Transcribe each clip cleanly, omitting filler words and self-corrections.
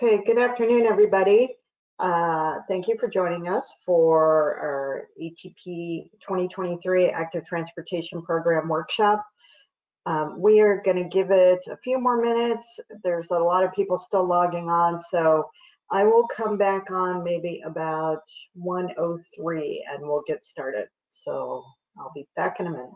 Okay, good afternoon, everybody. Thank you for joining us for our ETP 2023 Active Transportation Program Workshop. We are going to give it a few more minutes. There's a lot of people still logging on, so I will come back on maybe about 1:03 and we'll get started. So I'll be back in a minute.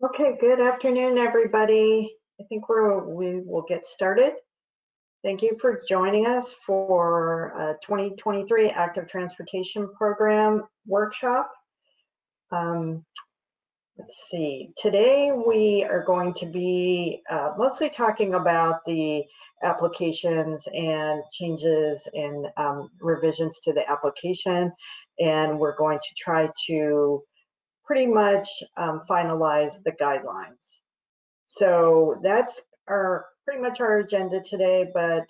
Okay, good afternoon, everybody. I think we will get started. Thank you for joining us for 2023 Active Transportation Program Workshop. Let's see, today we are going to be mostly talking about the applications and changes and revisions to the application, and we're going to try to pretty much finalize the guidelines. So that's pretty much our agenda today, but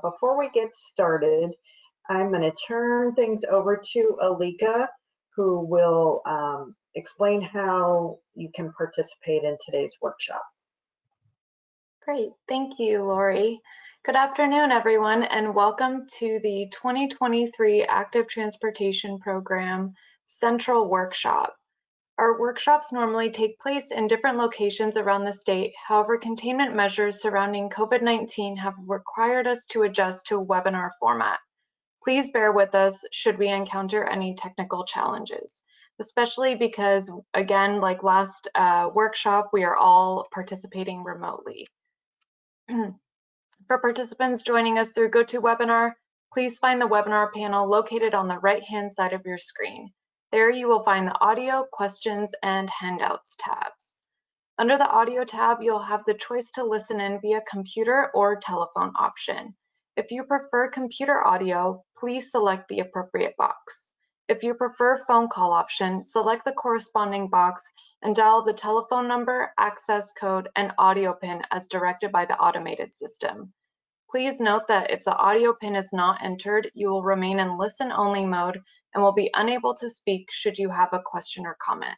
before we get started, I'm going to turn things over to Alika, who will explain how you can participate in today's workshop. Great, thank you, Lori. Good afternoon, everyone, and welcome to the 2023 Active Transportation Program Central Workshop. Our workshops normally take place in different locations around the state. However, containment measures surrounding COVID-19 have required us to adjust to a webinar format. Please bear with us should we encounter any technical challenges, especially because, again, like last workshop, we are all participating remotely. For participants joining us through GoToWebinar, please find the webinar panel located on the right-hand side of your screen. There you will find the audio, questions, and handouts tabs. Under the audio tab, you'll have the choice to listen in via computer or telephone option. If you prefer computer audio, please select the appropriate box. If you prefer phone call option, select the corresponding box and dial the telephone number, access code, and audio pin as directed by the automated system. Please note that if the audio PIN is not entered, you will remain in listen-only mode and will be unable to speak should you have a question or comment.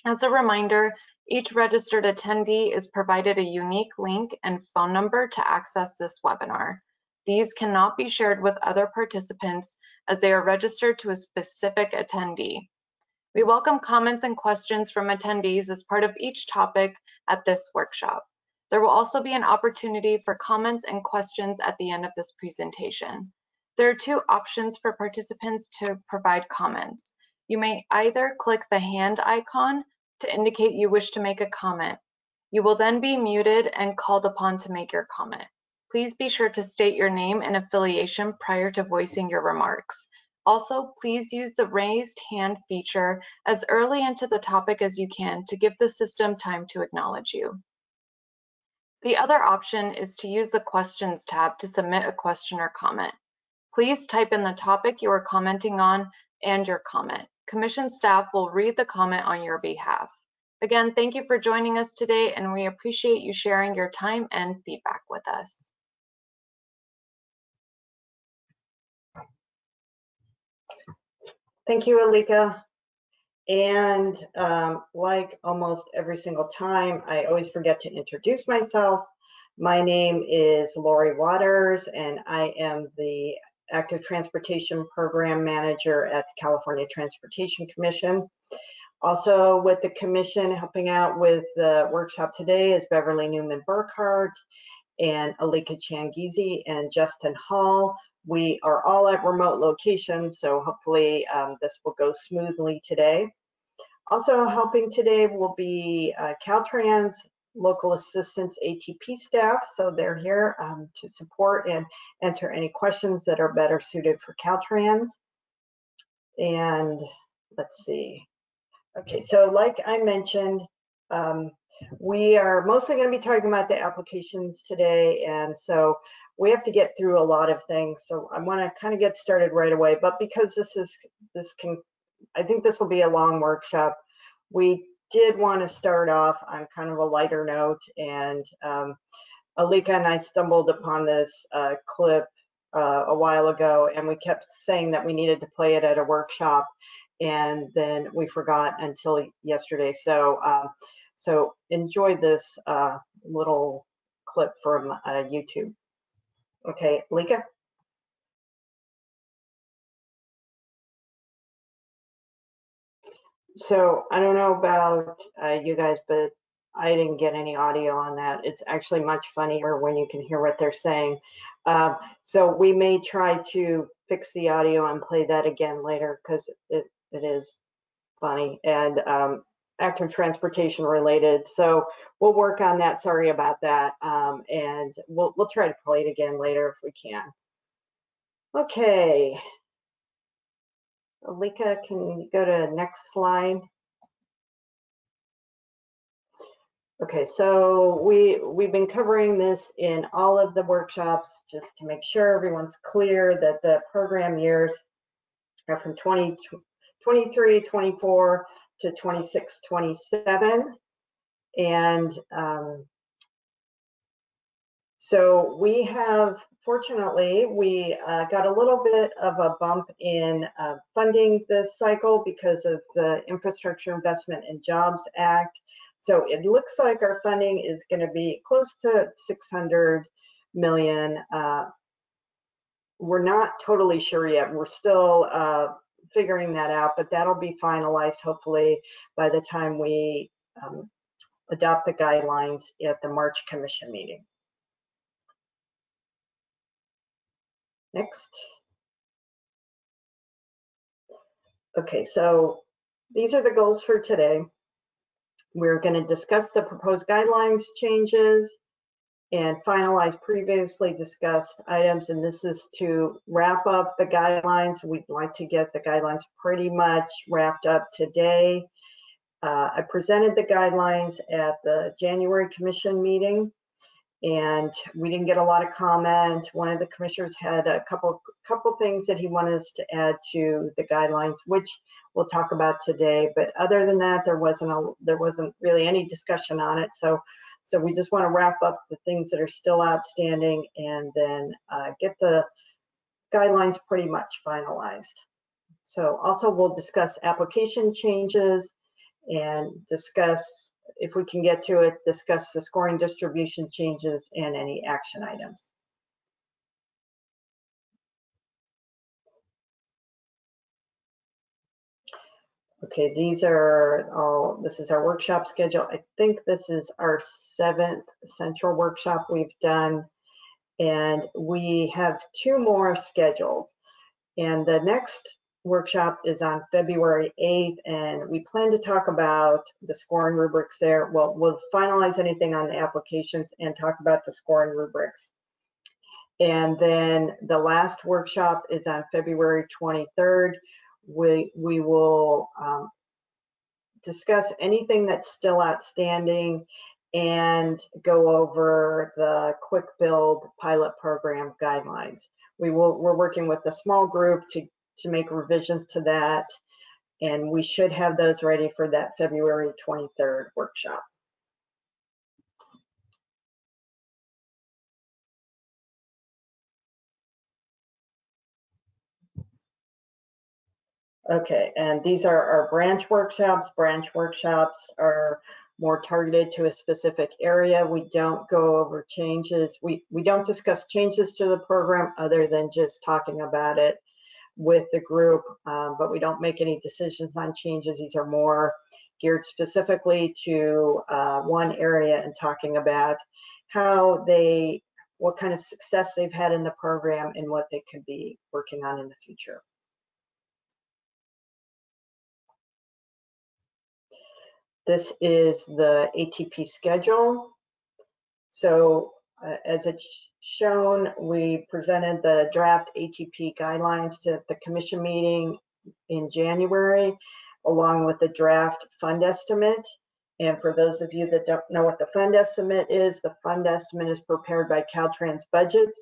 As a reminder, each registered attendee is provided a unique link and phone number to access this webinar. These cannot be shared with other participants as they are registered to a specific attendee. We welcome comments and questions from attendees as part of each topic at this workshop. There will also be an opportunity for comments and questions at the end of this presentation. There are two options for participants to provide comments. You may either click the hand icon to indicate you wish to make a comment. You will then be muted and called upon to make your comment. Please be sure to state your name and affiliation prior to voicing your remarks. Also, please use the raised hand feature as early into the topic as you can to give the system time to acknowledge you. The other option is to use the questions tab to submit a question or comment. Please type in the topic you are commenting on and your comment. Commission staff will read the comment on your behalf. Again, thank you for joining us today, and we appreciate you sharing your time and feedback with us. Thank you, Alika. And like almost every single time, I always forget to introduce myself. My name is Lori Waters, and I am the Active Transportation Program Manager at the California Transportation Commission. Also with the Commission, helping out with the workshop today is Beverly Newman Burkhart and Alika Changizi and Justin Hall. We are all at remote locations, so hopefully this will go smoothly today. Also helping today will be Caltrans local assistance ATP staff, so they're here to support and answer any questions that are better suited for Caltrans. And let's see. Okay, so like I mentioned, we are mostly going to be talking about the applications today, and so we have to get through a lot of things. So I want to kind of get started right away, but because I think this will be a long workshop, we did want to start off on kind of a lighter note, and Alika and I stumbled upon this clip a while ago, and we kept saying that we needed to play it at a workshop, and then we forgot until yesterday. So so enjoy this little clip from YouTube. Okay, Alika? So I don't know about you guys, but I didn't get any audio on that. It's actually much funnier when you can hear what they're saying. So we may try to fix the audio and play that again later, because it is funny and active transportation related. So we'll work on that. Sorry about that. And we'll try to play it again later if we can. Okay. Alika, can you go to next slide? Okay, so we've been covering this in all of the workshops just to make sure everyone's clear that the program years are from 23, 24 to 26, 27. And so we have, fortunately, we got a little bit of a bump in funding this cycle because of the Infrastructure Investment and Jobs Act. So it looks like our funding is going to be close to 600 million. We're not totally sure yet. We're still figuring that out, but that'll be finalized hopefully by the time we adopt the guidelines at the March Commission meeting. Next. Okay, so these are the goals for today. We're going to discuss the proposed guidelines changes and finalize previously discussed items, and this is to wrap up the guidelines. We'd like to get the guidelines pretty much wrapped up today. I presented the guidelines at the January Commission meeting, and we didn't get a lot of comment. One of the commissioners had a couple things that he wanted us to add to the guidelines, which we'll talk about today. But other than that, there wasn't really any discussion on it. So So we just want to wrap up the things that are still outstanding and then get the guidelines pretty much finalized. So also we'll discuss application changes and discuss, if we can get to it, discuss the scoring distribution changes and any action items. Okay, these are all, this is our workshop schedule. I think this is our 7th central workshop we've done, and we have 2 more scheduled. And the next workshop is on February 8th, and we plan to talk about the scoring rubrics there. Well, we'll finalize anything on the applications and talk about the scoring rubrics. And then the last workshop is on February 23rd. We will discuss anything that's still outstanding and go over the quick build pilot program guidelines. We're working with a small group to make revisions to that, and we should have those ready for that February 23rd workshop. Okay, and these are our branch workshops. Branch workshops are more targeted to a specific area. We don't go over changes. We don't discuss changes to the program other than just talking about it with the group, but we don't make any decisions on changes. These are more geared specifically to one area and talking about how what kind of success they've had in the program and what they could be working on in the future. This is the ATP schedule. So as it's shown, we presented the draft ATP guidelines to the commission meeting in January, along with the draft fund estimate. And for those of you that don't know what the fund estimate is prepared by Caltrans Budgets,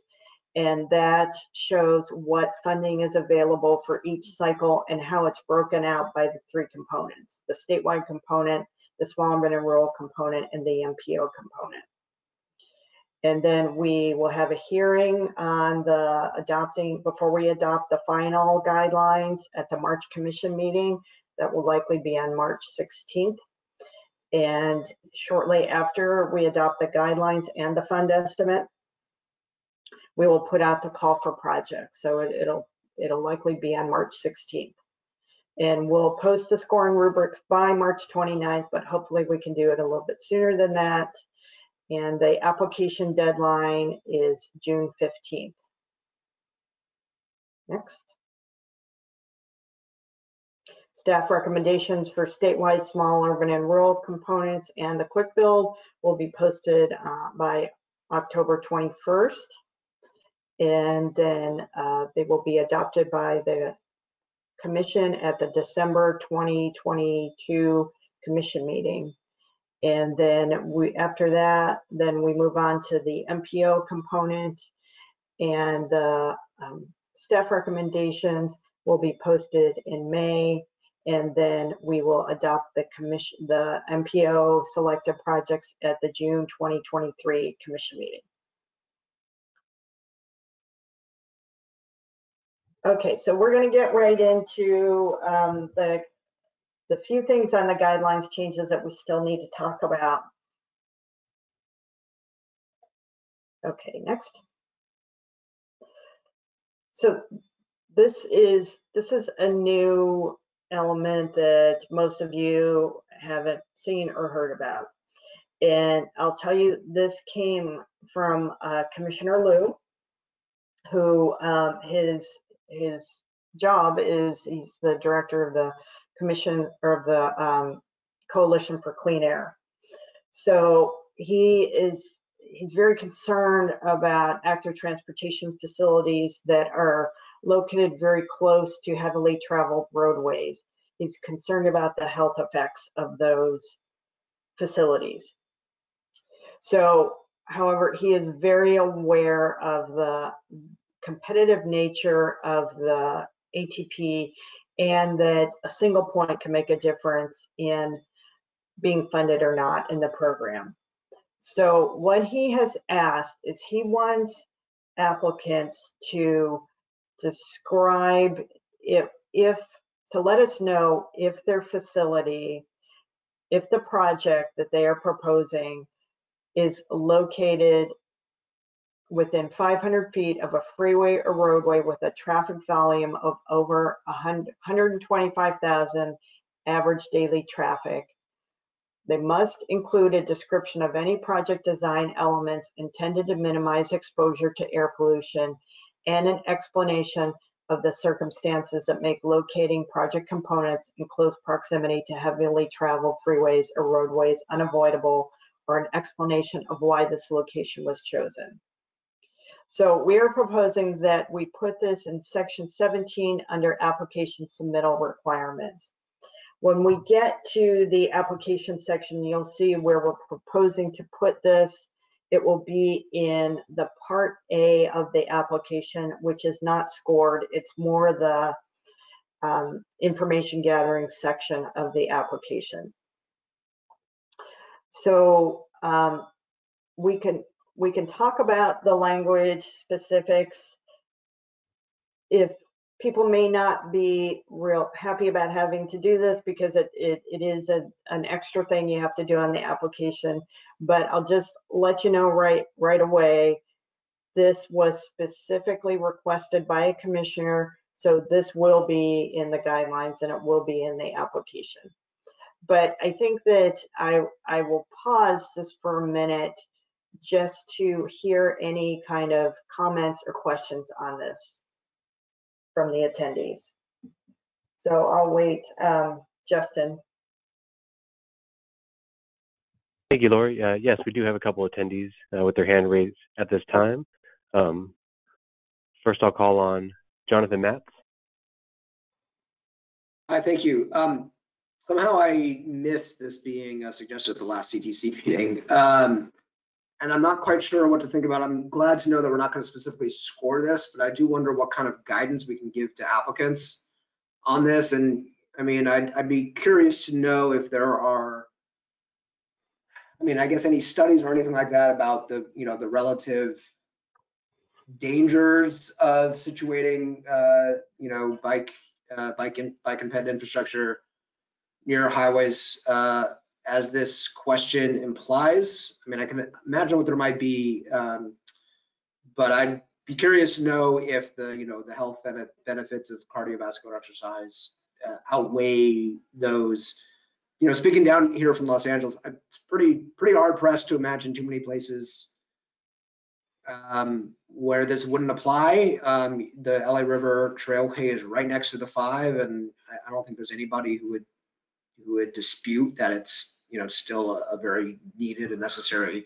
and that shows what funding is available for each cycle and how it's broken out by the 3 components: the statewide component, the small urban and rural component, and the MPO component. And then we will have a hearing on before we adopt the final guidelines at the March commission meeting. That will likely be on March 16th. And shortly after we adopt the guidelines and the fund estimate, we will put out the call for projects. So it'll likely be on March 16th. And we'll post the scoring rubrics by March 29th, but hopefully we can do it a little bit sooner than that. And the application deadline is June 15th. Next. Staff recommendations for statewide small urban and rural components and the quick build will be posted by October 21st. And then they will be adopted by the commission at the December 2022 commission meeting. And then after that, then we move on to the MPO component, and the staff recommendations will be posted in May, and then we will adopt the MPO selected projects at the June 2023 commission meeting. Okay, so we're going to get right into the few things on the guidelines changes that we still need to talk about. Okay, next. So this is a new element that most of you haven't seen or heard about. And I'll tell you, this came from Commissioner Liu, who his job is, he's the director of the commission, or of the Coalition for Clean Air. So he's very concerned about active transportation facilities that are located very close to heavily traveled roadways. He's concerned about the health effects of those facilities. So, however, he is very aware of the competitive nature of the ATP, and that a single point can make a difference in being funded or not in the program. So what he has asked is he wants applicants to describe if to let us know if their facility, if the project that they are proposing is located within 500 feet of a freeway or roadway with a traffic volume of over 125,000 average daily traffic. They must include a description of any project design elements intended to minimize exposure to air pollution and an explanation of the circumstances that make locating project components in close proximity to heavily traveled freeways or roadways unavoidable, or an explanation of why this location was chosen. So we are proposing that we put this in section 17 under application submittal requirements. When we get to the application section, you'll see where we're proposing to put this. It will be in the part A of the application, which is not scored. It's more the information gathering section of the application. So we can talk about the language specifics. If people may not be real happy about having to do this because it is an extra thing you have to do on the application, but I'll just let you know right away, this was specifically requested by a commissioner, so this will be in the guidelines and it will be in the application. But I think that I will pause just for a minute just to hear any kind of comments or questions on this from the attendees. So I'll wait, Justin. Thank you, Lori. Yes, we do have a couple attendees with their hand raised at this time. First, I'll call on Jonathan Matz. Hi, thank you. Somehow I missed this being suggested at the last CTC meeting, and I'm not quite sure what to think about. I'm glad to know that we're not going to specifically score this, but I do wonder what kind of guidance we can give to applicants on this. And I mean, I'd be curious to know if there are, I mean, I guess any studies or anything like that about the, the relative dangers of situating, bike and ped infrastructure near highways, as this question implies. I mean, I can imagine what there might be, but I'd be curious to know if the health benefits of cardiovascular exercise outweigh those. Speaking down here from Los Angeles, it's pretty hard pressed to imagine too many places where this wouldn't apply. The LA River Trailway is right next to the 5, and I don't think there's anybody who would dispute that it's still a very needed and necessary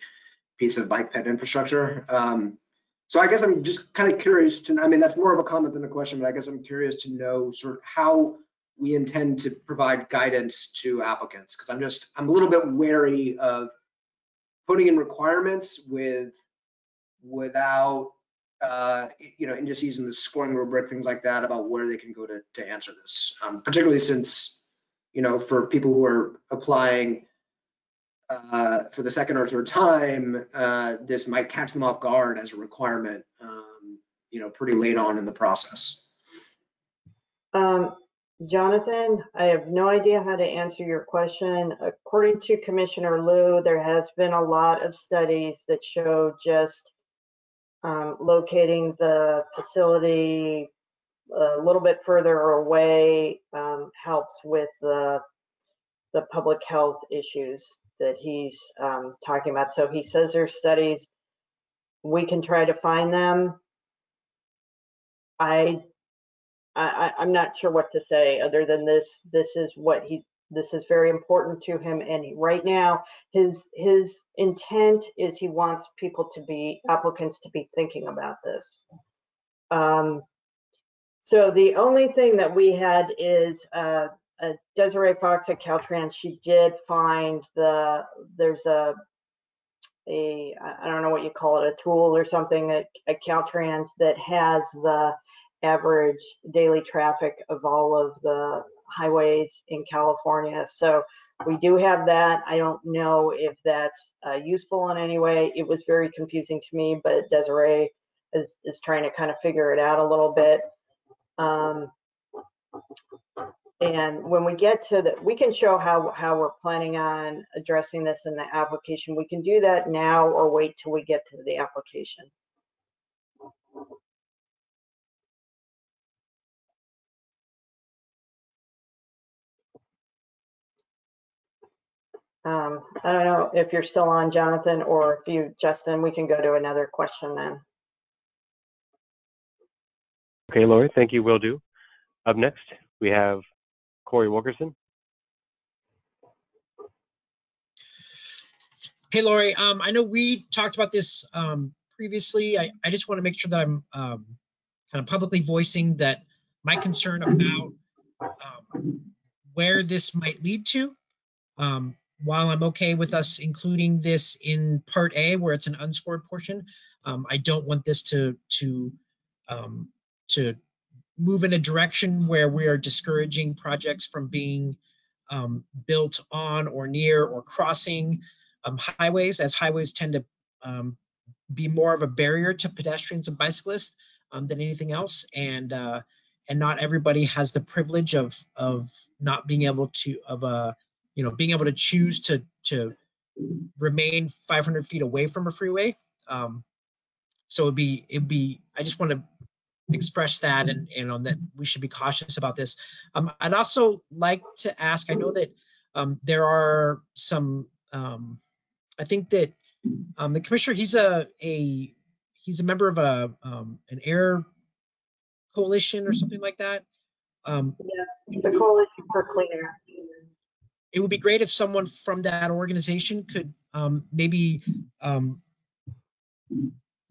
piece of bike ped infrastructure. So I guess I'm just kind of curious to, I mean, that's more of a comment than a question, but I guess I'm curious to know sort of how we intend to provide guidance to applicants, because I'm a little bit wary of putting in requirements without indices in the scoring rubric, things like that, about where they can go to answer this, particularly since for people who are applying for the second or third time, this might catch them off guard as a requirement, pretty late on in the process. Jonathan, I have no idea how to answer your question. According to Commissioner Liu, there has been a lot of studies that show just locating the facility a little bit further away helps with the public health issues that he's talking about. So he says there's studies. We can try to find them. I'm not sure what to say other than this is very important to him, and right now his intent is he wants applicants to be thinking about this. So the only thing that we had is Desiree Fox at Caltrans. She did find there's a I don't know what you call it, a tool or something at Caltrans that has the average daily traffic of all of the highways in California. So We do have that. I don't know if that's useful in any way. It was very confusing to me, but Desiree is trying to kind of figure it out a little bit. And when we get to the, we can show how we're planning on addressing this in the application. We can do that now or wait till we get to the application. I don't know if you're still on, Jonathan, or if you, Justin, we can go to another question then. Okay, Lori, thank you, will do. Up next, we have Corey Wilkerson. Hey, Lori, I know we talked about this previously. I just want to make sure that I'm kind of publicly voicing that my concern about where this might lead to. While I'm okay with us including this in Part A, where it's an unscored portion, I don't want this to move in a direction where we are discouraging projects from being built on or near or crossing highways, as highways tend to be more of a barrier to pedestrians and bicyclists than anything else. And not everybody has the privilege of not being able to, being able to choose to remain 500 feet away from a freeway. So it'd be, I just want to express that and on that we should be cautious about this. I'd also like to ask, I know that there are some, I think that the commissioner, he's a member of an air coalition or something like that. Yeah, the Coalition for Clean Air. It would be great if someone from that organization could maybe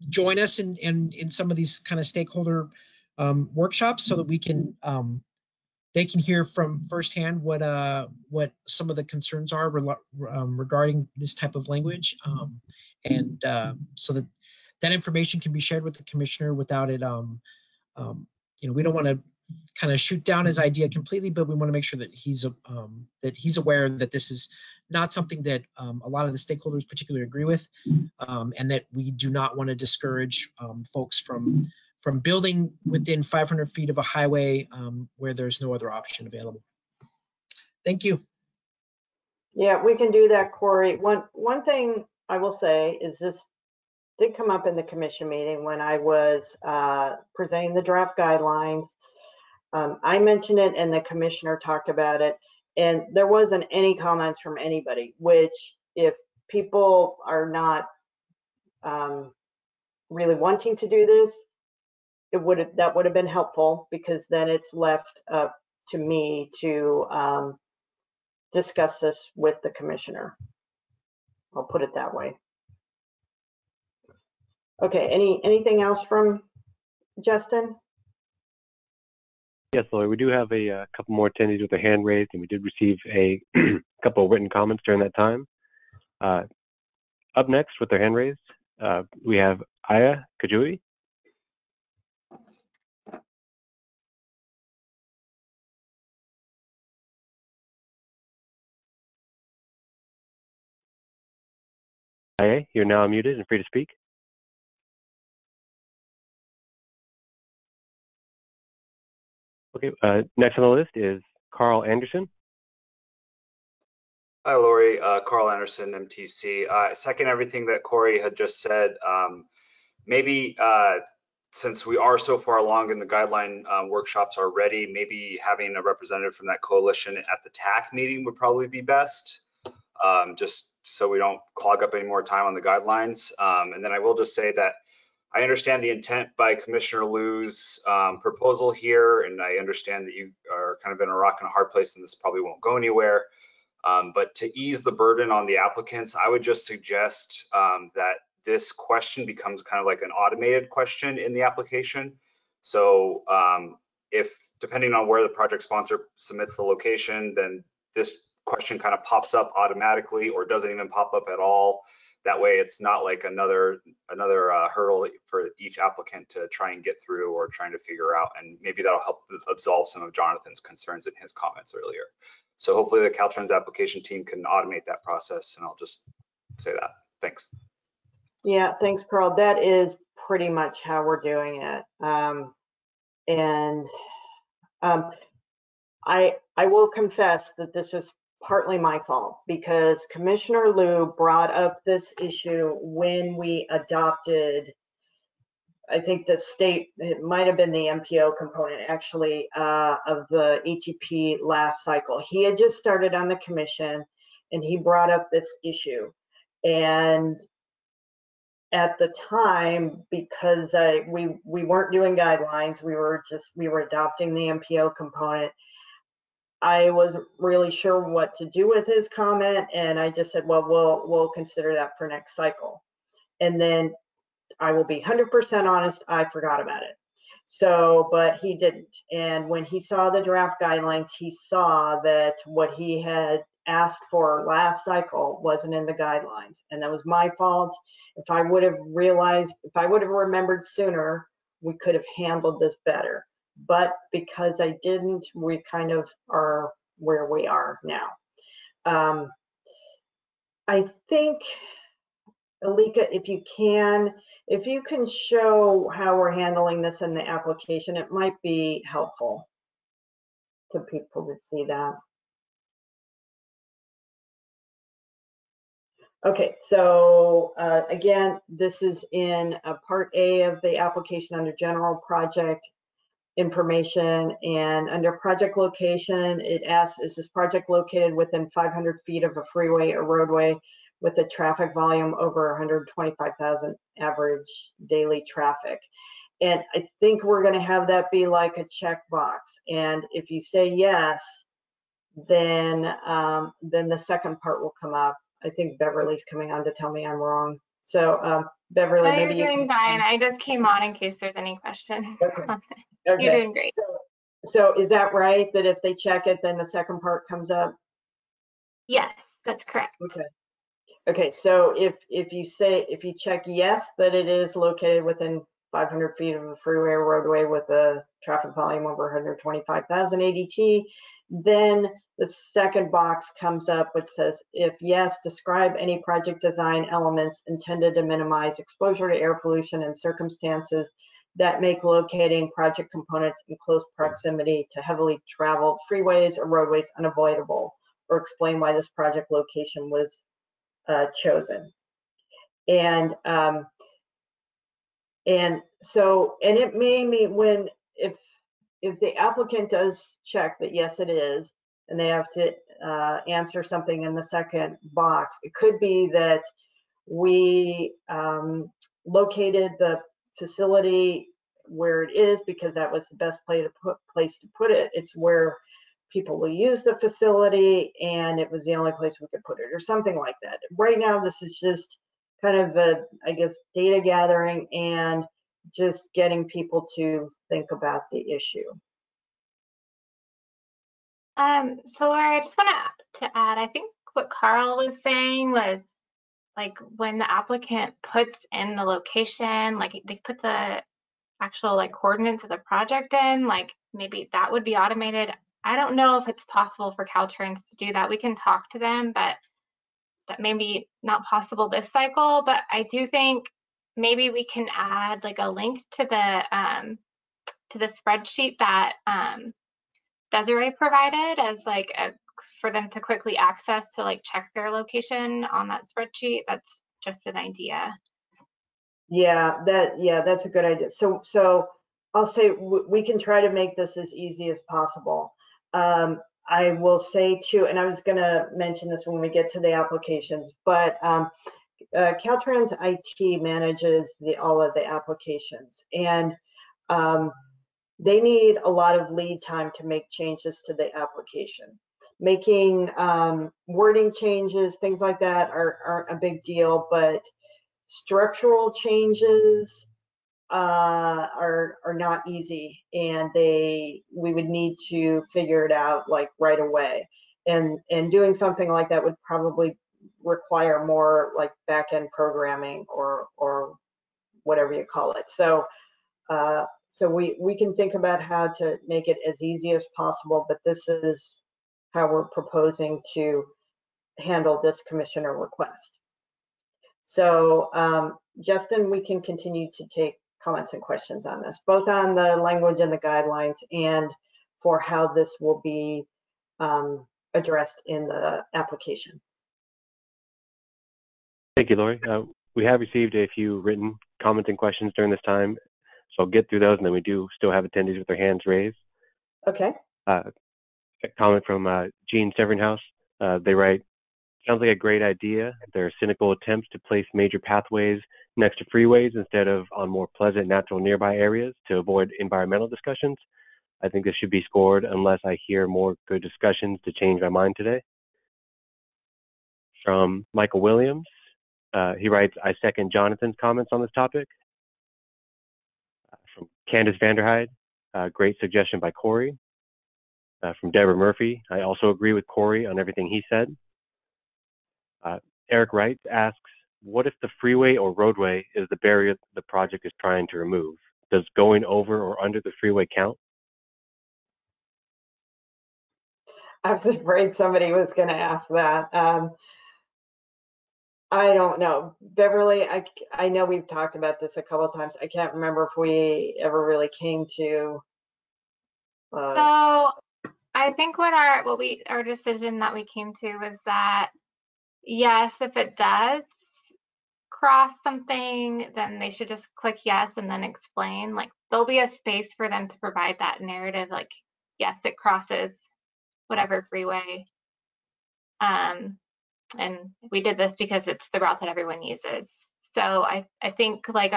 join us in some of these kind of stakeholder workshops, so that we can they can hear from firsthand what some of the concerns are regarding this type of language, and so that information can be shared with the commissioner without it. We don't want to kind of shoot down his idea completely, but we want to make sure that he's aware that this is not something that a lot of the stakeholders particularly agree with, and that we do not want to discourage folks from building within 500 feet of a highway where there's no other option available. Thank you. Yeah, we can do that, Corey. One thing I will say is this did come up in the commission meeting when I was presenting the draft guidelines. I mentioned it and the commissioner talked about it, and there wasn't any comments from anybody, which if people are not really wanting to do this, that would have been helpful, because then it's left up to me to discuss this with the commissioner. I'll put it that way. Okay, anything else from Justin? Yes, Lori, we do have a couple more attendees with their hand raised, and we did receive a couple of written comments during that time. Up next with their hand raised, we have Aya Kajui. Aya, you're now muted and free to speak. Okay, next on the list is Carl Anderson. Hi, Lori. Carl Anderson, MTC. Second everything that Corey had just said. Maybe since we are so far along in the guideline workshops already, maybe having a representative from that coalition at the TAC meeting would probably be best, just so we don't clog up any more time on the guidelines. And then I will just say that I understand the intent by Commissioner Liu's proposal here, and I understand that you are kind of in a rock and a hard place and this probably won't go anywhere. But to ease the burden on the applicants, I would just suggest that this question becomes kind of like an automated question in the application. So if, depending on where the project sponsor submits the location, then this question kind of pops up automatically or doesn't even pop up at all. That way it's not like another hurdle for each applicant to try and get through or trying to figure out, and maybe that'll help absolve some of Jonathan's concerns in his comments earlier. So hopefully the Caltrans application team can automate that process, and I'll just say that. Thanks. Yeah, thanks, Carl. That is pretty much how we're doing it. I will confess that this was partly my fault, because Commissioner Liu brought up this issue when we adopted, I think the state, it might have been the MPO component actually, of the ATP last cycle. He had just started on the commission and he brought up this issue. And at the time, because we weren't doing guidelines, we were adopting the MPO component, I wasn't really sure what to do with his comment, and I just said, well, we'll consider that for next cycle. And then I will be 100% honest, I forgot about it. So, but he didn't. And when he saw the draft guidelines, he saw that what he had asked for last cycle wasn't in the guidelines. And that was my fault. If I would have realized, if I would have remembered sooner, we could have handled this better. But because I didn't, we kind of are where we are now. I think, Alika, if you can show how we're handling this in the application, it might be helpful to people to see that. Okay, so again, this is in part A of the application under general project information, and under project location, it asks, is this project located within 500 feet of a freeway or roadway with a traffic volume over 125,000 average daily traffic? And I think we're going to have that be like a checkbox. And if you say yes, then the second part will come up. I think Beverly's coming on to tell me I'm wrong. So Beverly, maybe you're doing fine. I just came on in case there's any questions. Okay. Okay. You're doing great. So is that right, that if they check it, then the second part comes up? Yes, that's correct. Okay. Okay, so if you check yes, that it is located within 500 feet of a freeway or roadway with a traffic volume over 125,000 ADT, then the second box comes up which says, if yes, describe any project design elements intended to minimize exposure to air pollution and circumstances that make locating project components in close proximity to heavily traveled freeways or roadways unavoidable, or explain why this project location was chosen. And so it may mean when, if the applicant does check that yes it is, and they have to answer something in the second box, it could be that we located the facility where it is because that was the best place to put it. It's where people will use the facility and it was the only place we could put it, or something like that. Right now, this is just kind of I guess, data gathering and just getting people to think about the issue. So Laura, I just want to add, I think what Carl was saying was, like, when the applicant puts in the location, like they put the actual like coordinates of the project in, like maybe that would be automated. I don't know if it's possible for Caltrans to do that. We can talk to them, but that may be not possible this cycle. But I do think maybe we can add like a link to the spreadsheet that Desiree provided as like for them to quickly access to like check their location on that spreadsheet. That's just an idea. Yeah, that's a good idea. So I'll say we can try to make this as easy as possible. I will say too, and I was going to mention this when we get to the applications, but Caltrans IT manages all of the applications, and they need a lot of lead time to make changes to the application. Making wording changes, things like that aren't a big deal, but structural changes are not easy, and we would need to figure it out like right away. And doing something like that would probably require more like back-end programming or whatever you call it. So so we can think about how to make it as easy as possible, but this is how we're proposing to handle this commissioner request. So Justin, we can continue to take comments and questions on this, both on the language and the guidelines and for how this will be addressed in the application. Thank you, Lori. We have received a few written comments and questions during this time, so I'll get through those, and then we do still have attendees with their hands raised. Okay. A comment from Gene Severnhouse. They write, sounds like a great idea. There are cynical attempts to place major pathways next to freeways instead of on more pleasant natural nearby areas to avoid environmental discussions. I think this should be scored unless I hear more good discussions to change my mind today. From Michael Williams, he writes, I second Jonathan's comments on this topic. From Candace Vanderhyde, great suggestion by Corey. From Deborah Murphy, I also agree with Corey on everything he said. Eric Wright asks, what if the freeway or roadway is the barrier the project is trying to remove? Does going over or under the freeway count? I was afraid somebody was going to ask that. I don't know. Beverly, I know we've talked about this a couple of times. I can't remember if we ever really came to. So I think what our decision that we came to was that, yes, if it does cross something, then they should just click yes and then explain. Like there'll be a space for them to provide that narrative, like, yes, it crosses whatever freeway. And we did this because it's the route that everyone uses. So I think like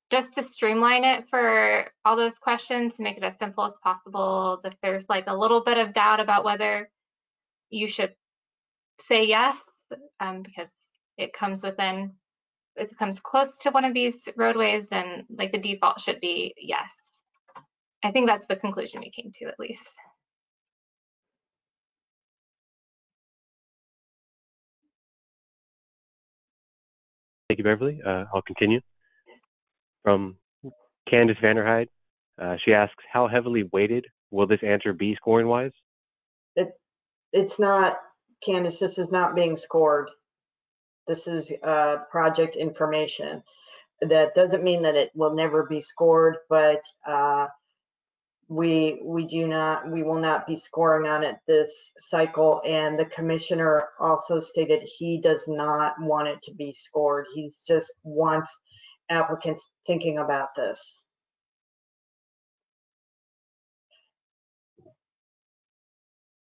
just to streamline it for all those questions, to make it as simple as possible, if there's like a little bit of doubt about whether you should say yes, because it comes close to one of these roadways, then like the default should be yes. I think that's the conclusion we came to, at least. Thank you, Beverly. I'll continue. From Candace Vanderhyde, she asks, how heavily weighted will this answer be scoring-wise? It's not, Candace, this is not being scored. This is project information. That doesn't mean that it will never be scored, but we will not be scoring on it this cycle. And the commissioner also stated he does not want it to be scored. He's just wants applicants thinking about this.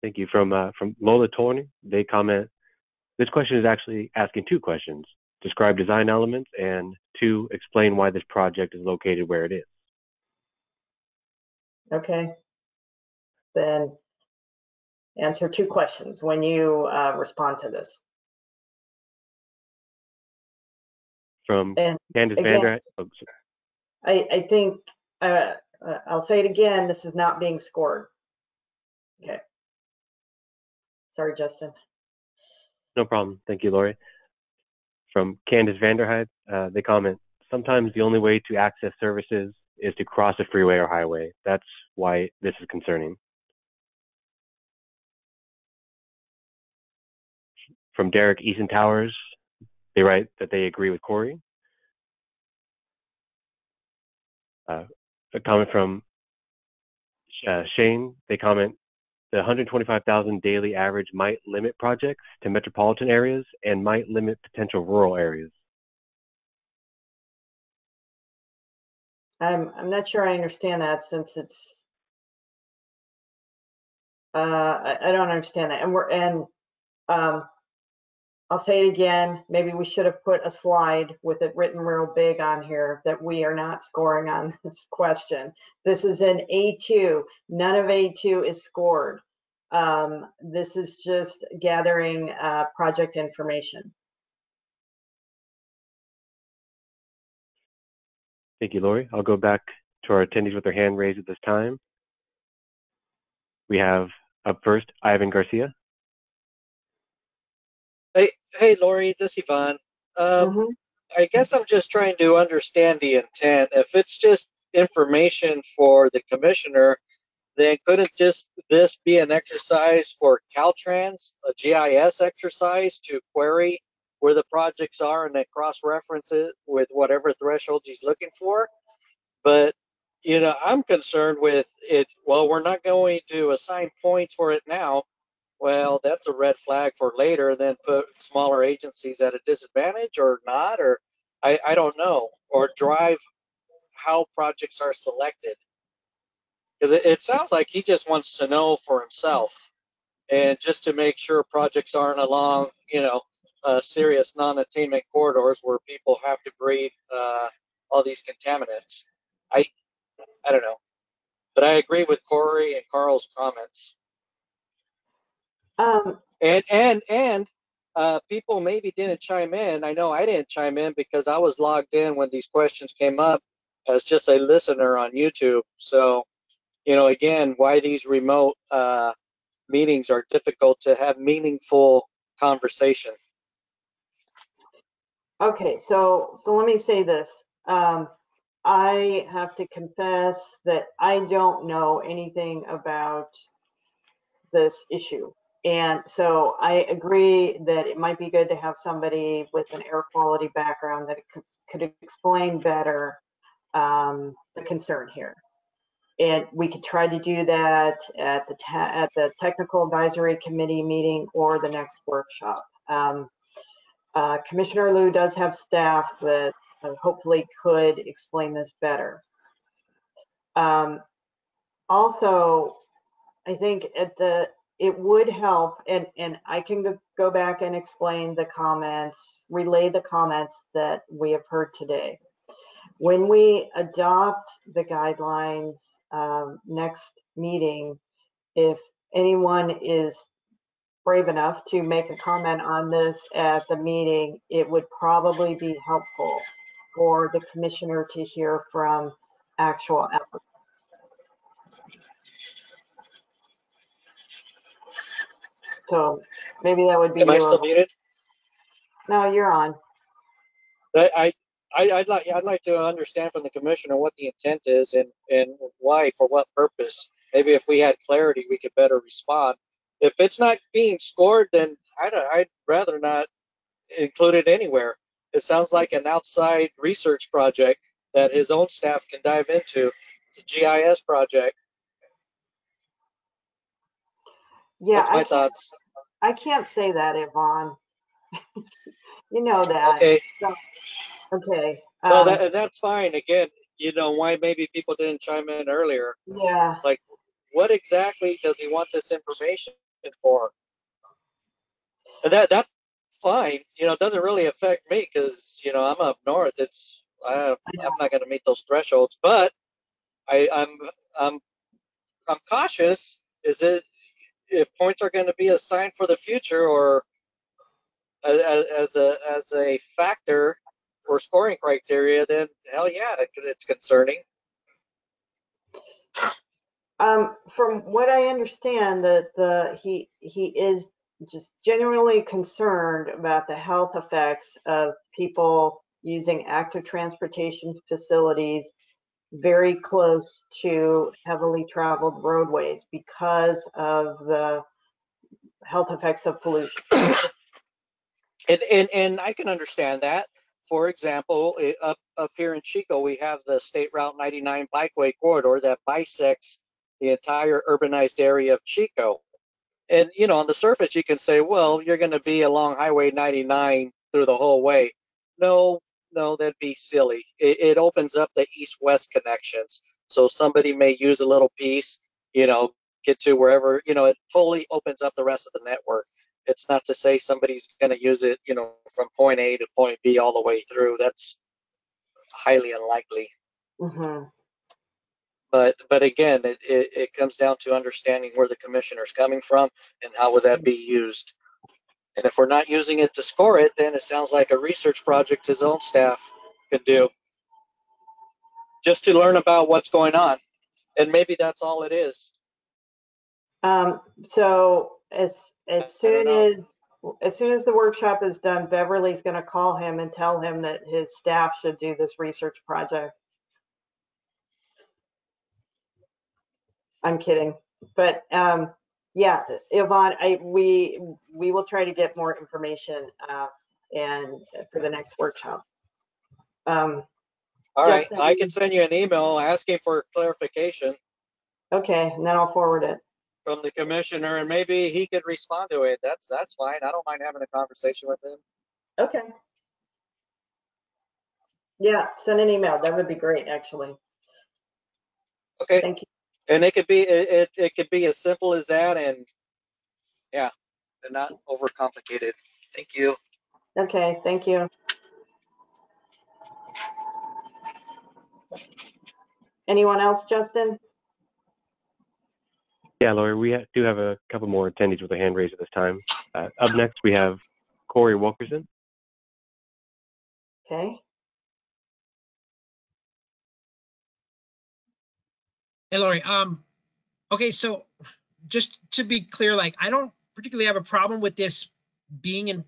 Thank you. From Lola Torney, they comment, this question is actually asking two questions. Describe design elements, and two, explain why this project is located where it is. Okay. Then answer two questions when you respond to this. From And Candace again, Vanderhyde. Oh, I think I'll say it again, this is not being scored. Okay. Sorry, Justin. no problem. Thank you, Lori. From Candace Vanderhyde, they comment, sometimes the only way to access services is to cross a freeway or highway. That's why this is concerning. From Derek Eason Towers, they write that they agree with Corey. A comment from Shane, they comment, the 125,000 daily average might limit projects to metropolitan areas and might limit potential rural areas. I'm not sure I understand that, since it's I don't understand that. And I'll say it again, maybe we should have put a slide with it written real big on here that we are not scoring on this question. This is an A2. None of A2 is scored. This is just gathering project information. Thank you, Lori. I'll go back to our attendees with their hand raised at this time. We have up first, Ivan Garcia. Hey, Lori, this is Yvonne. Mhm. I guess I'm just trying to understand the intent. If it's just information for the commissioner, then couldn't just this be an exercise for Caltrans, a GIS exercise to query where the projects are and then cross-reference it with whatever thresholds he's looking for? But I'm concerned with it. Well, we're not going to assign points for it now. Well, that's a red flag for later, then put smaller agencies at a disadvantage or not, or I don't know, or drive how projects are selected. Because it sounds like he just wants to know for himself and just to make sure projects aren't along, serious non-attainment corridors where people have to breathe all these contaminants. I, I don't know, but I agree with Corey and Carl's comments. Um, And people maybe didn't chime in. I know I didn't chime in because I was logged in when these questions came up as just a listener on YouTube. So, again, why these remote meetings are difficult to have meaningful conversation. okay, so let me say this. I have to confess that I don't know anything about this issue. And so I agree that it might be good to have somebody with an air quality background that could explain better the concern here. And we could try to do that at the technical advisory committee meeting or the next workshop. Commissioner Liu does have staff that hopefully could explain this better. Also, I think it would help, and I can go back and explain the comments, relay the comments that we have heard today. When we adopt the guidelines next meeting, if anyone is brave enough to make a comment on this at the meeting, it would probably be helpful for the commissioner to hear from actual applicants. So maybe that would be Am I you. still muted? No, you're on. I'd like to understand from the commissioner what the intent is and why, for what purpose. Maybe if we had clarity, we could better respond. If it's not being scored, then I'd rather not include it anywhere. It sounds like an outside research project that his own staff can dive into. It's a GIS project. Yeah, That's my thoughts. I can't say that, Yvonne. You know that. Okay. So, okay. No, that's fine. Again, why maybe people didn't chime in earlier. Yeah. It's like, what exactly does he want this information for? And that's fine. It doesn't really affect me because I'm up north. I'm not going to meet those thresholds. But I'm I'm cautious. Is it if points are going to be assigned for the future or as a factor for scoring criteria? Then hell yeah, it's concerning. From what I understand, that he is just genuinely concerned about the health effects of people using active transportation facilities very close to heavily traveled roadways because of the health effects of pollution. And I can understand that. For example, up here in Chico, we have the State Route 99 bikeway corridor that bisects the entire urbanized area of Chico. And on the surface, you can say, well, you're going to be along Highway 99 through the whole way. No, no, that'd be silly. It opens up the east-west connections, so somebody may use a little piece, get to wherever, it totally opens up the rest of the network. It's not to say somebody's going to use it, from point A to point B all the way through. That's highly unlikely. Mm-hmm. But again, it comes down to understanding where the commissioner's coming from and how would that be used. And if we're not using it to score it, then it sounds like a research project his own staff could do just to learn about what's going on. And maybe that's all it is. So as I don't soon know. as as soon as the workshop is done, Beverly's going to call him and tell him that his staff should do this research project. I'm kidding, but yeah, Yvonne, we will try to get more information and for the next workshop. All right, Justin, I can send you an email asking for clarification okay, and then I'll forward it. from the commissioner, and maybe he could respond to it. That's fine. I don't mind having a conversation with him. Okay. Yeah, send an email. That would be great, actually. Okay. Thank you. And it could be it could be as simple as that, and yeah, they're not overcomplicated. Thank you. Okay, thank you. Anyone else, Justin? Yeah, Lori, we do have a couple more attendees with a hand raised at this time. Up next, we have Corey Wilkerson. Okay. Hey, Lori. Okay, so just to be clear, like I don't particularly have a problem with this being in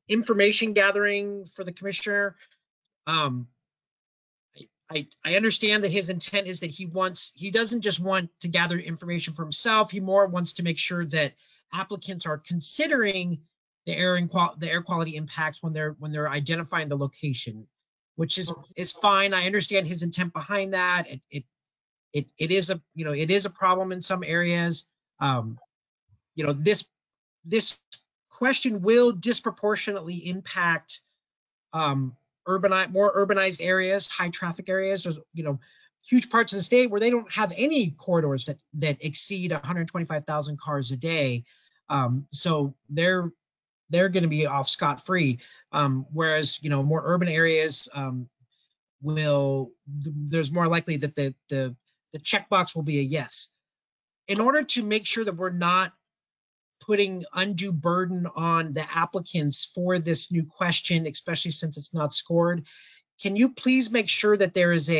information gathering for the commissioner. I understand that his intent is that he doesn't just want to gather information for himself. He more wants to make sure that applicants are considering the air quality impacts when they're identifying the location, which is fine. I understand his intent behind that. It is a problem in some areas. This question will disproportionately impact more urbanized areas, high traffic areas. There's, huge parts of the state where they don't have any corridors that exceed 125,000 cars a day. So they're going to be off scot-free. Whereas, more urban areas there's more likely that the checkbox will be a yes. In order to make sure that we're not putting undue burden on the applicants for this new question, especially since it's not scored, can you please make sure that there is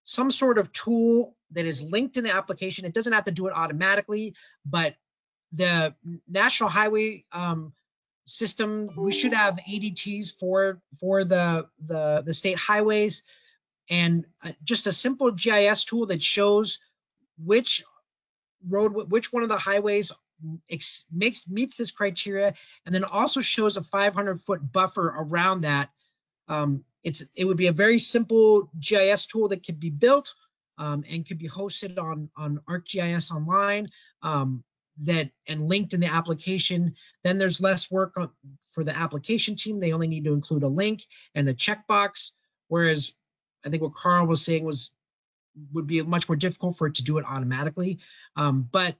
some sort of tool that is linked in the application? It doesn't have to do it automatically, but the National Highway system, we should have ADTs for the state highways, and just a simple GIS tool that shows which one of the highways meets this criteria, and then also shows a 500-foot buffer around that. It would be a very simple GIS tool that could be built and could be hosted on ArcGIS Online and linked in the application. Then there's less work for the application team. They only need to include a link and a checkbox, whereas I think what Carl was saying would be much more difficult for it to do it automatically. But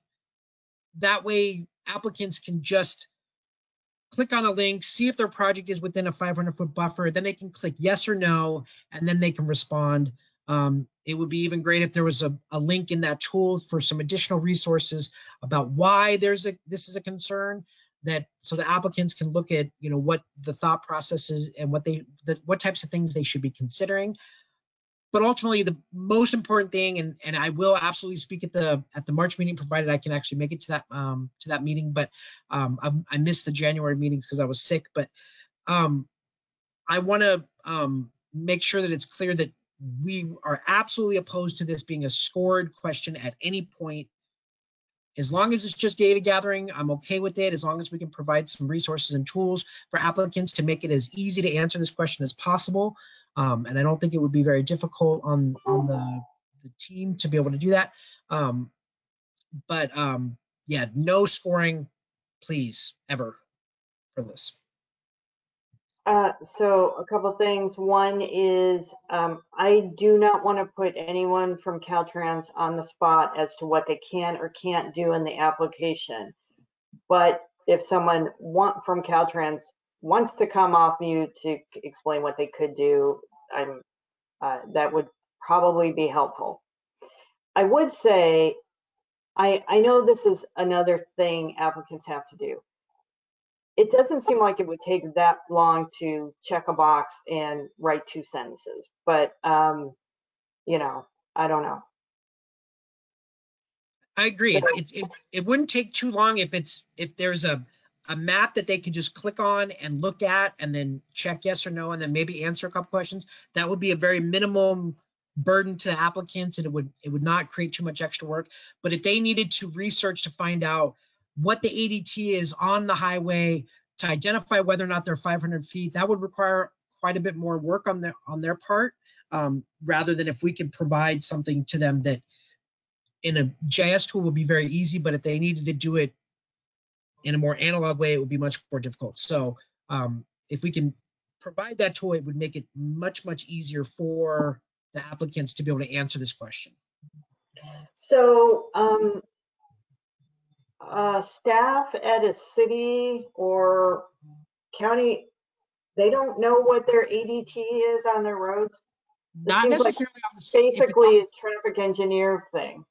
that way applicants can just click on a link, see if their project is within a 500-foot buffer, then they can click yes or no, and then they can respond. It would be even great if there was a link in that tool for some additional resources about why this is a concern, so the applicants can look at what the thought process is and what types of things they should be considering. But ultimately, the most important thing, and I will absolutely speak at the March meeting, provided I can actually make it to that meeting. But I missed the January meetings because I was sick. But I want to make sure that it's clear that we are absolutely opposed to this being a scored question at any point. As long as it's just data gathering, I'm okay with it. As long as we can provide some resources and tools for applicants to make it as easy to answer this question as possible. And I don't think it would be very difficult on the team to be able to do that. Yeah, no scoring, please, ever for this. So a couple things. One is I do not want to put anyone from Caltrans on the spot as to what they can or can't do in the application. But if someone from Caltrans wants to come off mute to explain what they could do, that would probably be helpful. I would say, I know this is another thing applicants have to do. It doesn't seem like it would take that long to check a box and write 2 sentences, but I don't know. I agree. It wouldn't take too long if there's a a map that they could just click on and look at and then check yes or no and then maybe answer a couple questions, that would be a very minimum burden to the applicants, and it would not create too much extra work. But if they needed to research to find out what the ADT is on the highway, to identify whether or not they're 500 feet, that would require quite a bit more work on their part, rather than if we could provide something to them that in a GIS tool would be very easy, but if they needed to do it in a more analog way, it would be much more difficult. So if we can provide that tool, it would make it much, much easier for the applicants to be able to answer this question. So staff at a city or county, they don't know what their ADT is on their roads? Not necessarily like on the, basically a traffic engineer thing.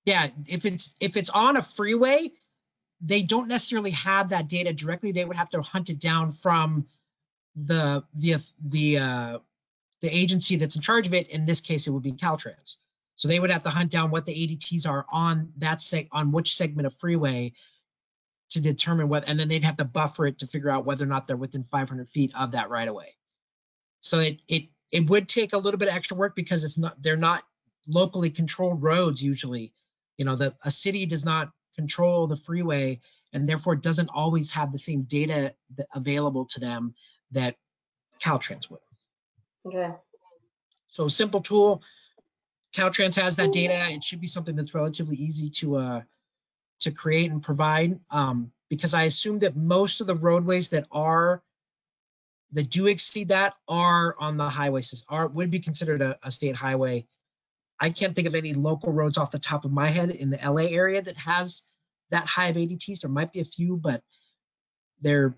Yeah, if it's on a freeway, they don't necessarily have that data directly. They would have to hunt it down from the agency that's in charge of it. In this case, it would be Caltrans. So they would have to hunt down what the ADTs are on that on which segment of freeway to determine what, and then they'd have to buffer it to figure out whether or not they're within 500 feet of that right of way. So it would take a little bit of extra work because they're not locally controlled roads usually. You know, a city does not control the freeway and therefore doesn't always have the same data available to them that Caltrans would. Okay. So simple tool, Caltrans has that data. It should be something that's relatively easy to create and provide, because I assume that most of the roadways that do exceed that are on the highway system, would be considered a state highway. I can't think of any local roads off the top of my head in the LA area that has that high of ADTs. There might be a few, but they're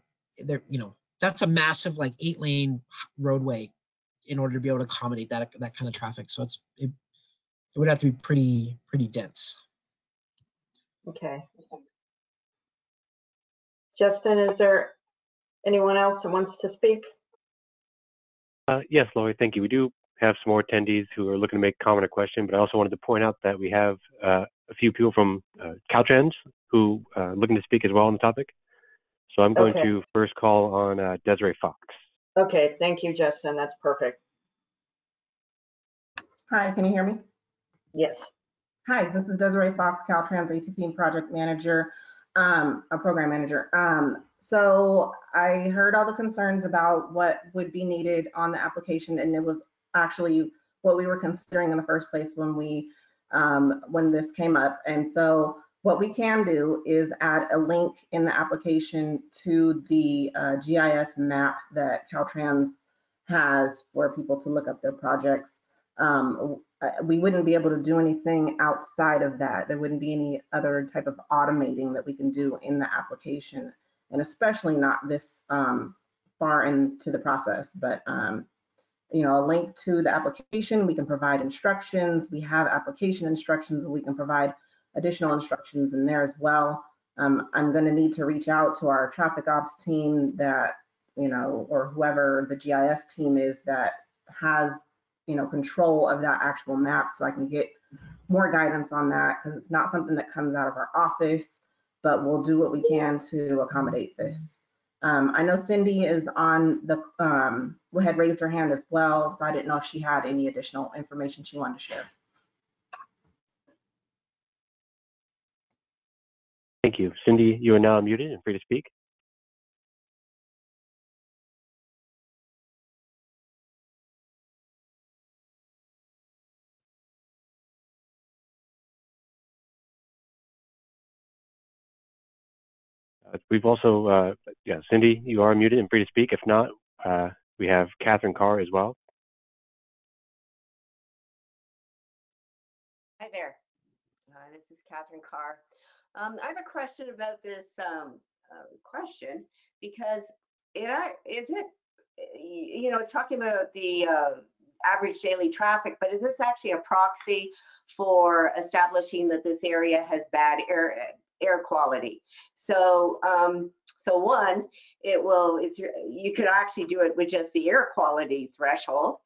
that's a massive like 8-lane roadway in order to be able to accommodate that kind of traffic. So it would have to be pretty dense. Okay. Justin, is there anyone else that wants to speak? Yes, Lori, thank you. We do have some more attendees who are looking to make a comment or question, but I also wanted to point out that we have a few people from Caltrans who are looking to speak as well on the topic. So I'm going to first call on Desiree Fox. Okay, thank you, Justin. That's perfect. Hi, can you hear me? Yes. Hi, this is Desiree Fox, Caltrans ATP project manager, a program manager. So I heard all the concerns about what would be needed on the application, and it was actually what we were considering in the first place when this came up. And so what we can do is add a link in the application to the GIS map that Caltrans has for people to look up their projects. We wouldn't be able to do anything outside of that. There wouldn't be any other type of automating that we can do in the application, and especially not this far into the process. But you know, a link to the application, we can provide instructions. We have application instructions, and we can provide additional instructions in there as well. I'm going to need to reach out to our traffic ops team that, you know, or whoever the GIS team is that has, you know, control of that actual map, so I can get more guidance on that, because it's not something that comes out of our office, but we'll do what we can to accommodate this. I know Cindy is on the, had raised her hand as well, so I didn't know if she had any additional information she wanted to share. Thank you. Cindy, you are now muted and free to speak. We've also, yeah, Cindy, you are muted and free to speak. If not, we have Catherine Carr as well. Hi there. This is Catherine Carr. I have a question about this question, because it's talking about the average daily traffic, but is this actually a proxy for establishing that this area has bad air quality? So one, you could actually do it with just the air quality threshold,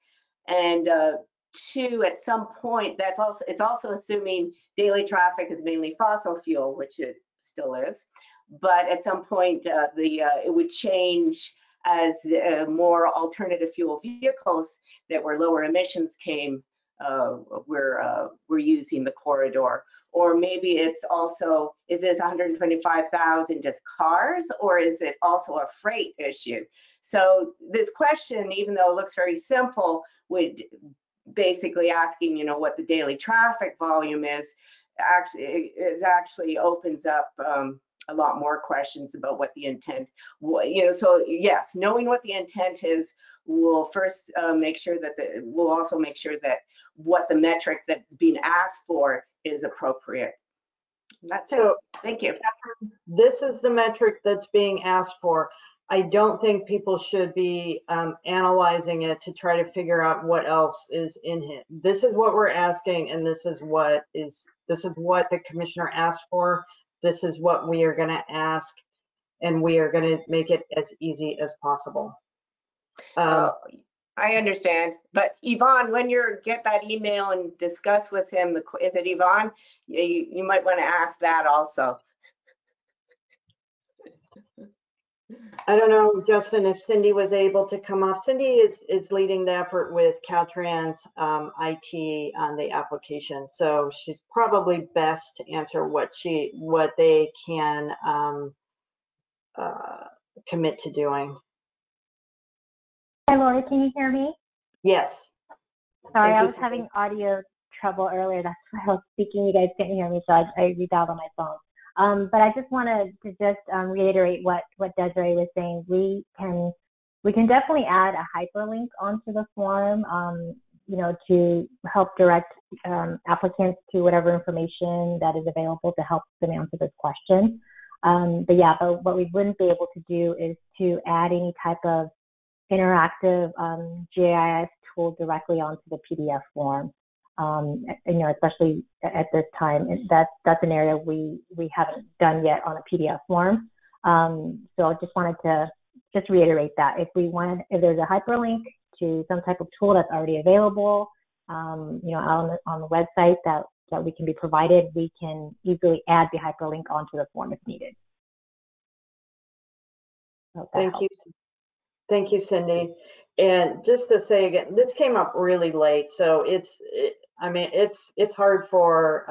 and two, at some point, it's also assuming daily traffic is mainly fossil fuel, which it still is, but at some point it would change as more alternative fuel vehicles that were lower emissions came. We're using the corridor. Or maybe it's also, is this 125,000 just cars, or is it also a freight issue? So this question, even though it looks very simple, would basically asking, you know, what the daily traffic volume is, actually opens up a lot more questions about what the intent, you know. So yes, knowing what the intent is, we'll first make sure that we'll also make sure that what the metric that's being asked for is appropriate. That's it. Thank you. This is the metric that's being asked for. I don't think people should be analyzing it to try to figure out what else is in it. This is what we're asking, and this is what the commissioner asked for. This is what we are going to ask, and we are going to make it as easy as possible. I understand, but Yvonne, when you get that email and discuss with him, is it Yvonne? You might want to ask that also. I don't know, Justin, if Cindy was able to come off. Cindy is leading the effort with Caltrans IT on the application, so she's probably best to answer what they can commit to doing. Hi, Lori, can you hear me? Yes. Sorry, I was having audio trouble earlier. That's why I was speaking. You guys couldn't hear me, so I redialed on my phone. But I just wanted to just reiterate what Desiree was saying. We can definitely add a hyperlink onto the form, you know, to help direct applicants to whatever information that is available to help them answer this question. But what we wouldn't be able to do is to add any type of interactive GIS tool directly onto the PDF form. You know, especially at this time, that's an area we haven't done yet on a PDF form. So I just wanted to just reiterate that if there's a hyperlink to some type of tool that's already available, you know, on the website that we can be provided, we can easily add the hyperlink onto the form if needed. Thank you. Thank you, Cindy. And just to say again, this came up really late, so it's hard for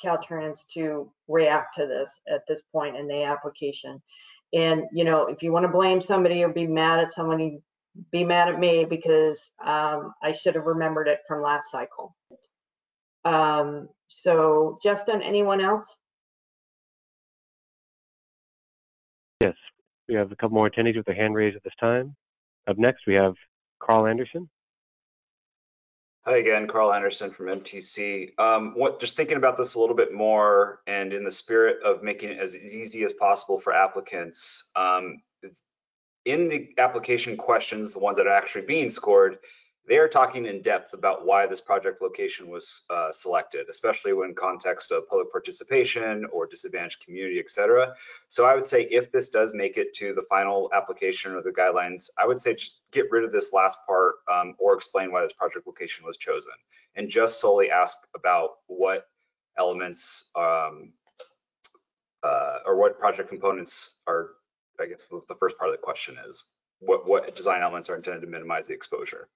Caltrans to react to this at this point in the application. And you know, if you want to blame somebody or be mad at somebody, be mad at me, because I should have remembered it from last cycle. So Justin, anyone else? Yes, we have a couple more attendees with their hand raised at this time. Up next, we have Carl Anderson. Hi again, Carl Anderson from MTC. Just thinking about this a little bit more, and in the spirit of making it as easy as possible for applicants, in the application questions, the ones that are actually being scored, they are talking in depth about why this project location was selected, especially when context of public participation or disadvantaged community, et cetera. So I would say if this does make it to the final application or the guidelines, I would say just get rid of this last part or explain why this project location was chosen, and just solely ask about what elements or what project components are, I guess what the first part of the question is, what design elements are intended to minimize the exposure.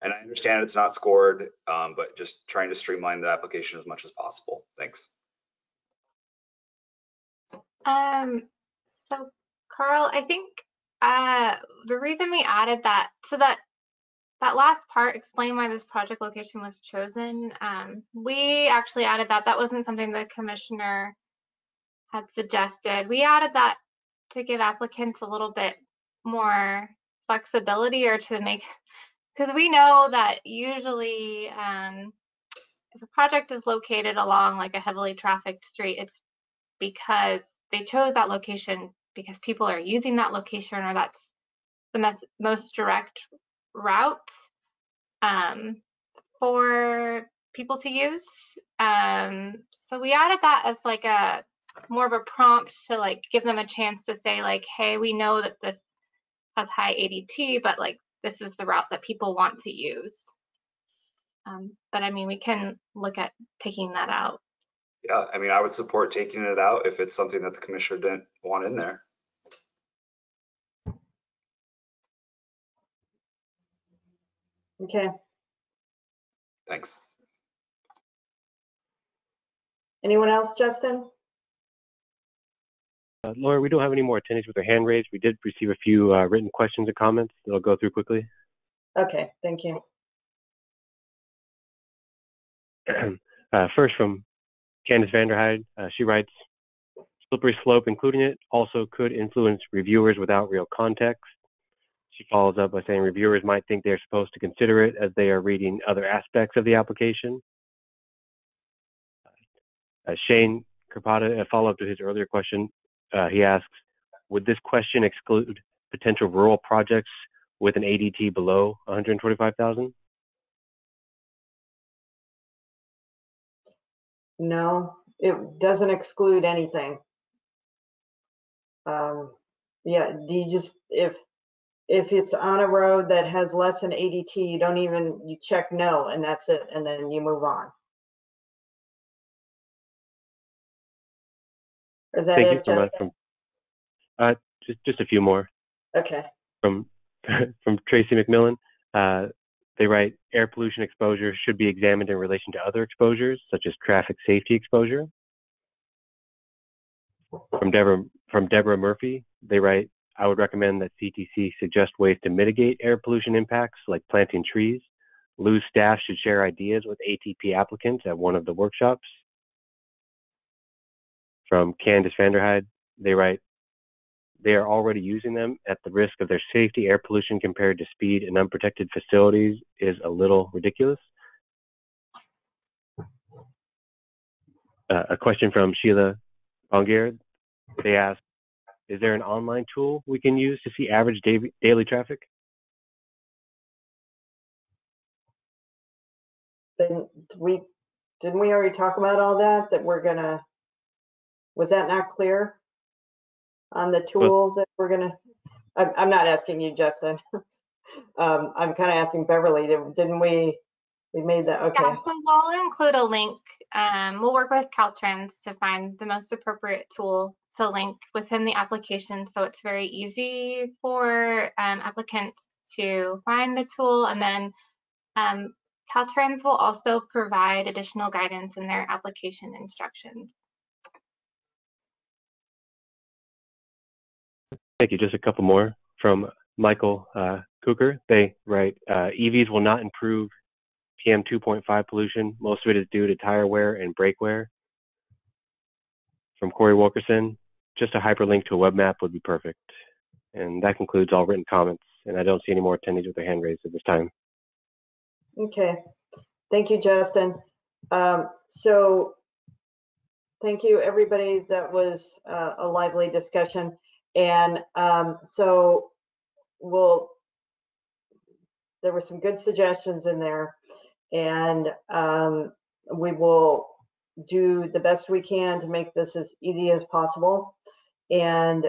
And I understand it's not scored, but just trying to streamline the application as much as possible. Thanks. So Carl, I think the reason we added that, so that last part, explain why this project location was chosen, we actually added that. That wasn't something the commissioner had suggested. We added that to give applicants a little bit more flexibility, or to make, because we know that usually if a project is located along like a heavily trafficked street, it's because they chose that location because people are using that location, or that's the most direct route for people to use. So we added that as like a more of a prompt to like give them a chance to say like, hey, we know that this has high ADT, but like this is the route that people want to use. But I mean, we can look at taking that out. Yeah, I mean, I would support taking it out if it's something that the commissioner didn't want in there. Okay. Thanks. Anyone else, Justin? Laura, we don't have any more attendees with their hand raised. We did receive a few written questions and comments that I'll go through quickly. Okay, thank you. First from Candace Vanderheide, she writes, slippery slope, including it, also could influence reviewers without real context. She follows up by saying reviewers might think they're supposed to consider it as they are reading other aspects of the application. Shane Kerpata, a follow-up to his earlier question, he asks, would this question exclude potential rural projects with an ADT below 125,000? No, it doesn't exclude anything. Yeah, do you just, if it's on a road that has less than ADT, you check no, and that's it, and then you move on. Is that Thank it, you. Justin? Just a few more. Okay. From Tracy McMillan, they write, air pollution exposure should be examined in relation to other exposures, such as traffic safety exposure. From Deborah Murphy, they write, I would recommend that CTC suggest ways to mitigate air pollution impacts, like planting trees. LU's staff should share ideas with ATP applicants at one of the workshops. From Candace Vanderheide, they write, they are already using them at the risk of their safety. Air pollution compared to speed in unprotected facilities is a little ridiculous. A question from Sheila Bongier. They ask, is there an online tool we can use to see average daily traffic? Then didn't we already talk about all that? Was that not clear on the tool that we're gonna? I'm not asking you, Justin. I'm kind of asking Beverly. Didn't we made that? Okay. Yeah, so we'll include a link. We'll work with Caltrans to find the most appropriate tool to link within the application, so it's very easy for applicants to find the tool. And then Caltrans will also provide additional guidance in their application instructions. Thank you. Just a couple more from Michael Cooker. They write, EVs will not improve PM 2.5 pollution. Most of it is due to tire wear and brake wear. From Corey Wilkerson, just a hyperlink to a web map would be perfect. And that concludes all written comments. And I don't see any more attendees with their hand raised at this time. Okay. Thank you, Justin. So thank you, everybody. That was a lively discussion. And so there were some good suggestions in there, and we will do the best we can to make this as easy as possible. And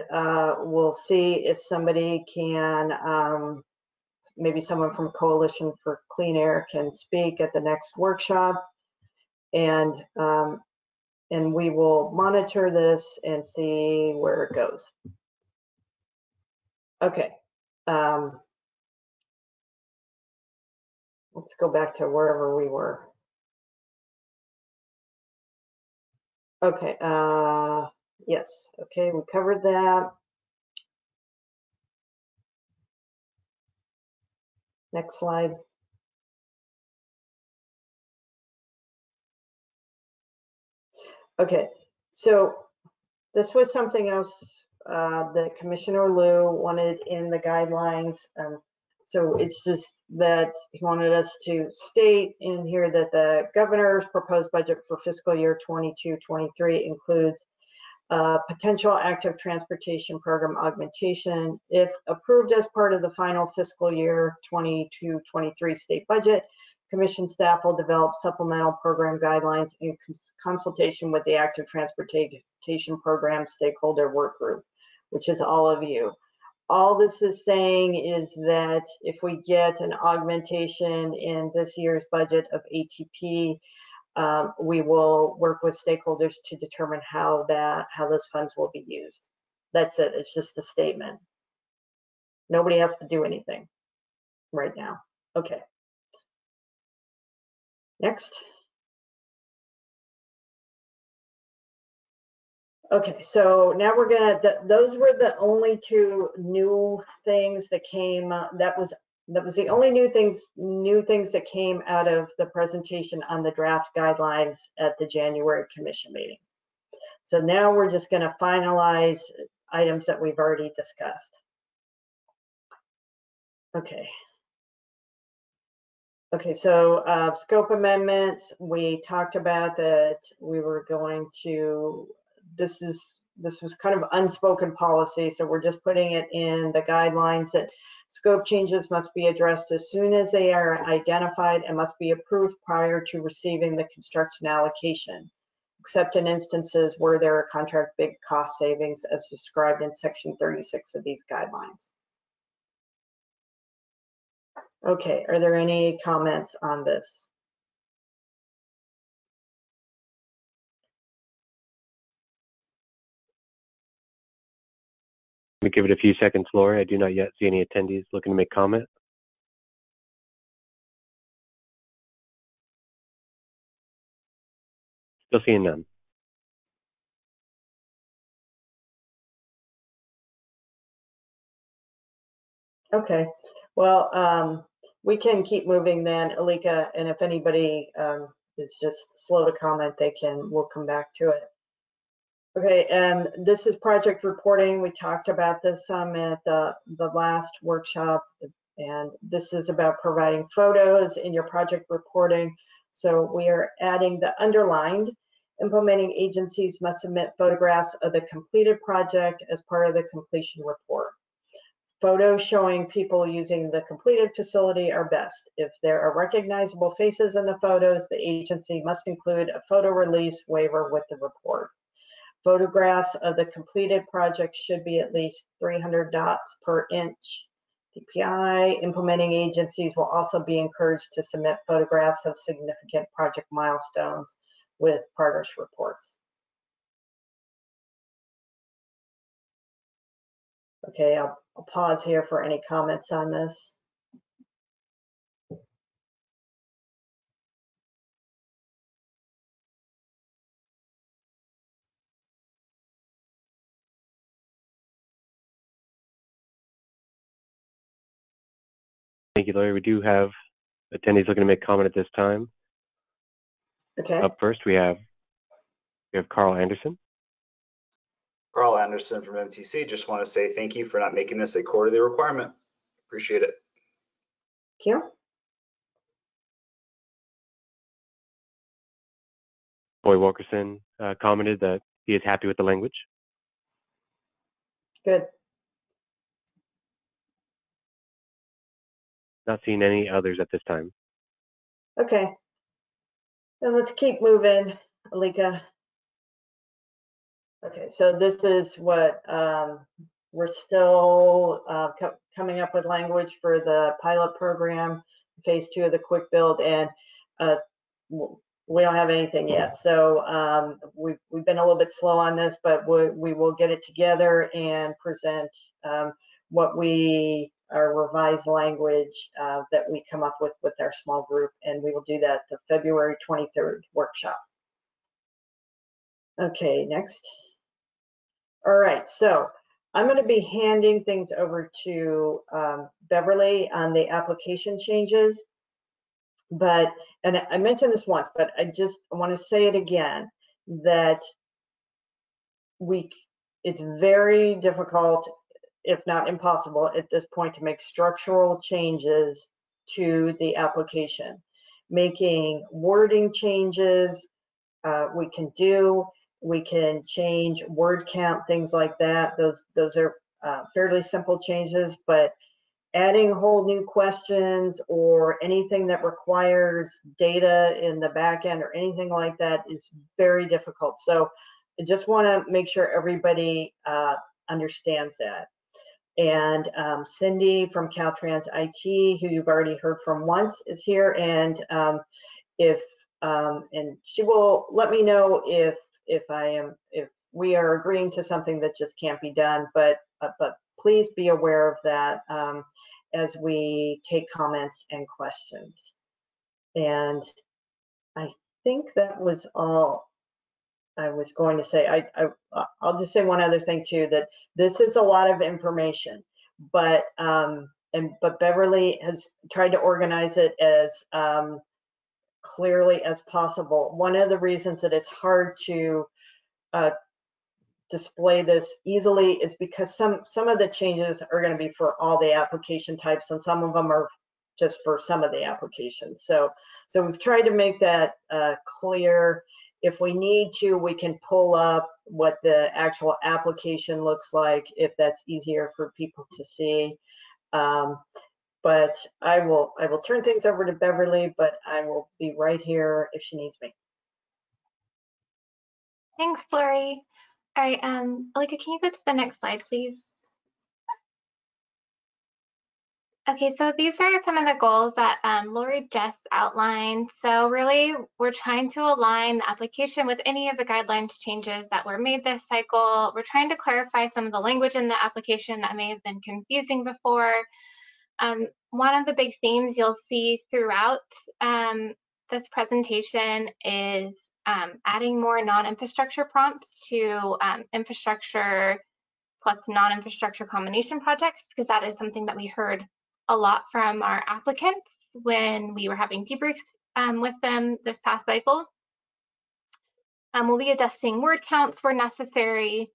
we'll see if somebody can, maybe someone from Coalition for Clean Air can speak at the next workshop. And we will monitor this and see where it goes. Okay. Let's go back to wherever we were. Okay. Yes. Okay. We covered that. Next slide. Okay. So this was something else that Commissioner Liu wanted in the guidelines. So it's just that he wanted us to state in here that the governor's proposed budget for fiscal year 22-23 includes potential active transportation program augmentation. If approved as part of the final fiscal year 22-23 state budget, Commission staff will develop supplemental program guidelines in consultation with the Active Transportation Program Stakeholder Work Group, which is all of you. All this is saying is that if we get an augmentation in this year's budget of ATP, we will work with stakeholders to determine how those funds will be used. That's it. It's just the statement. Nobody has to do anything right now. Okay. Next. Okay, so now we're gonna, those were the only two new things that came, that was the only new things that came out of the presentation on the draft guidelines at the January commission meeting. So now we're just gonna finalize items that we've already discussed. Okay. Okay, so scope amendments, we talked about that we were going to, this was kind of unspoken policy, so we're just putting it in the guidelines that scope changes must be addressed as soon as they are identified and must be approved prior to receiving the construction allocation, except in instances where there are contract big cost savings as described in section 36 of these guidelines. Okay, are there any comments on this? Let me give it a few seconds, Lori. I do not yet see any attendees looking to make comment. Still seeing none. Okay, well, we can keep moving then, Alika, and if anybody is just slow to comment, we'll come back to it. Okay, and this is project reporting. We talked about this at the last workshop, and this is about providing photos in your project reporting. So we are adding the underlined. Implementing agencies must submit photographs of the completed project as part of the completion report. Photos showing people using the completed facility are best. If there are recognizable faces in the photos, the agency must include a photo release waiver with the report. Photographs of the completed project should be at least 300 dots per inch DPI. Implementing agencies will also be encouraged to submit photographs of significant project milestones with progress reports. Okay, I'll pause here for any comments on this. Thank you, Lori. We do have attendees looking to make comment at this time. Okay. Up first, we have Carl Anderson. Carl Anderson from MTC. Just want to say thank you for not making this a quarterly requirement. Appreciate it. Thank you. Boy Wilkerson commented that he is happy with the language. Good. Not seeing any others at this time. Okay. Then let's keep moving, Alika. Okay, so this is what we're still coming up with language for the pilot program, phase 2 of the quick build, and we don't have anything yet. So we've been a little bit slow on this, but we will get it together and present our revised language that we come up with our small group, and we will do that at the February 23rd workshop. Okay, next. All right, so I'm going to be handing things over to Beverly on the application changes. And I mentioned this once, but I want to say it again, that it's very difficult, if not impossible at this point, to make structural changes to the application. Making wording changes, we can change word count, things like that. Those are fairly simple changes, but adding whole new questions or anything that requires data in the back end or anything like that is very difficult. So I just want to make sure everybody understands that. And Cindy from Caltrans IT, who you've already heard from once, is here. And if and she will let me know if we are agreeing to something that just can't be done. But please be aware of that as we take comments and questions. And I think that was all I was going to say. I'll just say one other thing too, that this is a lot of information, but Beverly has tried to organize it as clearly as possible. One of the reasons that it's hard to display this easily is because some of the changes are going to be for all the application types, and some of them are just for some of the applications. So we've tried to make that clear. If we need to, we can pull up what the actual application looks like if that's easier for people to see. But I will turn things over to Beverly, but I will be right here if she needs me. Thanks, Lori. All right, Alika, can you go to the next slide, please? Okay, so these are some of the goals that Lori just outlined. So really, we're trying to align the application with any of the guidelines changes that were made this cycle. We're trying to clarify some of the language in the application that may have been confusing before. One of the big themes you'll see throughout this presentation is adding more non-infrastructure prompts to infrastructure plus non-infrastructure combination projects, because that is something that we heard a lot from our applicants when we were having debriefs with them this past cycle. We'll be adjusting word counts where necessary.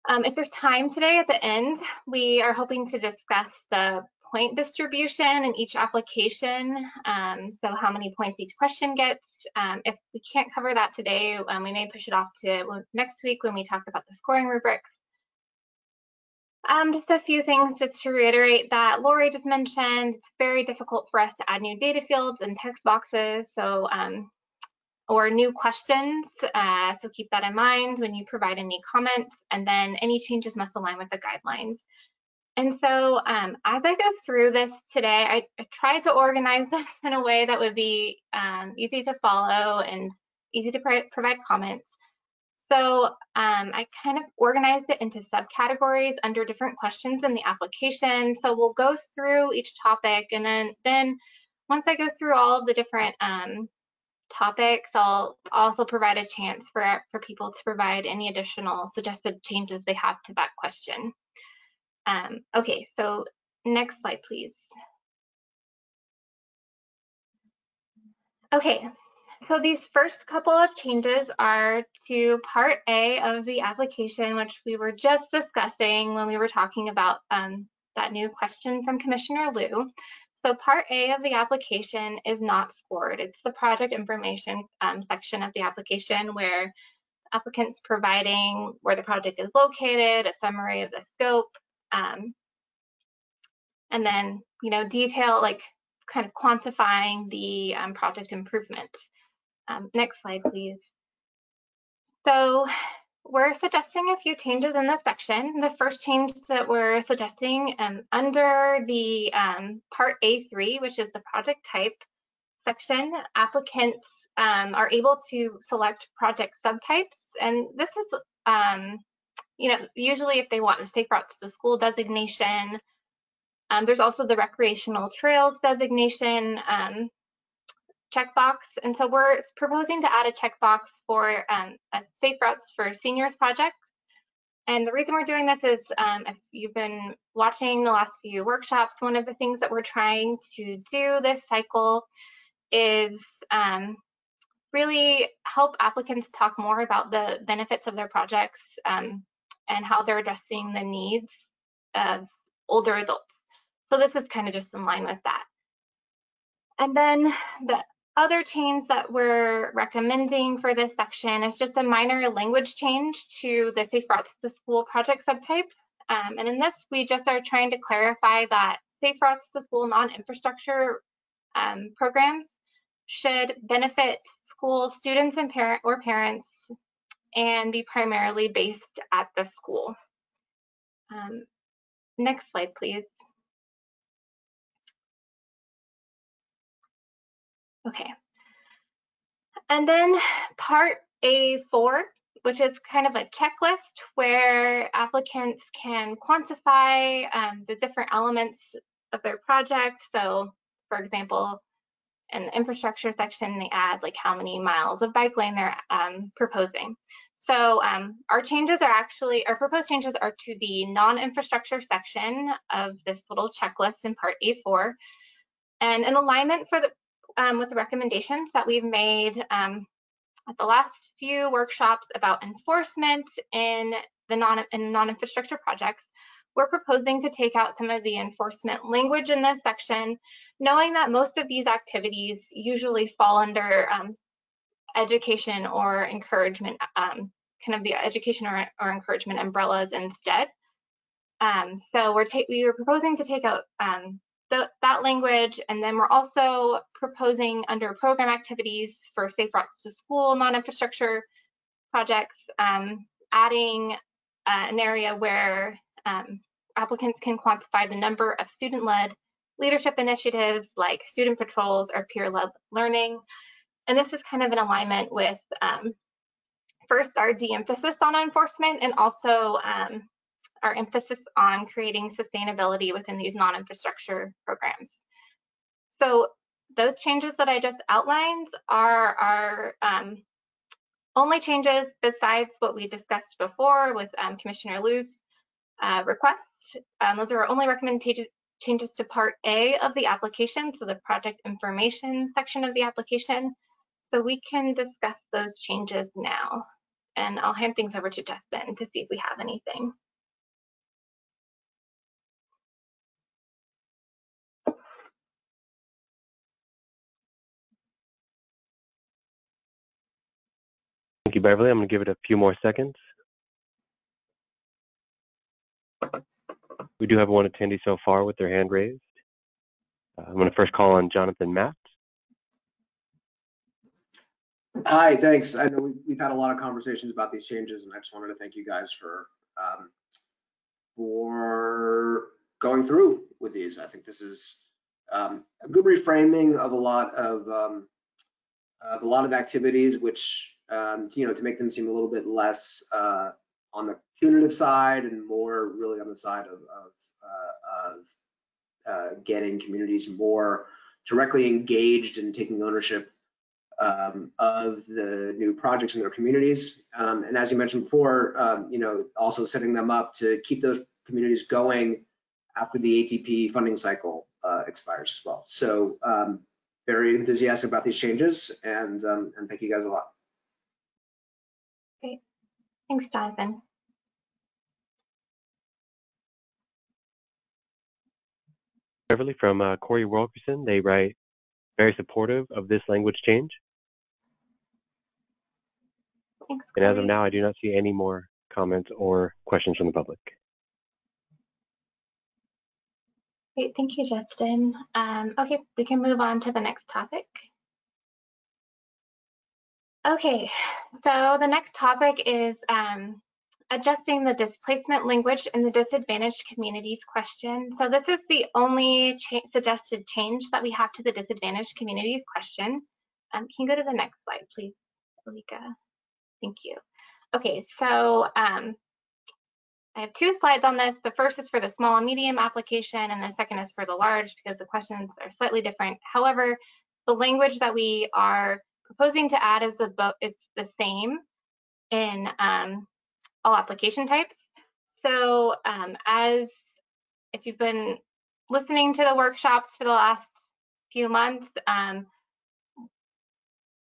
If there's time today at the end, we are hoping to discuss the point distribution in each application. So how many points each question gets. If we can't cover that today, we may push it off to next week when we talk about the scoring rubrics. Just a few things just to reiterate that Lori just mentioned. It's very difficult for us to add new data fields and text boxes, so or new questions. So keep that in mind when you provide any comments, and then any changes must align with the guidelines. And so as I go through this today, I tried to organize this in a way that would be easy to follow and easy to provide comments. So I kind of organized it into subcategories under different questions in the application. So we'll go through each topic, and then once I go through all of the different topics, I'll also provide a chance for people to provide any additional suggested changes they have to that question. Okay, so next slide, please. Okay. So these first couple of changes are to Part A of the application, which we were just discussing when we were talking about that new question from Commissioner Liu. So Part A of the application is not scored. It's the project information section of the application where applicants providing where the project is located, a summary of the scope, and then, detail, like kind of quantifying the project improvements. Next slide, please. So we're suggesting a few changes in this section. The first change that we're suggesting under the Part A3, which is the project type section, applicants are able to select project subtypes. And this is, usually if they want a safe routes to school designation, there's also the recreational trails designation checkbox, and so we're proposing to add a checkbox for a safe routes for seniors project. And the reason we're doing this is if you've been watching the last few workshops, one of the things that we're trying to do this cycle is really help applicants talk more about the benefits of their projects and how they're addressing the needs of older adults. So this is kind of just in line with that. And then the other change that we're recommending for this section is just a minor language change to the Safe Routes to School project subtype. And in this, we just are trying to clarify that Safe Routes to School non-infrastructure programs should benefit school students and parents and be primarily based at the school. Next slide, please. Okay. And then part A4, which is kind of a checklist where applicants can quantify the different elements of their project. So for example, in the infrastructure section, they add like how many miles of bike lane they're proposing. So our proposed changes are to the non-infrastructure section of this little checklist in part A4, and in alignment for the with the recommendations that we've made at the last few workshops about enforcement in the non-infrastructure projects. We're proposing to take out some of the enforcement language in this section, knowing that most of these activities usually fall under education or encouragement, kind of the education or encouragement umbrellas instead. So we are proposing to take out that language, and then we're also proposing under program activities for safe routes to school non-infrastructure projects, adding an area where applicants can quantify the number of student-led leadership initiatives like student patrols or peer-led learning. And this is kind of in alignment with first our de-emphasis on enforcement, and also our emphasis on creating sustainability within these non-infrastructure programs. So those changes that I just outlined are our only changes besides what we discussed before with Commissioner Liu's request. Those are our only recommended changes to Part A of the application, so the project information section of the application. So we can discuss those changes now. And I'll hand things over to Justin to see if we have anything. Thank you, Beverly. I'm going to give it a few more seconds. We do have one attendee so far with their hand raised. I'm going to first call on Jonathan Matt. Hi, thanks. I know we've had a lot of conversations about these changes, and I just wanted to thank you guys for going through with these. I think this is a good reframing of a lot of activities, which to make them seem a little bit less on the punitive side and more really on the side of getting communities more directly engaged and taking ownership of the new projects in their communities. And as you mentioned before, also setting them up to keep those communities going after the ATP funding cycle expires as well. So very enthusiastic about these changes, and thank you guys a lot. Great. Thanks, Jonathan. Beverly from Corey Wilkerson, they write, very supportive of this language change. Thanks, and as of now, I do not see any more comments or questions from the public. Great, thank you, Justin. Okay, we can move on to the next topic. Okay, so the next topic is adjusting the displacement language in the disadvantaged communities question. So this is the only suggested change that we have to the disadvantaged communities question. Can you go to the next slide, please, Alika? Thank you. Okay, so I have two slides on this. The first is for the small and medium application, and the second is for the large because the questions are slightly different. However, the language that we are proposing to add is the same in all application types. So as if you've been listening to the workshops for the last few months,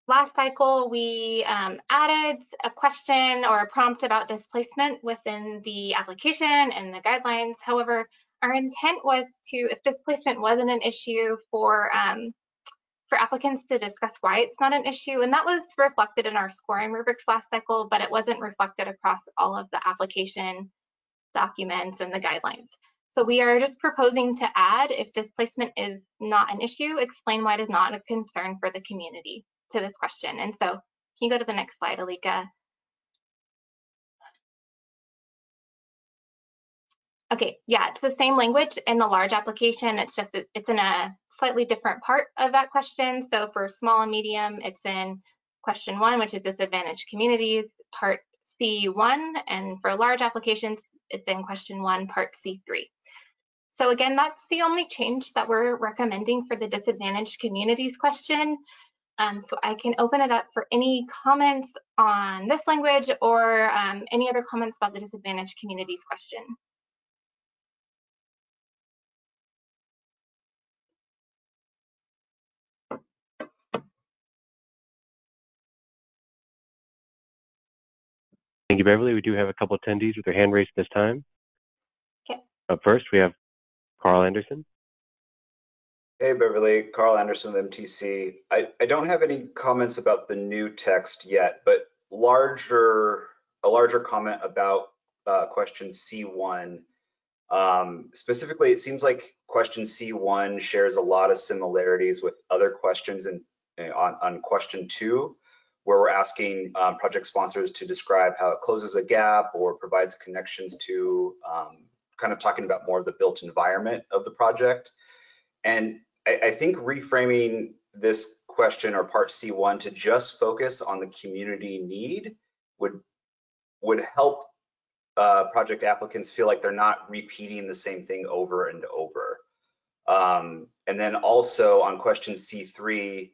last cycle we added a question or a prompt about displacement within the application and the guidelines. However, our intent was to, if displacement wasn't an issue, for applicants to discuss why it's not an issue, and that was reflected in our scoring rubrics last cycle, but it wasn't reflected across all of the application documents and the guidelines. So we are just proposing to add, if displacement is not an issue, explain why it is not a concern for the community to this question. And so can you go to the next slide, Alika? Okay, yeah, it's the same language in the large application. It's just it's in a slightly different part of that question. So for small and medium, it's in question 1, which is disadvantaged communities, part C1, and for large applications, it's in question 1, part C3. So again, that's the only change that we're recommending for the disadvantaged communities question. So I can open it up for any comments on this language or any other comments about the disadvantaged communities question. Thank you, Beverly. We do have a couple attendees with their hand raised this time. Okay. Up first, we have Carl Anderson. Hey, Beverly, Carl Anderson with MTC. I don't have any comments about the new text yet, but a larger comment about question C1. Specifically, it seems like question C1 shares a lot of similarities with other questions on question 2, where we're asking project sponsors to describe how it closes a gap or provides connections to, kind of talking about more of the built environment of the project. And I think reframing this question or part C1 to just focus on the community need would help project applicants feel like they're not repeating the same thing over and over. And then also on question C3,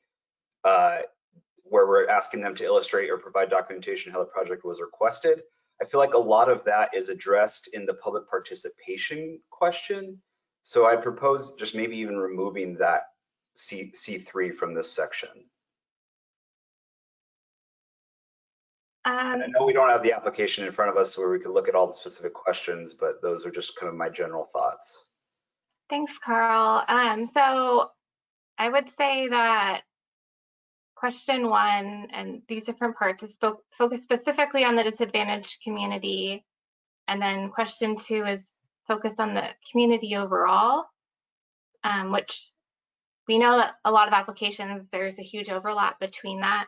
where we're asking them to illustrate or provide documentation how the project was requested, I feel like a lot of that is addressed in the public participation question. So I propose just maybe even removing that C3 from this section. And I know we don't have the application in front of us where we could look at all the specific questions, but those are just kind of my general thoughts. Thanks, Carl. So I would say that question 1 and these different parts is focused specifically on the disadvantaged community. And then question 2 is focused on the community overall, which we know that a lot of applications, there's a huge overlap between that,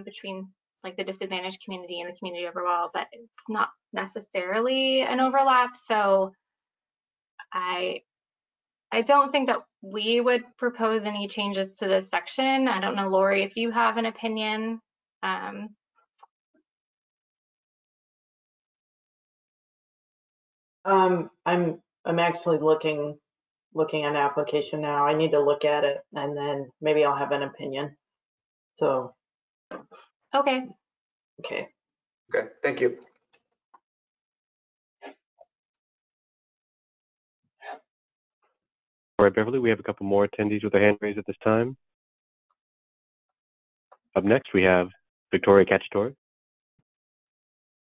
between like the disadvantaged community and the community overall, but it's not necessarily an overlap. So I don't think that we would propose any changes to this section. I don't know, Lori, if you have an opinion. I'm actually looking at an application now. I need to look at it and then maybe I'll have an opinion. So. Okay. Okay. Okay, thank you. All right, Beverly, we have a couple more attendees with their hand raised at this time. Up next, we have Victoria Cacciatore.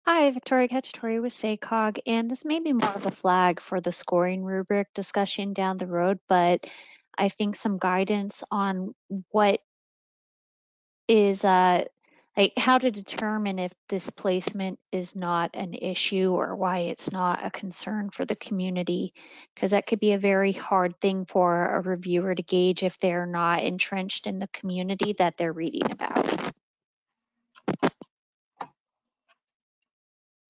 Hi, Victoria Cacciatore with SACOG, and this may be more of a flag for the scoring rubric discussion down the road, but I think some guidance on what is like how to determine if displacement is not an issue or why it's not a concern for the community, because that could be a very hard thing for a reviewer to gauge if they're not entrenched in the community that they're reading about.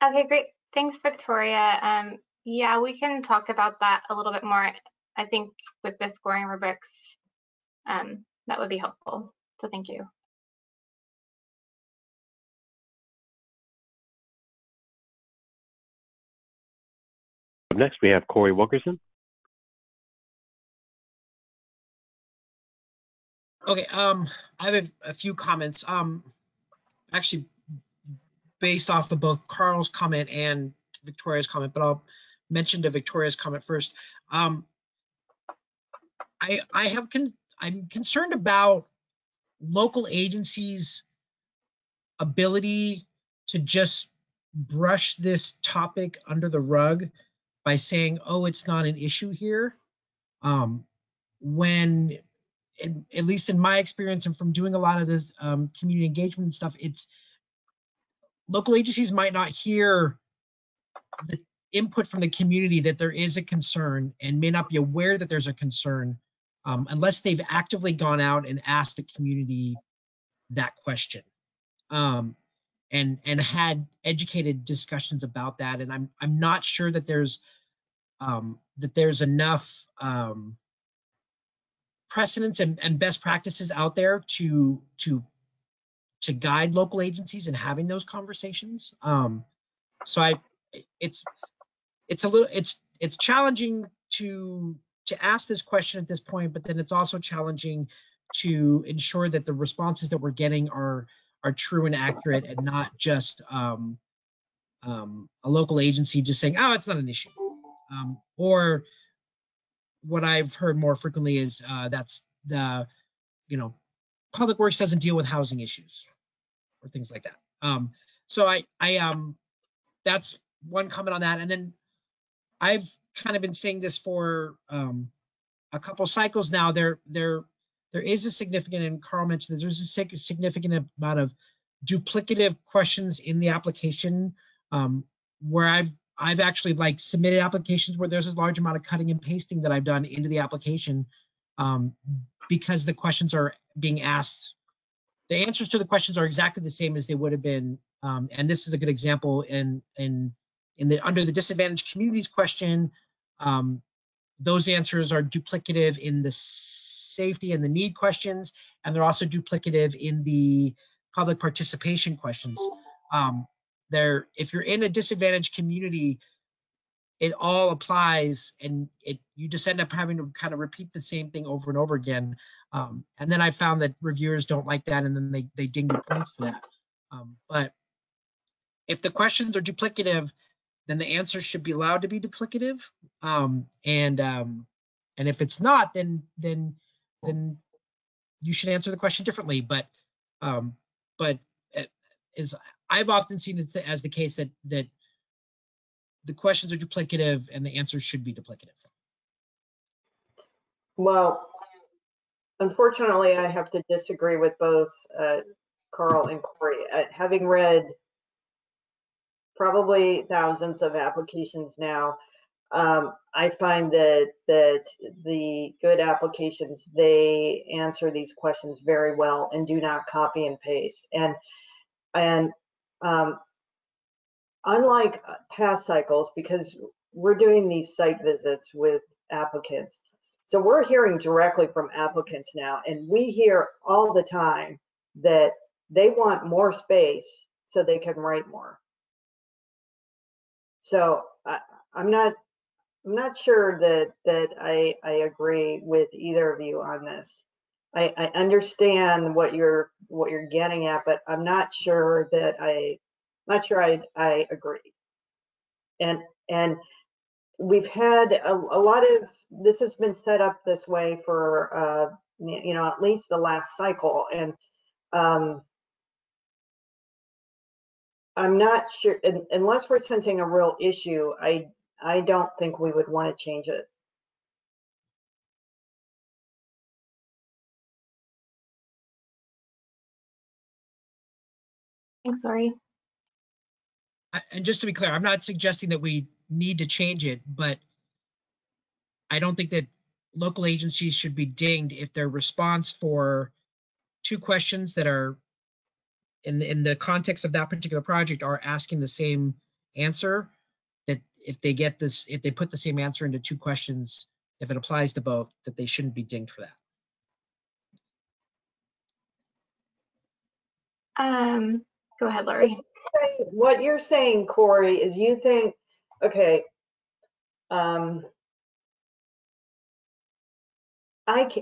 Okay, great. Thanks, Victoria. Yeah, we can talk about that a little bit more. I think with the scoring rubrics, that would be helpful. So thank you. Up next, we have Corey Wilkerson. Okay, I have a few comments. Actually, based off of both Carl's comment and Victoria's comment, but I'll mention to Victoria's comment first. I'm concerned about local agencies' ability to just brush this topic under the rug by saying, "Oh, it's not an issue here," when, at least in my experience and from doing a lot of this community engagement and stuff, it's local agencies might not hear the input from the community that there is a concern and may not be aware that there's a concern unless they've actively gone out and asked the community that question and had educated discussions about that. And I'm not sure that there's enough precedents and best practices out there to to guide local agencies in having those conversations. So it's challenging to ask this question at this point, but then it's also challenging to ensure that the responses that we're getting are true and accurate, and not just a local agency just saying, oh, it's not an issue. Or what I've heard more frequently is that's the, Public Works doesn't deal with housing issues or things like that. So I that's one comment on that. And then I've kind of been saying this for a couple cycles now. There is a significant, and Carl mentioned that there's a significant amount of duplicative questions in the application, where I've actually like submitted applications where there's a large amount of cutting and pasting that I've done into the application, because the questions are being asked. The answers to the questions are exactly the same as they would have been. And this is a good example under the disadvantaged communities question. Those answers are duplicative in the safety and the need questions, and they're also duplicative in the public participation questions. If you're in a disadvantaged community, it all applies, and you just end up having to kind of repeat the same thing over and over again. And then I found that reviewers don't like that, and then they ding you points for that. But if the questions are duplicative, then the answers should be allowed to be duplicative. And if it's not, then you should answer the question differently. But as I've often seen it as the case that the questions are duplicative and the answers should be duplicative. Well, unfortunately, I have to disagree with both Carl and Corey. Having read probably thousands of applications now, I find that the good applications, they answer these questions very well and do not copy and paste. And unlike past cycles, because we're doing these site visits with applicants, so we're hearing directly from applicants now, and we hear all the time that they want more space so they can write more. So I'm not sure that I agree with either of you on this. I understand what you're getting at, but I'm not sure that I agree. And we've had a lot of this has been set up this way for at least the last cycle, and I'm not sure, unless we're sensing a real issue, I don't think we would want to change it. Thanks, Lori. And just to be clear, I'm not suggesting that we need to change it, but I don't think that local agencies should be dinged if their response for two questions that are in the context of that particular project are asking the same answer, that if they put the same answer into two questions, if it applies to both, that they shouldn't be dinged for that. Go ahead, Lori. What you're saying, Corey, is you think, okay, I'm not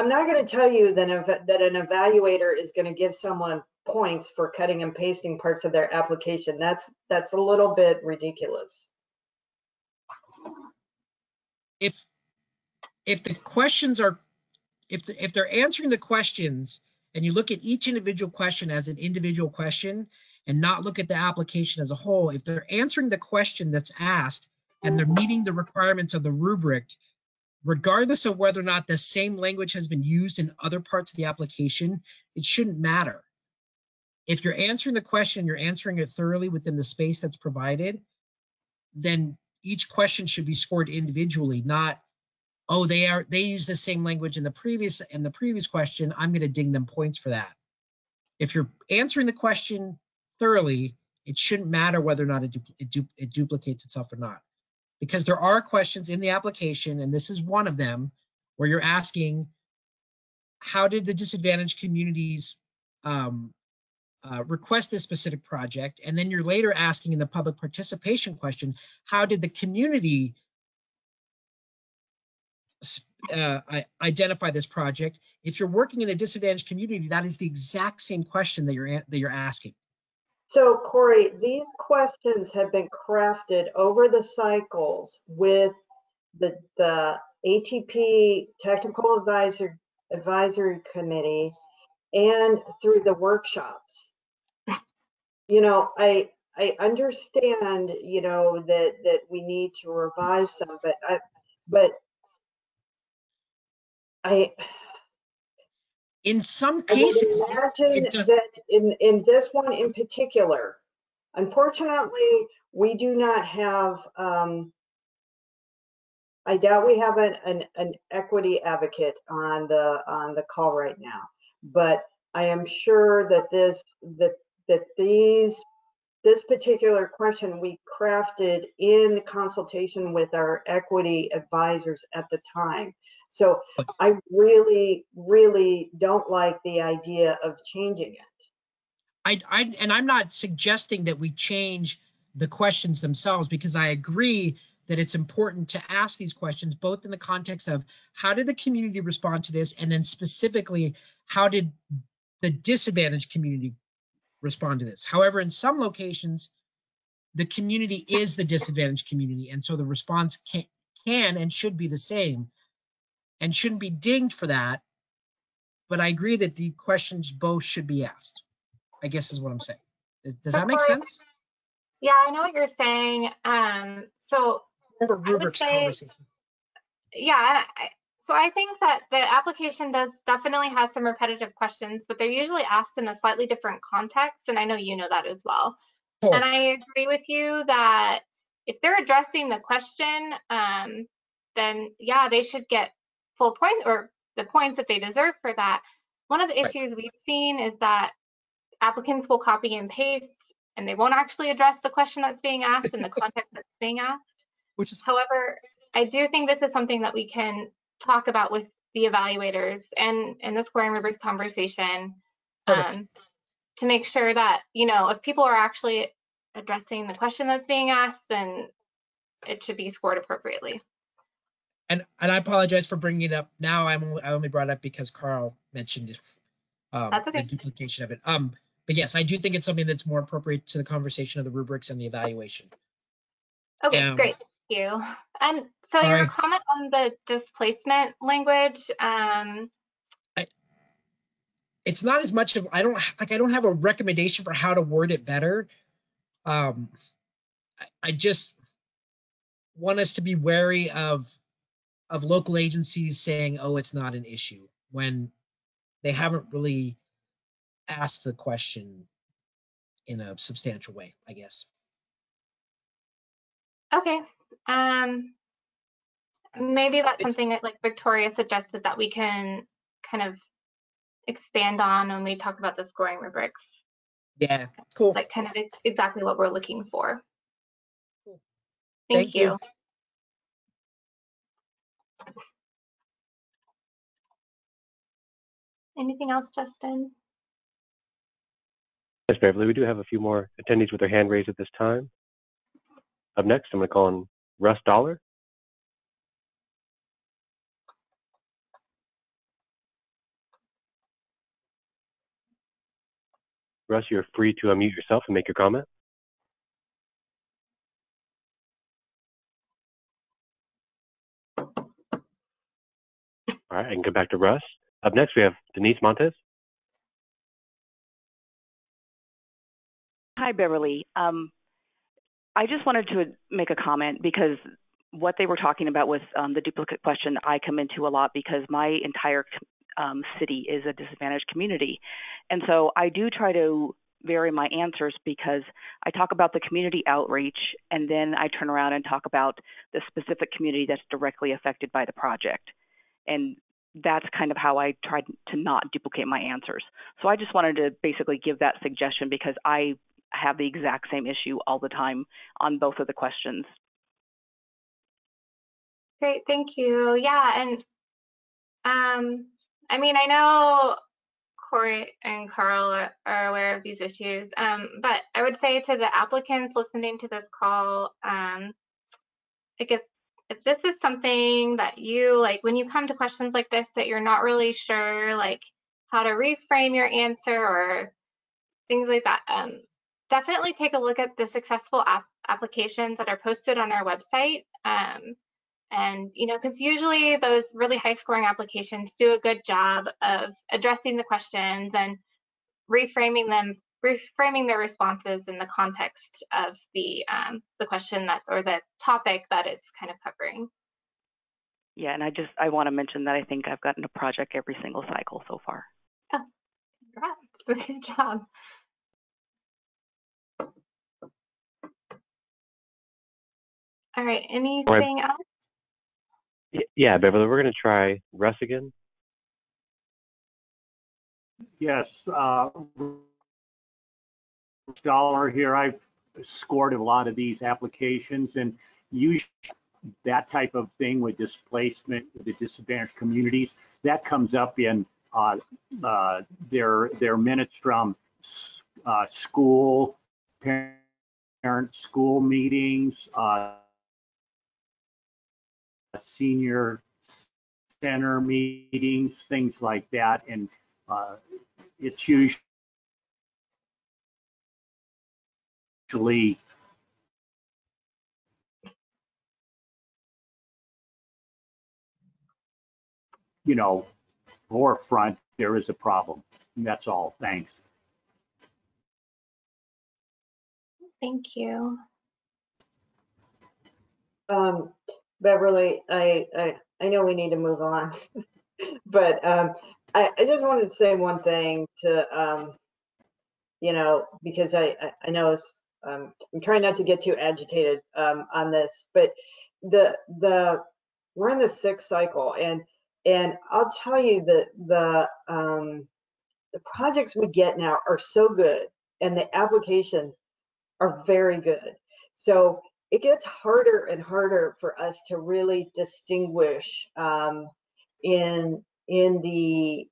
going to tell you that an evaluator is going to give someone points for cutting and pasting parts of their application. That's a little bit ridiculous. If the questions are, if they're answering the questions, and you look at each individual question as an individual question and not look at the application as a whole, if they're answering the question that's asked and they're meeting the requirements of the rubric, regardless of whether or not the same language has been used in other parts of the application, it shouldn't matter. If you're answering the question, you're answering it thoroughly within the space that's provided, then each question should be scored individually, not, oh, they use the same language in the previous question, I'm going to ding them points for that. If you're answering the question thoroughly, it shouldn't matter whether or not it duplicates itself or not, because there are questions in the application, and this is one of them, where you're asking, how did the disadvantaged communities request this specific project, and then you're later asking in the public participation question, how did the community identify this project? If you're working in a disadvantaged community, that is the exact same question that you're asking. So Corey, these questions have been crafted over the cycles with the ATP Technical Advisory Committee and through the workshops. You know, I understand, you know, that we need to revise some, but in some I would cases, imagine that in this one in particular, unfortunately, we do not have, I doubt we have an equity advocate on the call right now, but I am sure that this particular question we crafted in consultation with our equity advisors at the time. So I really, really don't like the idea of changing it. And I'm not suggesting that we change the questions themselves, because I agree that it's important to ask these questions, both in the context of how did the community respond to this, and then specifically, how did the disadvantaged community respond to this? However, in some locations, the community is the disadvantaged community, and so the response can and should be the same and shouldn't be dinged for that. But I agree that the questions both should be asked, I guess is what I'm saying. Does that make sense? Yeah, I know what you're saying. So Over I would rubrics say, conversation. yeah, so I think that the application definitely has some repetitive questions, but they're usually asked in a slightly different context, and I know you know that as well. Oh. And I agree with you that if they're addressing the question, then yeah, they should get full points, or the points that they deserve for that. One of the issues we've seen is that applicants will copy and paste, and they won't actually address the question that's being asked in the context that's being asked. However, I do think this is something that we can talk about with the evaluators and in the scoring rubrics conversation, to make sure that, you know, if people are actually addressing the question that's being asked, then it should be scored appropriately. And I apologize for bringing it up now. I only brought it up because Carl mentioned it, That's okay. the duplication of it. But yes, I do think it's something that's more appropriate to the conversation of the rubrics and the evaluation. Okay, great, thank you. And so your comment on the displacement language, it's not as much of, I don't have a recommendation for how to word it better. I just want us to be wary of local agencies saying, oh, it's not an issue, when they haven't really asked the question in a substantial way, I guess. Okay. Maybe that's something that, like Victoria suggested, that we can kind of expand on when we talk about the scoring rubrics. Yeah, cool. Like kind of exactly what we're looking for. Cool. Thank you. Anything else, Justin? Yes, Beverly, we do have a few more attendees with their hand raised at this time. Up next, I'm going to call on Russ Dollar. Russ, you're free to unmute yourself and make your comment. All right, I can go back to Russ. Up next, we have Denise Montes. Hi, Beverly. I just wanted to make a comment, because what they were talking about with the duplicate question, I come into a lot because my entire city is a disadvantaged community. And so I do try to vary my answers, because I talk about the community outreach, and then I turn around and talk about the specific community that's directly affected by the project. And that's kind of how I tried to not duplicate my answers. So I just wanted to basically give that suggestion, because I have the exact same issue all the time on both of the questions. Great, thank you. Yeah, and I mean, I know Corey and Carl are aware of these issues, but I would say to the applicants listening to this call, like if this is something that you like, when you come to questions like this that you're not really sure like how to reframe your answer or things like that, definitely take a look at the successful applications that are posted on our website. And, you know, because usually those really high scoring applications do a good job of addressing the questions and reframing their responses in the context of the question that, or the topic that it's kind of covering. Yeah, and I want to mention that I think I've gotten a project every single cycle so far. Oh, congrats. Good job. All right, anything else? Yeah, Beverly, we're going to try Russ again. Yes, Dollar here. I've scored a lot of these applications, and usually that type of thing with displacement with the disadvantaged communities, that comes up in their minutes from school, parent school meetings, senior center meetings, things like that. And it's usually, you know, forefront, there is a problem. And that's all. Thanks. Thank you. Beverly, I know we need to move on, but I just wanted to say one thing to, you know, because I know it's, I'm trying not to get too agitated on this, but we're in the 6th cycle, and I'll tell you that the projects we get now are so good, and the applications are very good. So it gets harder and harder for us to really distinguish in the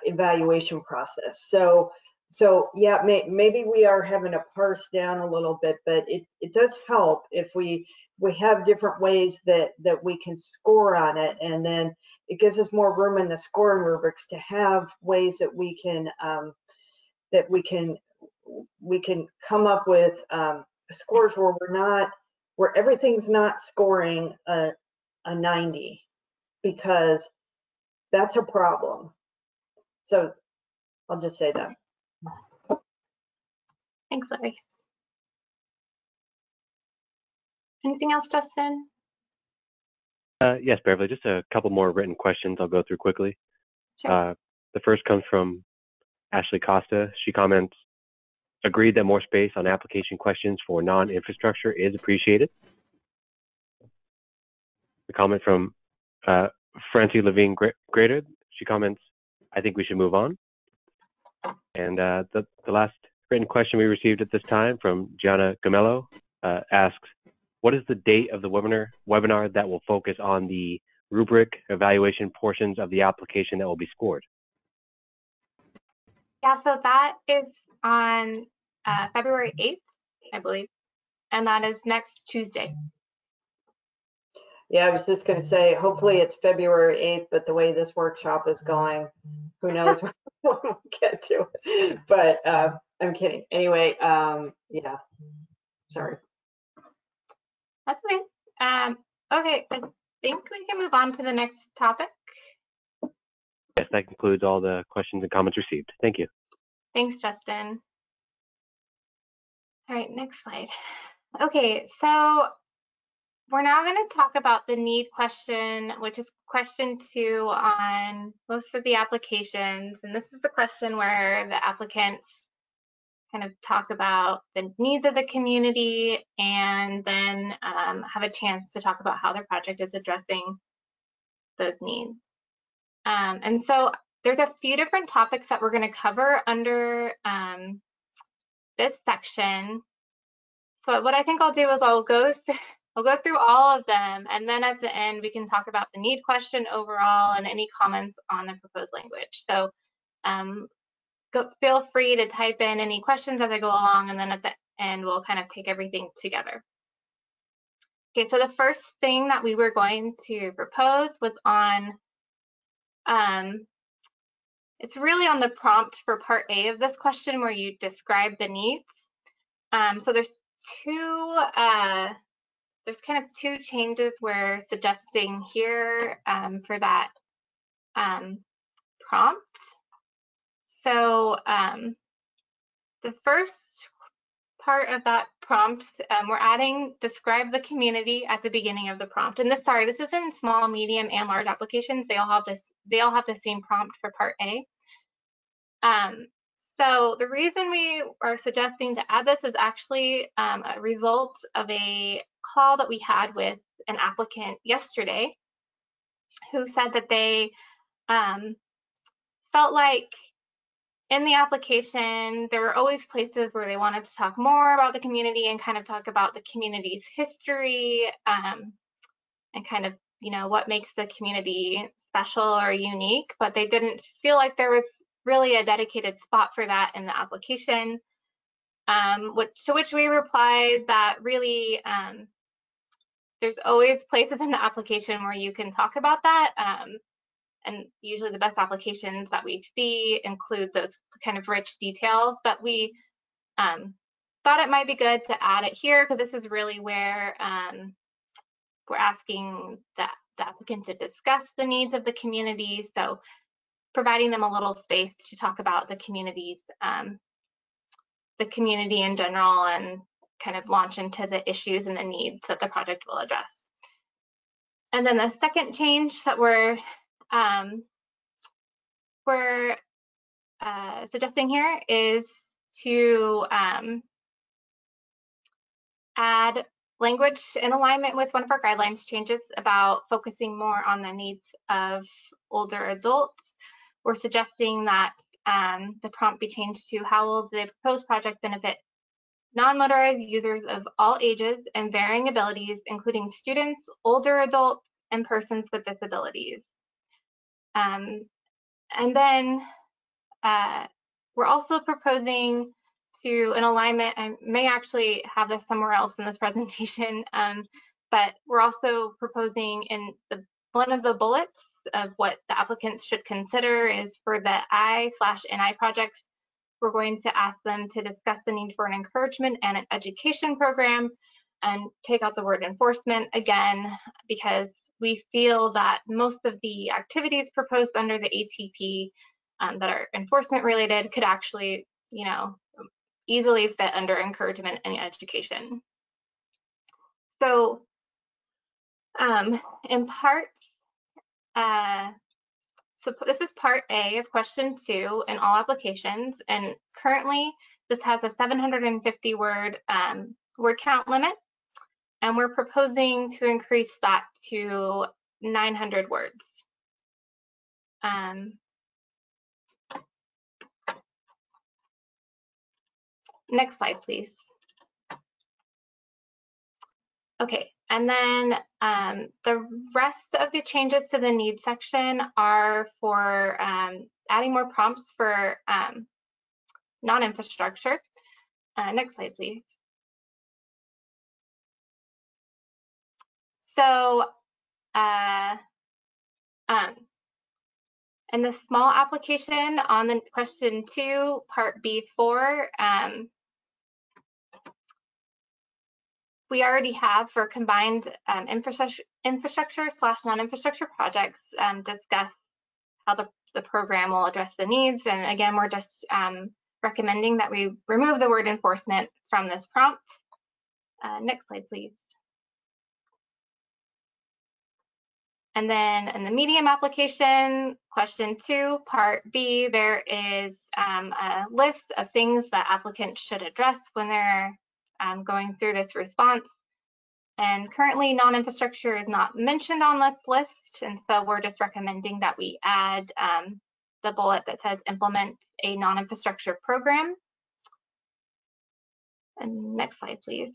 evaluation process. So yeah, maybe we are having to parse down a little bit, but it does help if we have different ways that we can score on it, and then it gives us more room in the scoring rubrics to have ways that we can come up with scores where everything's not scoring a 90, because that's a problem. So I'll just say that. Thanks, Larry. Anything else, Justin? Yes, Beverly, just a couple more written questions I'll go through quickly. Sure. The first comes from Ashley Costa. She comments, agreed that more space on application questions for non-infrastructure is appreciated. The comment from Francie Levine Grader. She comments, I think we should move on. And the last written question we received at this time from Gianna Gamello asks, what is the date of the webinar that will focus on the rubric evaluation portions of the application that will be scored? Yeah, so that is on February 8th, I believe, and that is next Tuesday. Yeah, I was just going to say, hopefully it's February 8th, but the way this workshop is going, who knows when we'll get to it. But I'm kidding. Anyway, yeah, sorry. That's okay. Okay, I think we can move on to the next topic. Yes, that concludes all the questions and comments received. Thank you. Thanks, Justin. All right, next slide. Okay, so we're now going to talk about the need question, which is question 2 on most of the applications. And this is the question where the applicants kind of talk about the needs of the community and then have a chance to talk about how their project is addressing those needs. And so there's a few different topics that we're going to cover under this section. So what I think I'll do is I'll go through all of them, and then at the end we can talk about the need question overall and any comments on the proposed language. So feel free to type in any questions as I go along, and then at the end we'll kind of take everything together. Okay, so the first thing that we were going to propose was on, it's really on the prompt for part A of this question where you describe the needs. So there's kind of two changes we're suggesting here for that prompt. So the first part of that prompt, we're adding describe the community at the beginning of the prompt. And this is in small, medium, and large applications. They all have the same prompt for part A. So the reason we are suggesting to add this is actually a result of a call that we had with an applicant yesterday who said that they felt like in the application, there were always places where they wanted to talk more about the community and kind of talk about the community's history and kind of, what makes the community special or unique, but they didn't feel like there was really a dedicated spot for that in the application, to which we replied that really there's always places in the application where you can talk about that. And usually the best applications that we see include those kind of rich details, but we thought it might be good to add it here because this is really where we're asking the applicant to discuss the needs of the community. So providing them a little space to talk about the community in general and kind of launch into the issues and the needs that the project will address. And then the second change that we're suggesting here is to add language in alignment with one of our guidelines changes about focusing more on the needs of older adults. We're suggesting that the prompt be changed to how will the proposed project benefit non-motorized users of all ages and varying abilities, including students, older adults, and persons with disabilities. And then we're also proposing to, in alignment, I may actually have this somewhere else in this presentation, but we're also proposing in one of the bullets of what the applicants should consider is for the I/NI projects, we're going to ask them to discuss the need for an encouragement and an education program and take out the word enforcement again, because we feel that most of the activities proposed under the ATP that are enforcement related could actually, easily fit under encouragement and education. So in part, so this is part A of question 2 in all applications, and currently this has a 750 word word count limit, and we're proposing to increase that to 900 words. Next slide, please. Okay, and then the rest of the changes to the needs section are for adding more prompts for non-infrastructure. Next slide, please. So in the small application on the question 2, part B4, we already have for combined infrastructure/non-infrastructure projects discuss how the program will address the needs. And again, we're just recommending that we remove the word enforcement from this prompt. Next slide, please. And then in the medium application, question 2, part B, there is a list of things that applicants should address when they're going through this response. And currently non-infrastructure is not mentioned on this list. And so we're just recommending that we add the bullet that says implement a non-infrastructure program. And next slide, please.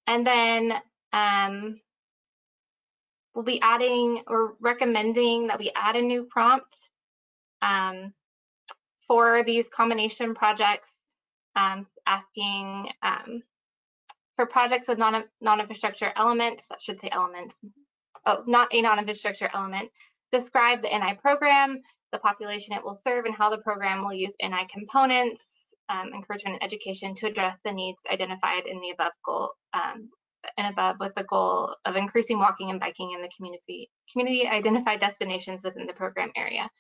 And then we'll be adding or recommending that we add a new prompt for these combination projects, asking for projects with non-infrastructure elements, that should say elements, oh, not a non-infrastructure element, describe the NI program, the population it will serve, and how the program will use NI components, encouragement and education to address the needs identified in the above goal, with the goal of increasing walking and biking in the community identified destinations within the program area.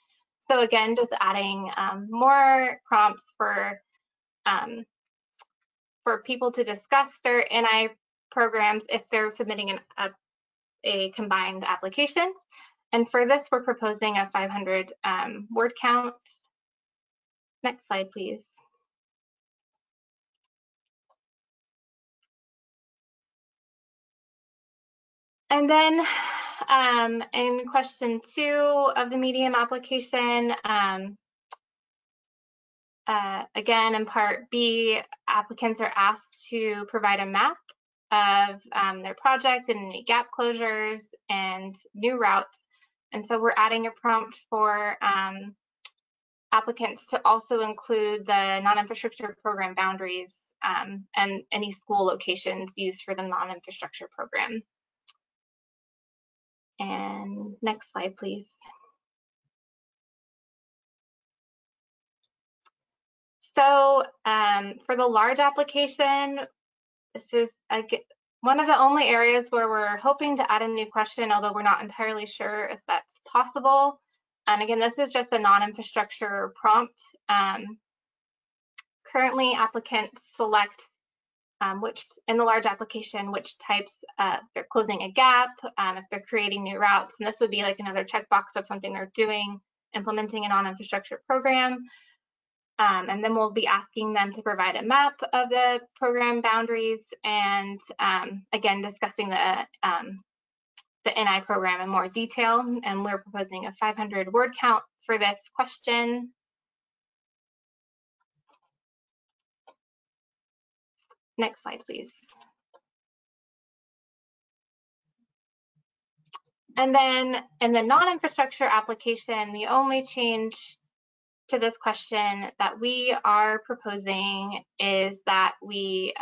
So again, just adding more prompts for people to discuss their NI programs if they're submitting a combined application. And for this, we're proposing a 500 word count. Next slide, please. And then in question 2 of the medium application, again, in part B, applicants are asked to provide a map of their project and any gap closures and new routes. And so we're adding a prompt for applicants to also include the non-infrastructure program boundaries and any school locations used for the non-infrastructure program. And next slide, please. So for the large application, this is one of the only areas where we're hoping to add a new question, although we're not entirely sure if that's possible. And again, this is just a non-infrastructure prompt. Currently, applicants select which, in the large application, which types, they're closing a gap, if they're creating new routes, and this would be like another checkbox of something they're doing, implementing a non-infrastructure program. And then we'll be asking them to provide a map of the program boundaries and again, discussing the NI program in more detail. And we're proposing a 500 word count for this question. Next slide, please. And then in the non-infrastructure application, the only change to this question that we are proposing is that we,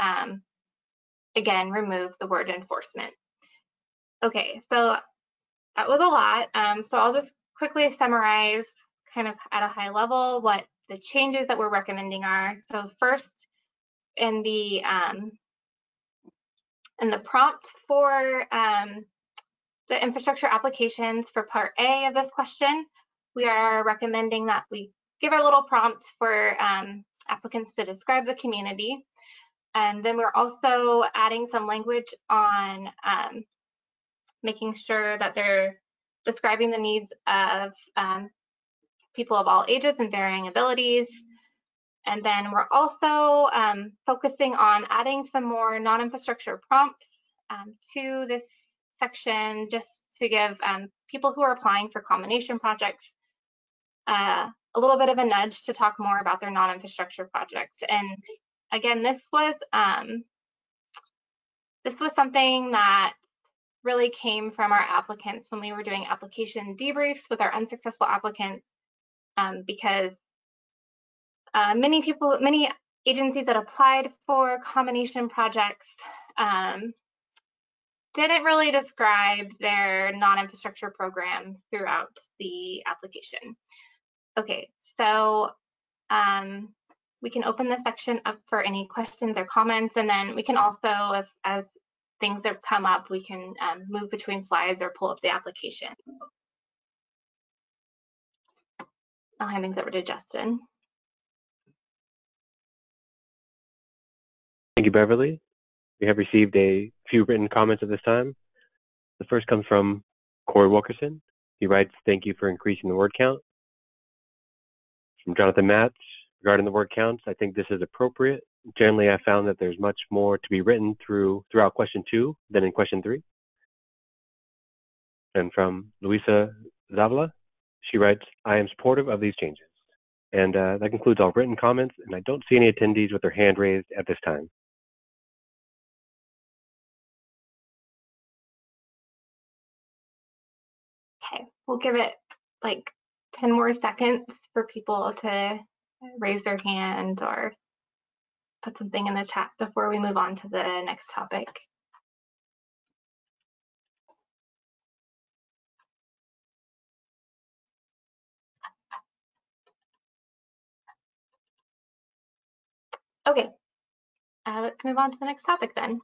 again, remove the word enforcement. Okay, so that was a lot. So I'll just quickly summarize kind of at a high level what the changes that we're recommending are. So first, in the prompt for the infrastructure applications for part A of this question, we are recommending that we give our little prompt for applicants to describe the community. And then we're also adding some language on making sure that they're describing the needs of people of all ages and varying abilities. And then we're also focusing on adding some more non-infrastructure prompts to this section, just to give people who are applying for combination projects a little bit of a nudge to talk more about their non-infrastructure project. And again, this was something that really came from our applicants when we were doing application debriefs with our unsuccessful applicants, because many agencies that applied for combination projects didn't really describe their non-infrastructure program throughout the application. Okay, so we can open this section up for any questions or comments, and then we can also, as things that come up, we can move between slides or pull up the application. I'll hand things over to Justin. Thank you, Beverly. We have received a few written comments at this time. The first comes from Corey Wilkerson. He writes, "Thank you for increasing the word count." From Jonathan Matz, regarding the word counts, I think this is appropriate. Generally, I found that there's much more to be written throughout question 2 than in question 3. And from Luisa Zavala, she writes, "I am supportive of these changes." And that concludes all written comments, and I don't see any attendees with their hand raised at this time. we'll give it like 10 more seconds for people to raise their hand or put something in the chat before we move on to the next topic. Okay, let's move on to the next topic then.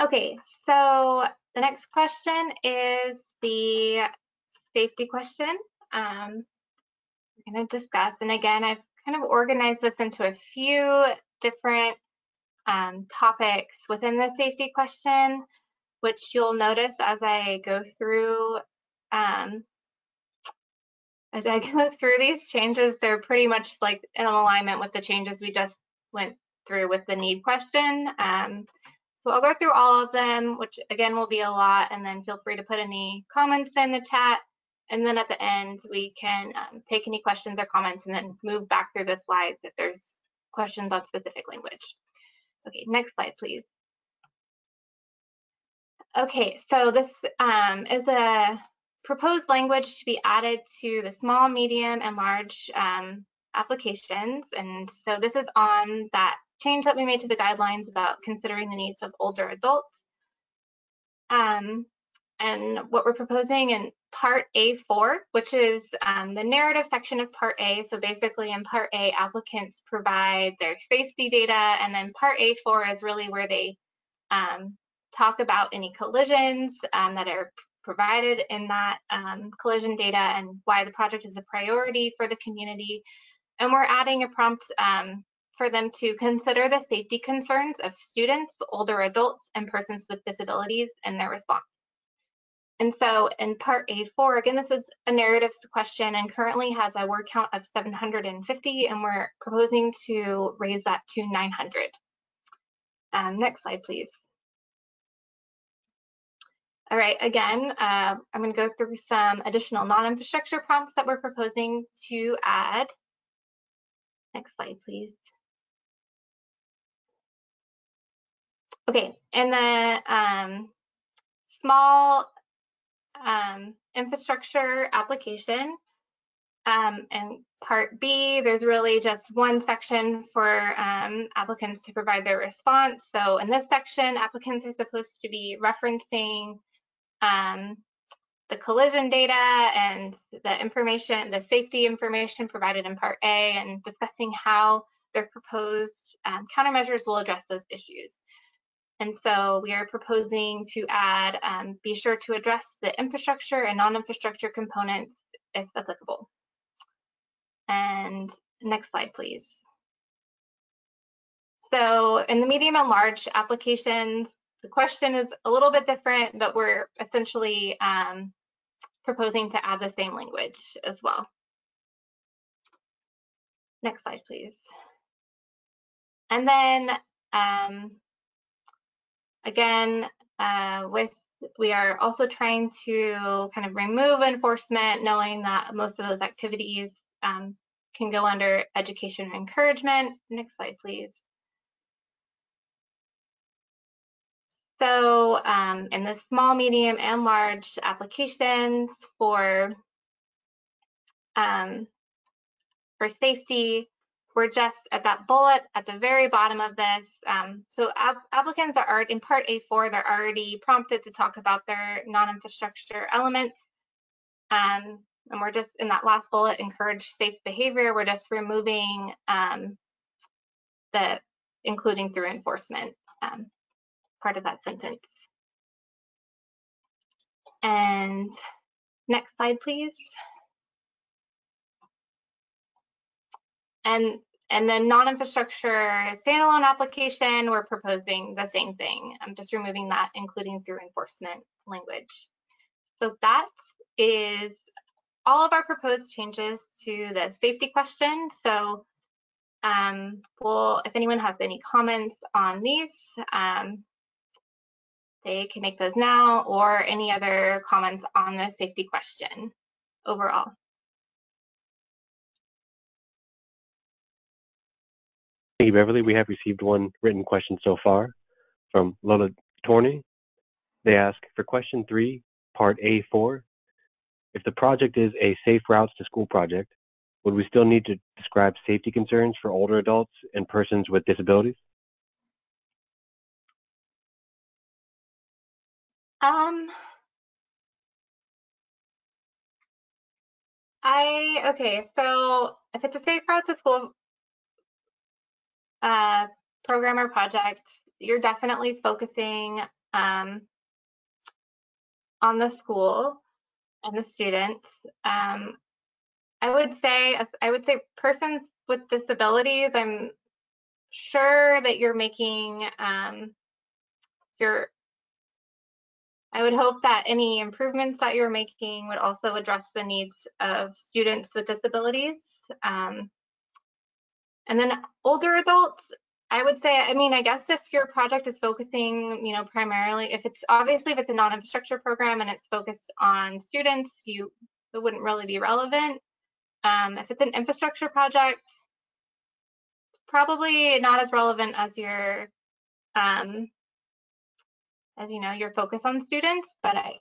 Okay, so the next question is the safety question. We're going to discuss, and again, I've kind of organized this into a few different topics within the safety question, which you'll notice as I go through these changes. They're pretty much like in alignment with the changes we just went through with the need question. So I'll go through all of them, which again will be a lot, and then feel free to put any comments in the chat. And then at the end, we can take any questions or comments and then move back through the slides if there's questions on specific language. Okay, next slide, please. Okay, so this is a proposed language to be added to the small, medium, and large applications. And so this is on that change that we made to the guidelines about considering the needs of older adults. And what we're proposing in Part A4, which is the narrative section of Part A. So basically in Part A, applicants provide their safety data, and then Part A4 is really where they talk about any collisions that are provided in that collision data and why the project is a priority for the community. And we're adding a prompt for them to consider the safety concerns of students, older adults, and persons with disabilities in their response. And so in Part A4, again, this is a narrative question and currently has a word count of 750, and we're proposing to raise that to 900. Next slide, please. All right, again, I'm going to go through some additional non-infrastructure prompts that we're proposing to add. Next slide, please. Okay, in the small infrastructure application, and Part B, there's really just one section for applicants to provide their response. So in this section, applicants are supposed to be referencing the collision data and the information, the safety information provided in Part A, and discussing how their proposed countermeasures will address those issues. And so we are proposing to add, be sure to address the infrastructure and non-infrastructure components if applicable. And next slide, please. So in the medium and large applications, the question is a little bit different, but we're essentially proposing to add the same language as well. Next slide, please. And then again, we are also trying to kind of remove enforcement, knowing that most of those activities can go under education and encouragement. Next slide, please. So in the small, medium, and large applications for safety, we're just at that bullet at the very bottom of this. So applicants are in Part A4, they're already prompted to talk about their non-infrastructure elements. And we're just in that last bullet, encourage safe behavior. We're just removing the including through enforcement part of that sentence. And next slide, please. And then non-infrastructure standalone application, we're proposing the same thing. I'm just removing that including through enforcement language. So that is all of our proposed changes to the safety question. So if anyone has any comments on these, they can make those now, or any other comments on the safety question overall. Thank you, Beverly. We have received one written question so far from Lola Torney. They ask, for question 3, Part A4. If the project is a safe routes to school project, would we still need to describe safety concerns for older adults and persons with disabilities? Okay, so if it's a safe route to school program or project, you're definitely focusing on the school and the students. I would say persons with disabilities, I'm sure that you're making I would hope that any improvements that you're making would also address the needs of students with disabilities. And then older adults, I would say, I mean, I guess if your project is focusing, primarily, if it's a non-infrastructure program and it's focused on students, it wouldn't really be relevant. If it's an infrastructure project, it's probably not as relevant as your your focus on students, but I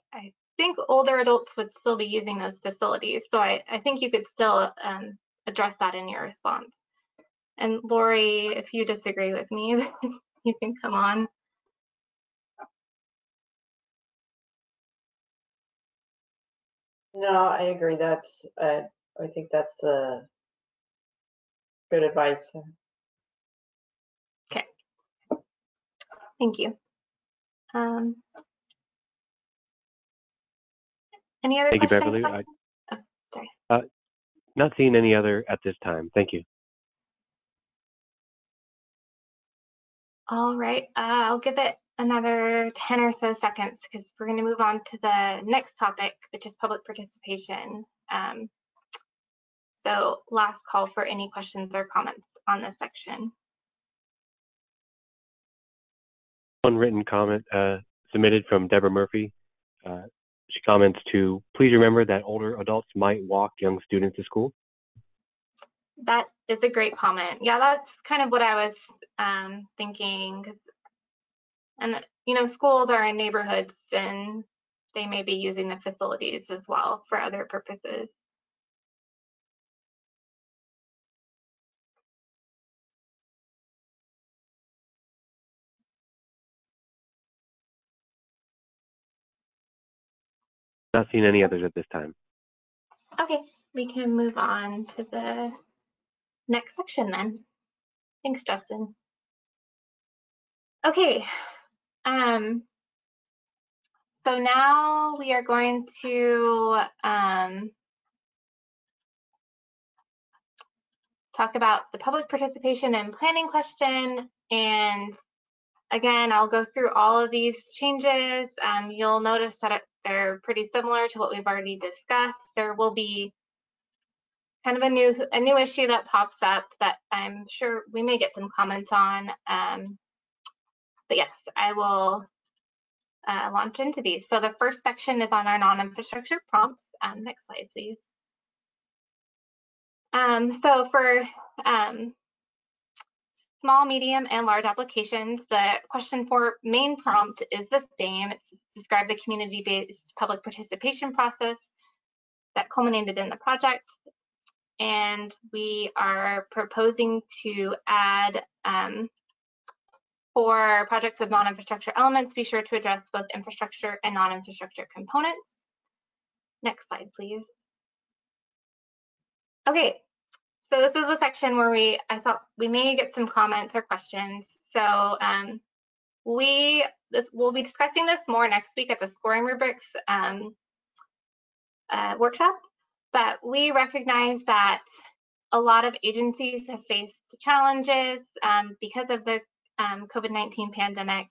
think older adults would still be using those facilities. So I think you could still address that in your response. And Lori, if you disagree with me, you can come on. No, I agree. I think that's the good advice. Okay. Thank you. Any other Thank you, questions? Beverly. Sorry. Not seeing any other at this time. Thank you. All right, I'll give it another 10 or so seconds because we're going to move on to the next topic, which is public participation. So last call for any questions or comments on this section. One written comment submitted from Deborah Murphy. She comments to, please remember that older adults might walk young students to school. That is a great comment. Yeah, that's kind of what I was thinking. And schools are in neighborhoods and they may be using the facilities as well for other purposes. Not seeing any others at this time. Okay, we can move on to the next section then. Thanks, Justin. Okay, so now we are going to talk about the public participation and planning question. And again, I'll go through all of these changes. You'll notice that they're pretty similar to what we've already discussed. There will be kind of a new issue that pops up that I'm sure we may get some comments on. But yes, I will launch into these. So the first section is on our non-infrastructure prompts. Next slide, please. So for small, medium, and large applications, the question for main prompt is the same. It's describe the community-based public participation process that culminated in the project. And we are proposing to add for projects with non-infrastructure elements, be sure to address both infrastructure and non-infrastructure components. Next slide, please. Okay, so this is a section where I thought we may get some comments or questions. So we'll be discussing this more next week at the scoring rubrics workshop, but we recognize that a lot of agencies have faced challenges because of the COVID-19 pandemic,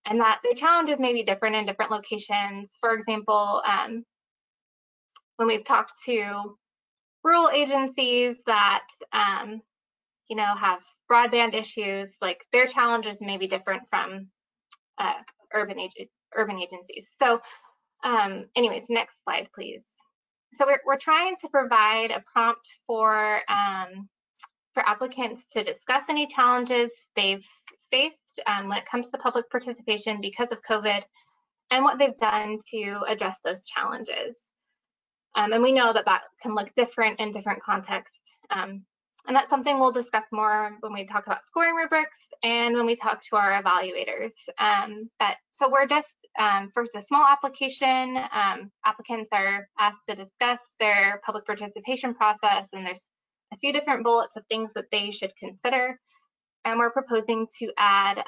and that their challenges may be different in different locations. For example, when we've talked to rural agencies that have broadband issues, like their challenges may be different from urban agencies. So anyways, next slide, please. So we're trying to provide a prompt for applicants to discuss any challenges they've faced when it comes to public participation because of COVID, and what they've done to address those challenges. And we know that that can look different in different contexts. And that's something we'll discuss more when we talk about scoring rubrics and when we talk to our evaluators. So we're just, for the small application, applicants are asked to discuss their public participation process, and there's a few different bullets of things that they should consider. And we're proposing to add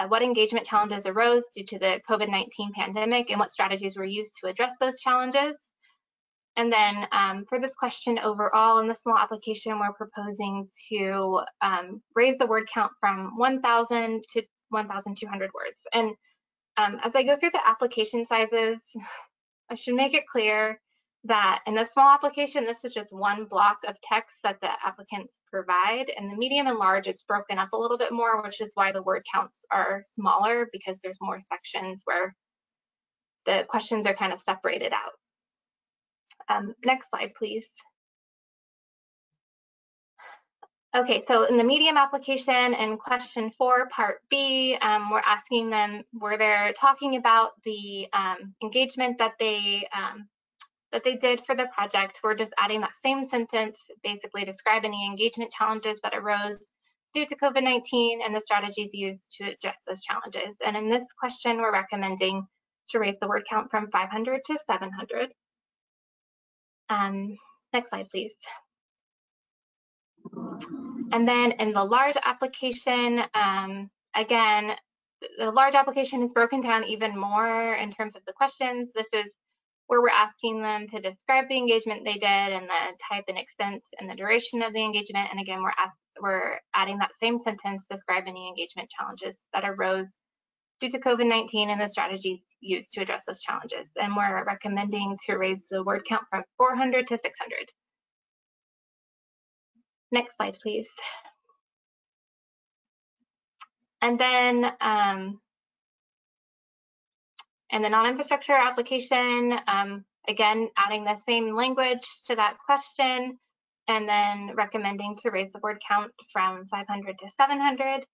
what engagement challenges arose due to the COVID-19 pandemic and what strategies were used to address those challenges. And then for this question overall in the small application, we're proposing to raise the word count from 1,000 to 1,200 words. And as I go through the application sizes, I should make it clear that in the small application, this is just one block of text that the applicants provide. In the medium and large, it's broken up a little bit more, which is why the word counts are smaller, because there's more sections where the questions are kind of separated out. Next slide, please. Okay, so in the medium application in question 4, part B, we're asking them where they're talking about the engagement that they did for the project. We're just adding that same sentence, basically describing the engagement challenges that arose due to COVID-19 and the strategies used to address those challenges. And in this question, we're recommending to raise the word count from 500 to 700. Next slide, please. And then in the large application, again, the large application is broken down even more in terms of the questions. This is where we're asking them to describe the engagement they did and the type and extent and the duration of the engagement. And again, we're adding that same sentence describing the engagement challenges that arose due to COVID-19 and the strategies used to address those challenges. And we're recommending to raise the word count from 400 to 600. Next slide, please. And then in the non-infrastructure application, again, adding the same language to that question, and then recommending to raise the word count from 500 to 700.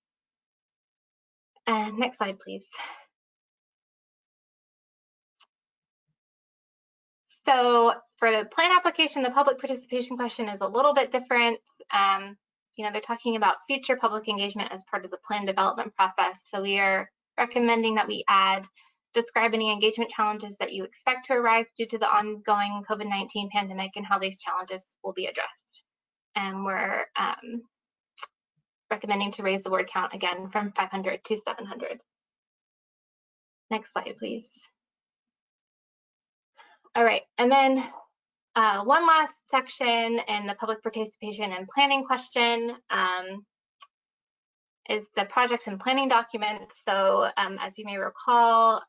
And next slide, please. So for the plan application, the public participation question is a little bit different. You know, they're talking about future public engagement as part of the plan development process. So we are recommending that we add, describe any engagement challenges that you expect to arise due to the ongoing COVID-19 pandemic and how these challenges will be addressed. And we're recommending to raise the word count again from 500 to 700. Next slide, please. All right, and then one last section in the public participation and planning question is the project and planning document. So as you may recall,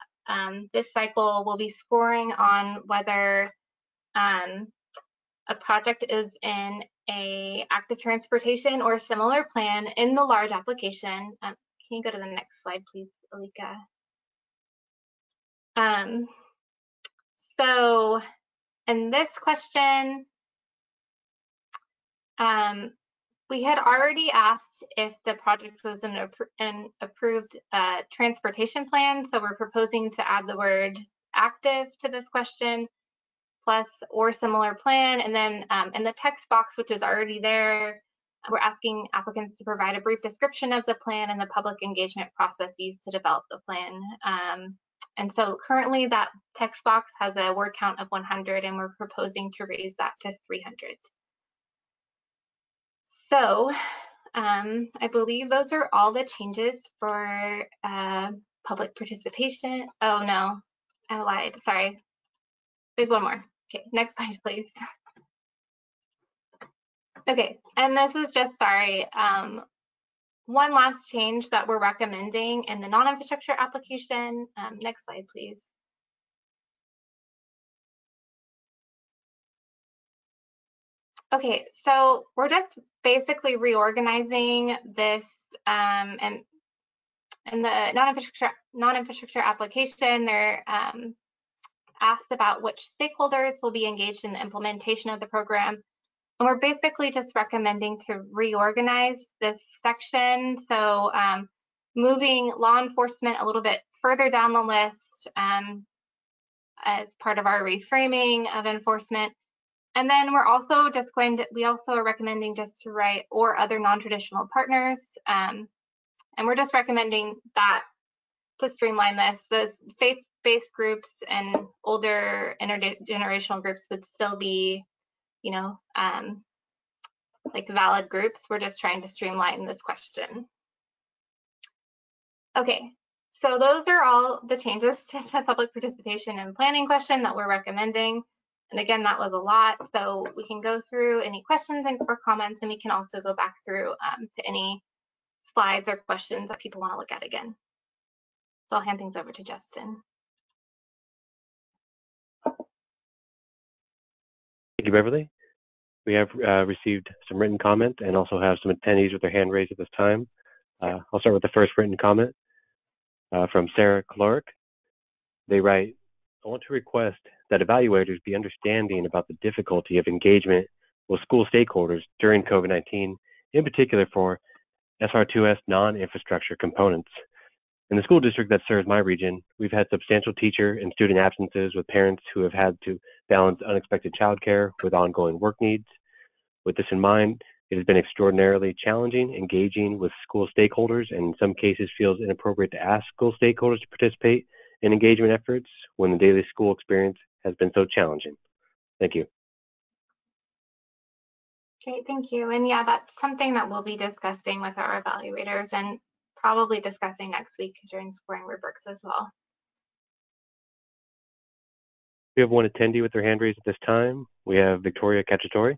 this cycle will be scoring on whether a project is in a active transportation or similar plan in the large application. Can you go to the next slide, please, Alika? So in this question, we had already asked if the project was an approved transportation plan. So we're proposing to add the word active to this question, plus or similar plan. And then in the text box, which is already there, we're asking applicants to provide a brief description of the plan and the public engagement process used to develop the plan. And so currently that text box has a word count of 100, and we're proposing to raise that to 300. So I believe those are all the changes for public participation. Oh no, I lied, sorry. There's one more. Okay, next slide, please. Okay, and this is just, sorry, one last change that we're recommending in the non-infrastructure application. Next slide, please. Okay, so we're just basically reorganizing this, and in the non-infrastructure application, they're asked about which stakeholders will be engaged in the implementation of the program. And we're basically just recommending to reorganize this section. So moving law enforcement a little bit further down the list as part of our reframing of enforcement. And then we're also we also are recommending just to write or other non-traditional partners. And we're just recommending that to streamline this. The faith-based groups and older intergenerational groups would still be, you know, like valid groups. We're just trying to streamline this question. Okay, so those are all the changes to the public participation and planning question that we're recommending. And again, that was a lot. So we can go through any questions or comments, and we can also go back through to any slides or questions that people want to look at again. So I'll hand things over to Justin. Thank you, Beverly. We have received some written comment and also have some attendees with their hand raised at this time. I'll start with the first written comment from Sarah Clark. They write, I want to request that evaluators be understanding about the difficulty of engagement with school stakeholders during COVID-19, in particular for SR2S non-infrastructure components. In the school district that serves my region, we've had substantial teacher and student absences with parents who have had to balance unexpected childcare with ongoing work needs. With this in mind, it has been extraordinarily challenging engaging with school stakeholders, and in some cases feels inappropriate to ask school stakeholders to participate in engagement efforts when the daily school experience has been so challenging. Thank you. Great, thank you. And yeah, that's something that we'll be discussing with our evaluators and probably discussing next week during scoring rubrics as well. We have one attendee with their hand raised at this time. We have Victoria Cacciatore.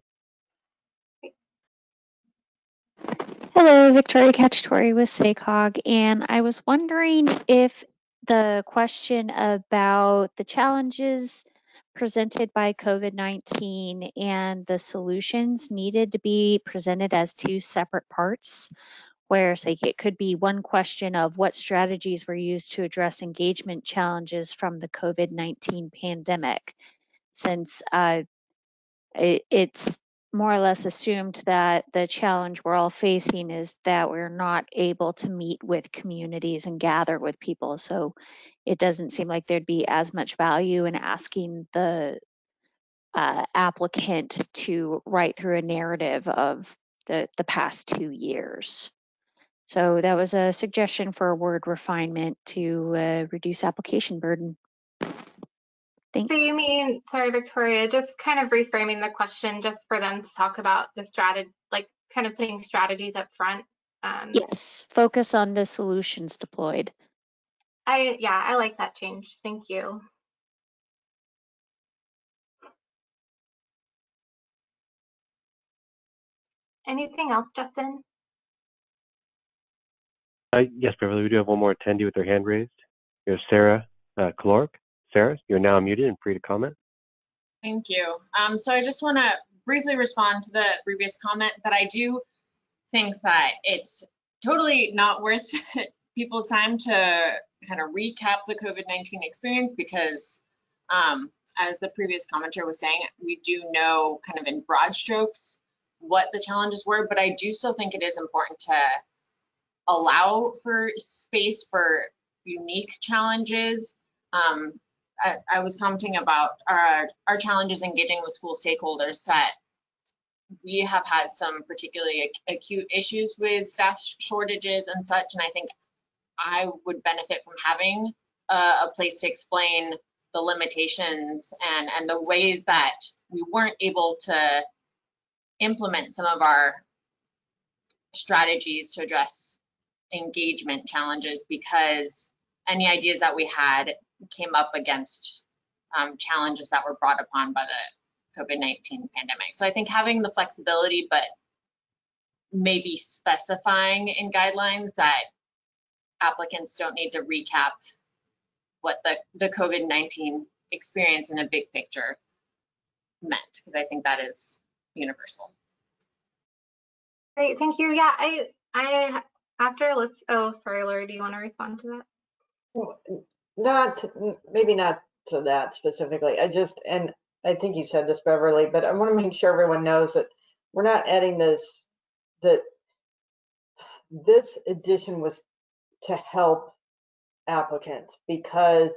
Hello, Victoria Cacciatore with SACOG, and I was wondering if the question about the challenges presented by COVID-19 and the solutions needed to be presented as two separate parts, where say it could be one question of what strategies were used to address engagement challenges from the COVID-19 pandemic, since it's more or less assumed that the challenge we're all facing is that we're not able to meet with communities and gather with people. So it doesn't seem like there'd be as much value in asking the applicant to write through a narrative of the past 2 years. So that was a suggestion for a word refinement to reduce application burden. Thanks. So you mean, sorry, Victoria, just kind of reframing the question just for them to talk about the strategy, like kind of putting strategies up front? Yes, focus on the solutions deployed. I like that change. Thank you. Anything else, Justin? Yes, Beverly, we do have one more attendee with their hand raised. Here's Sarah Clark. Sarah, you're now muted and free to comment. Thank you. So I just want to briefly respond to the previous comment that I do think that it's totally not worth people's time to kind of recap the COVID-19 experience because as the previous commenter was saying, we do know kind of in broad strokes what the challenges were, but I do still think it is important to allow for space for unique challenges. I was commenting about our challenges engaging with school stakeholders, that we have had some particularly acute issues with staff shortages and such, and I think I would benefit from having a place to explain the limitations and the ways that we weren't able to implement some of our strategies to address engagement challenges because any ideas that we had came up against challenges that were brought upon by the COVID-19 pandemic. So I think having the flexibility, but maybe specifying in guidelines that applicants don't need to recap what the COVID-19 experience in a big picture meant, because I think that is universal. Great, thank you. Yeah, I after list. Oh, sorry, Lori, do you want to respond to that? Well, maybe not to that specifically. And I think you said this, Beverly, but I want to make sure everyone knows that we're not adding this, that this addition was to help applicants, because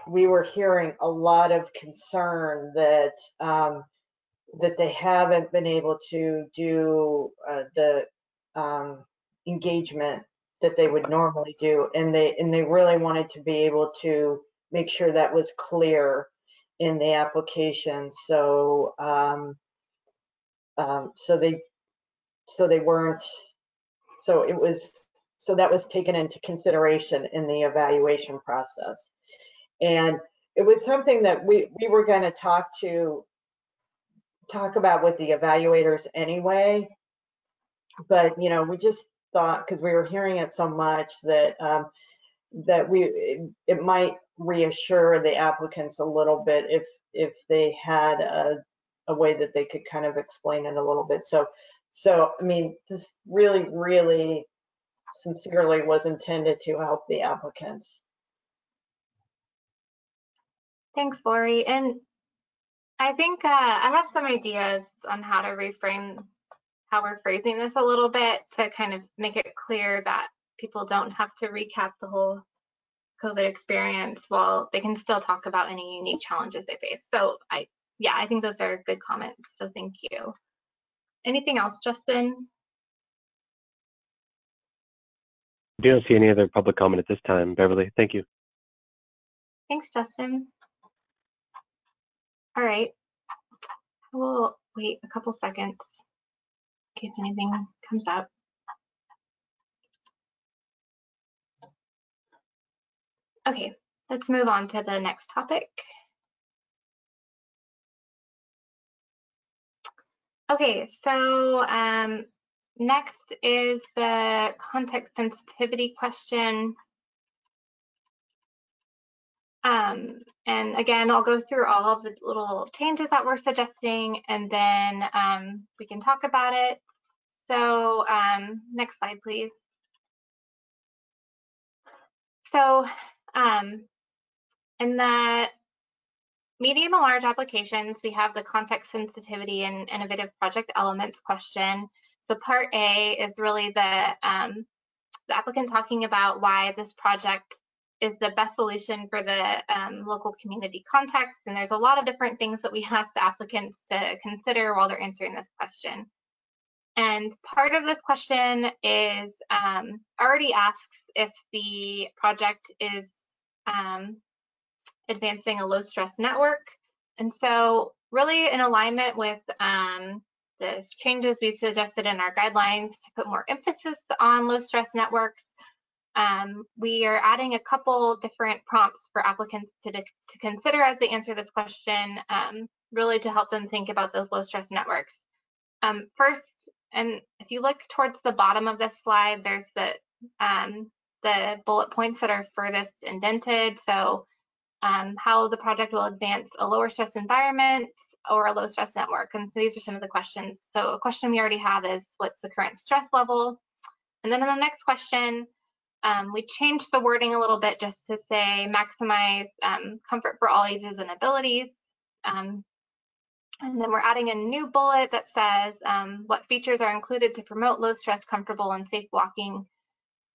we were hearing a lot of concern that that they haven't been able to do the engagement that they would normally do, and they really wanted to be able to make sure that was clear in the application. So so they weren't. So it was. So that was taken into consideration in the evaluation process, and it was something that we were going to talk about with the evaluators anyway. But you know, we just thought, because we were hearing it so much, that that it might reassure the applicants a little bit if they had a way that they could kind of explain it a little bit. So I mean, this really sincerely was intended to help the applicants. Thanks, Lori. And I think I have some ideas on how to reframe how we're phrasing this a little bit to kind of make it clear that people don't have to recap the whole COVID experience while they can still talk about any unique challenges they face. So I think those are good comments. So thank you. Anything else, Justin? I don't see any other public comment at this time, Beverly. Thank you. Thanks, Justin. All right. We'll wait a couple seconds in case anything comes up. Okay, let's move on to the next topic. Okay, so next is the context sensitivity question. And again, I'll go through all of the little changes that we're suggesting, and then we can talk about it. So next slide, please. So in the medium and large applications, we have the context sensitivity and innovative project elements question. So part A is really the applicant talking about why this project is the best solution for the local community context. And there's a lot of different things that we ask the applicants to consider while they're answering this question. And part of this question is already asks if the project is advancing a low stress network. And so really in alignment with the changes we suggested in our guidelines to put more emphasis on low stress networks, we are adding a couple different prompts for applicants to consider as they answer this question, really to help them think about those low stress networks. First, and if you look towards the bottom of this slide, there's the bullet points that are furthest indented. So how the project will advance a lower stress environment or a low stress network. And so these are some of the questions. So a question we already have is, what's the current stress level? And then in the next question, we changed the wording a little bit just to say maximize comfort for all ages and abilities. And then we're adding a new bullet that says what features are included to promote low stress, comfortable, and safe walking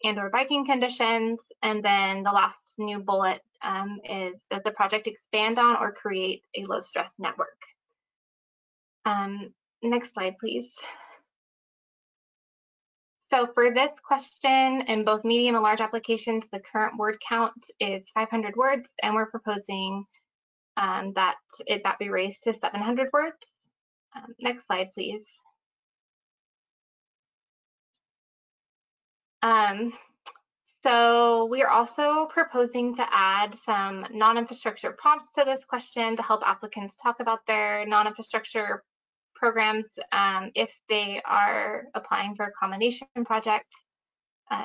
and or biking conditions. And then the last new bullet is, does the project expand on or create a low stress network? Next slide, please. So for this question, in both medium and large applications, the current word count is 500 words, and we're proposing that be raised to 700 words. Next slide, please. So we are also proposing to add some non-infrastructure prompts to this question to help applicants talk about their non-infrastructure programs if they are applying for a combination project.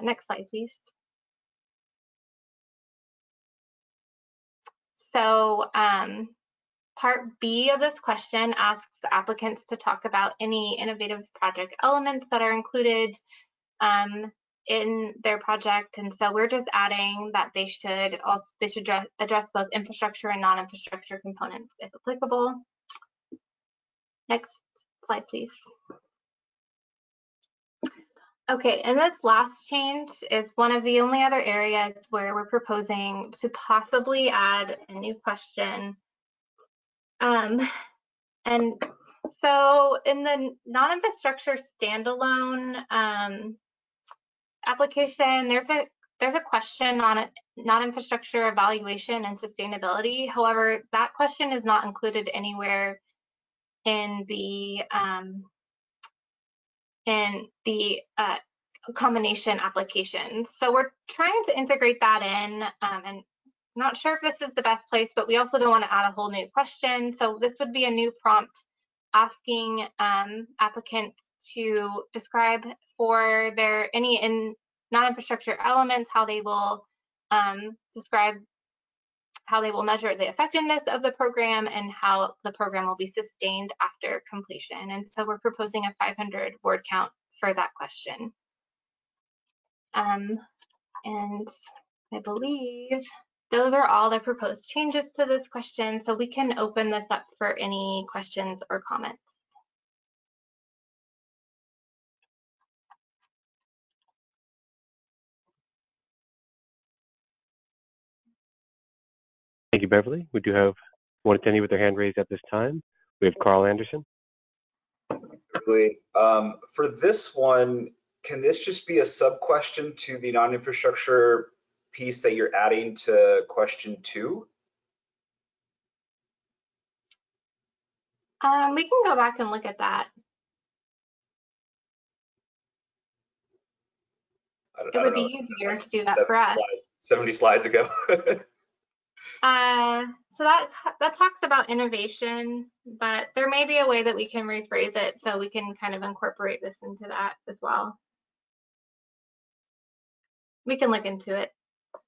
Next slide, please. So part B of this question asks the applicants to talk about any innovative project elements that are included in their project. And so we're just adding that they should address both infrastructure and non-infrastructure components if applicable. Next slide, please. Okay, and this last change is one of the only other areas where we're proposing to possibly add a new question. And so in the non-infrastructure standalone application, there's a question on non-infrastructure evaluation and sustainability. However, that question is not included anywhere in the combination applications. So we're trying to integrate that in, and I'm not sure if this is the best place, but we also don't want to add a whole new question. So this would be a new prompt asking applicants to describe for their any non-infrastructure elements how they will describe how they will measure the effectiveness of the program and how the program will be sustained after completion. And so we're proposing a 500 word count for that question. And I believe those are all the proposed changes to this question. So we can open this up for any questions or comments. Thank you, Beverly. We do have one attendee with their hand raised at this time. We have Carl Anderson. Beverly, for this one, can this just be a sub question to the non-infrastructure piece that you're adding to question 2? We can go back and look at that. It would be easier to do that for us. 70 slides ago. So that talks about innovation, but there may be a way that we can rephrase it so we can kind of incorporate this into that as well. We can look into it.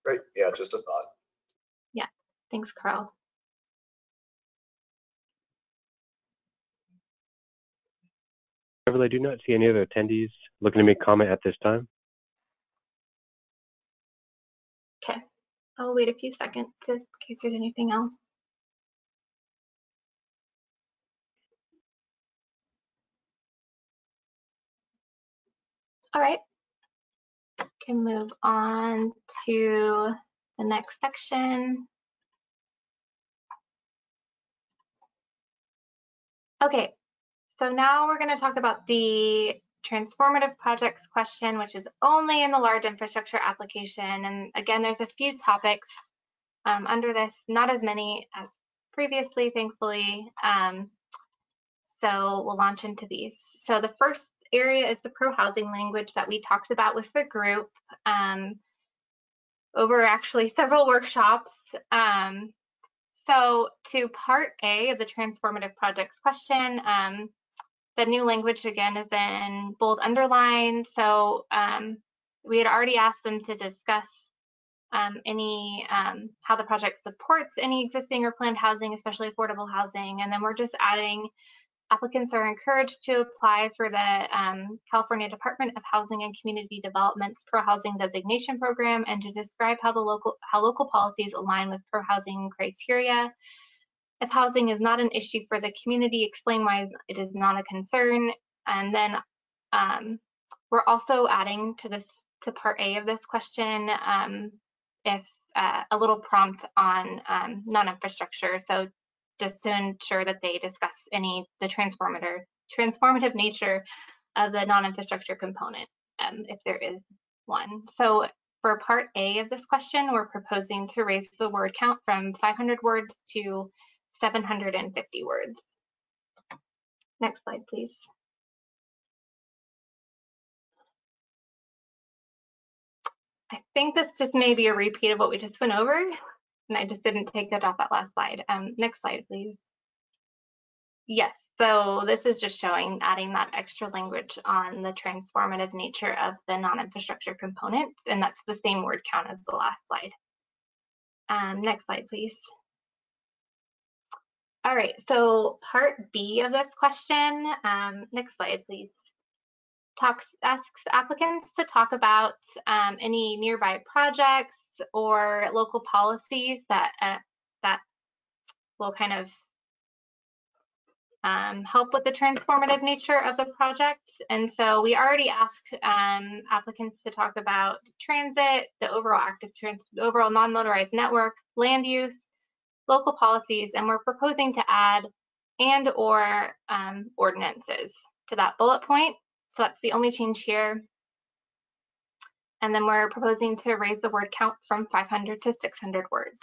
Great. Yeah, just a thought. Yeah. Thanks, Carl. Beverly, I do not see any other attendees looking to make comment at this time. Okay. I'll wait a few seconds in case there's anything else. All right. Can move on to the next section. Okay, so now we're going to talk about the transformative projects question, which is only in the large infrastructure application. And again, there's a few topics under this, not as many as previously, thankfully. So we'll launch into these. So the first area is the pro-housing language that we talked about with the group over actually several workshops. So to part A of the transformative projects question, the new language again is in bold underline. So we had already asked them to discuss how the project supports any existing or planned housing, especially affordable housing. And then we're just adding applicants are encouraged to apply for the California Department of Housing and Community Development's pro-housing designation program and to describe how local policies align with pro-housing criteria. If housing is not an issue for the community, explain why it is not a concern. And then we're also adding to part A of this question if a little prompt on non-infrastructure. So just to ensure that they discuss the transformative nature of the non-infrastructure component, if there is one. So for part A of this question, we're proposing to raise the word count from 500 words to 750 words. Next slide, please. I think this just may be a repeat of what we just went over, and I just didn't take it off that last slide. Next slide, please. Yes, so this is just showing adding that extra language on the transformative nature of the non-infrastructure component, and that's the same word count as the last slide. Next slide, please. All right, so part B of this question, next slide, please. Asks applicants to talk about any nearby projects or local policies that will kind of help with the transformative nature of the project. And so we already asked applicants to talk about transit, the overall non-motorized network, land use, local policies, and we're proposing to add and/or ordinances to that bullet point. So that's the only change here. And then we're proposing to raise the word count from 500 to 600 words.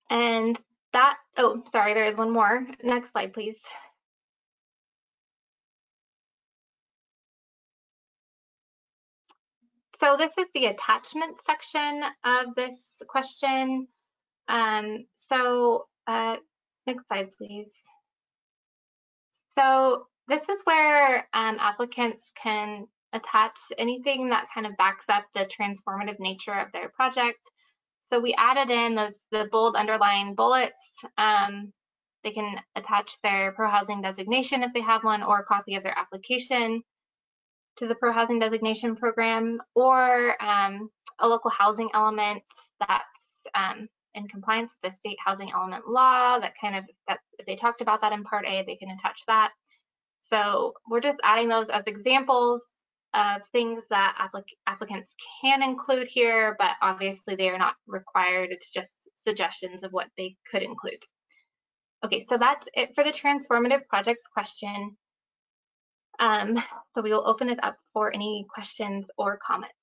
And that, oh, sorry, there is one more. Next slide, please. So this is the attachment section of this question. Next slide, please. So this is where applicants can attach anything that kind of backs up the transformative nature of their project. So we added in the bold underlined bullets. They can attach their pro-housing designation if they have one, or a copy of their application to the pro-housing designation program, or a local housing element that's in compliance with the state housing element law. That if they talked about that in Part A, they can attach that. So we're just adding those as examples of things that applicants can include here, but obviously they are not required. It's just suggestions of what they could include. Okay, so that's it for the transformative projects question. So we will open it up for any questions or comments.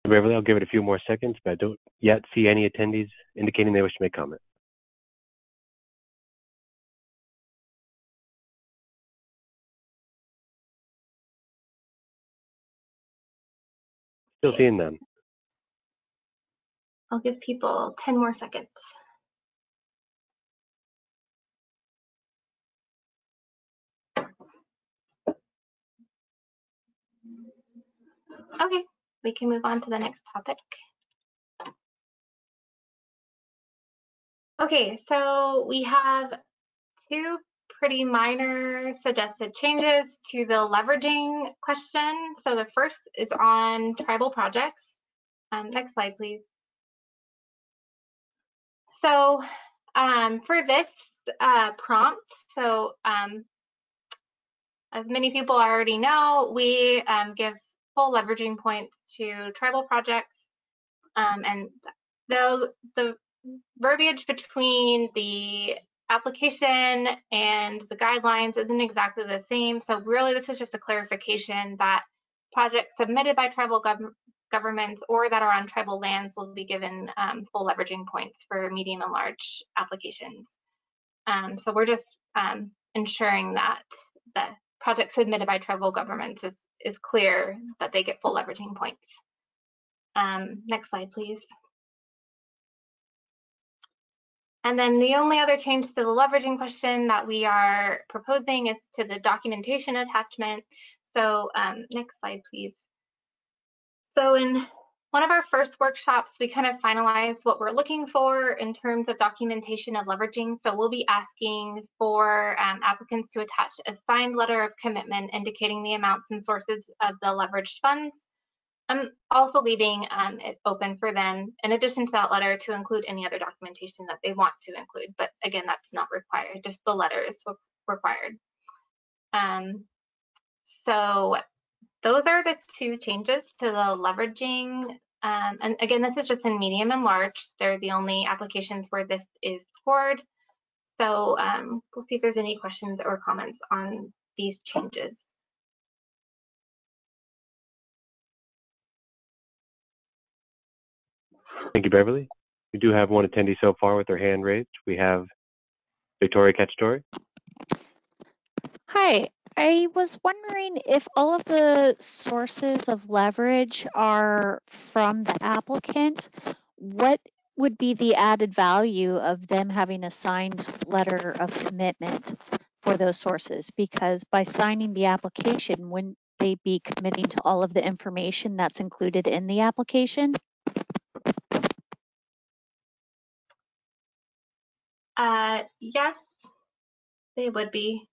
Beverly, I'll give it a few more seconds, but I don't yet see any attendees indicating they wish to make comment. Still seeing them. I'll give people 10 more seconds. Okay, we can move on to the next topic. Okay, so we have two pretty minor suggested changes to the leveraging question. So the first is on tribal projects. Next slide, please. So for this prompt, so as many people already know, we give full leveraging points to tribal projects, and the verbiage between the application and the guidelines isn't exactly the same. So really, this is just a clarification that projects submitted by tribal governments or that are on tribal lands will be given full leveraging points for medium and large applications. So we're just ensuring that the project submitted by tribal governments is clear that they get full leveraging points. Next slide, please. And then the only other change to the leveraging question that we are proposing is to the documentation attachment. So next slide, please. So in one of our first workshops, we kind of finalized what we're looking for in terms of documentation of leveraging. So we'll be asking for applicants to attach a signed letter of commitment indicating the amounts and sources of the leveraged funds. I'm also leaving it open for them, in addition to that letter, to include any other documentation that they want to include. But again, that's not required, just the letter is required. So those are the two changes to the leveraging. And again, this is just in medium and large. They're the only applications where this is scored. So we'll see if there's any questions or comments on these changes. Thank you, Beverly. We do have one attendee so far with their hand raised. We have Victoria Cacciatore. Hi, I was wondering if all of the sources of leverage are from the applicant, what would be the added value of them having a signed letter of commitment for those sources? Because by signing the application, wouldn't they be committing to all of the information that's included in the application? Yes, they would be.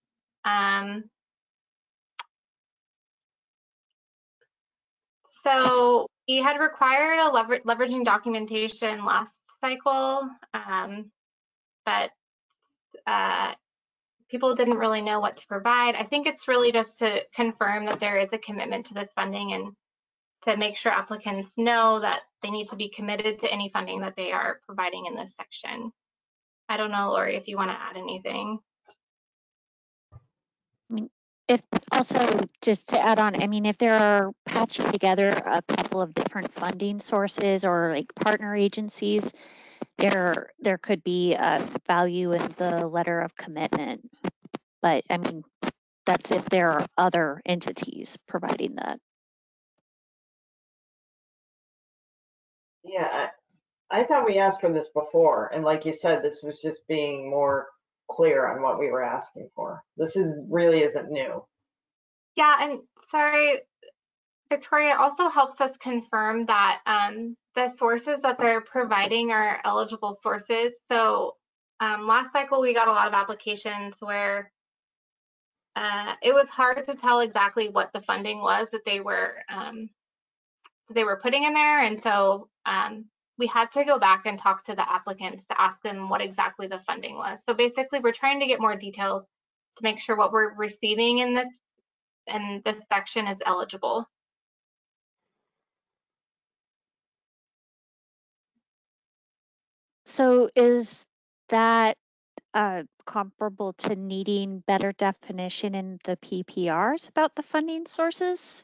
So we had required a leveraging documentation last cycle, but people didn't really know what to provide. I think it's really just to confirm that there is a commitment to this funding and to make sure applicants know that they need to be committed to any funding that they are providing in this section. I don't know, Lori, if you want to add anything. I mean, if also just to add on, I mean, if there are patching together a couple of different funding sources or like partner agencies, there could be a value in the letter of commitment. But I mean, that's if there are other entities providing that. Yeah, I thought we asked for this before, and like you said, this was just being more clear on what we were asking for. This really isn't new. Yeah, and sorry, Victoria, it also helps us confirm that the sources that they're providing are eligible sources. So last cycle, we got a lot of applications where it was hard to tell exactly what the funding was that they were putting in there. And so we had to go back and talk to the applicants to ask them what exactly the funding was. So basically, we're trying to get more details to make sure what we're receiving in this section is eligible. So is that comparable to needing better definition in the PPRs about the funding sources?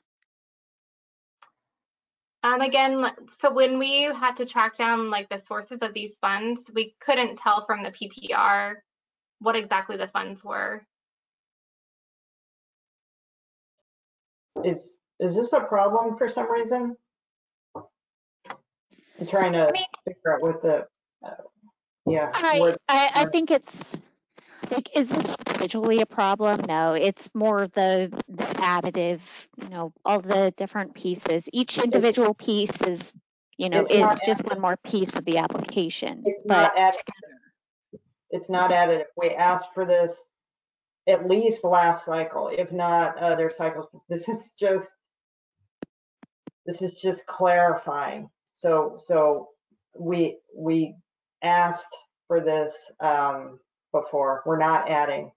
Again, so when we had to track down like the sources of these funds, we couldn't tell from the PPR what exactly the funds were. Is this a problem for some reason? I'm trying to figure out what the yeah. I think it's like, is this individually a problem? No, it's more the additive, you know, all the different pieces. Each individual piece is, you know, is just one more piece of the application. It's not additive. It's not additive. We asked for this at least last cycle, if not other cycles. This is just clarifying. So we asked for this before. We're not adding.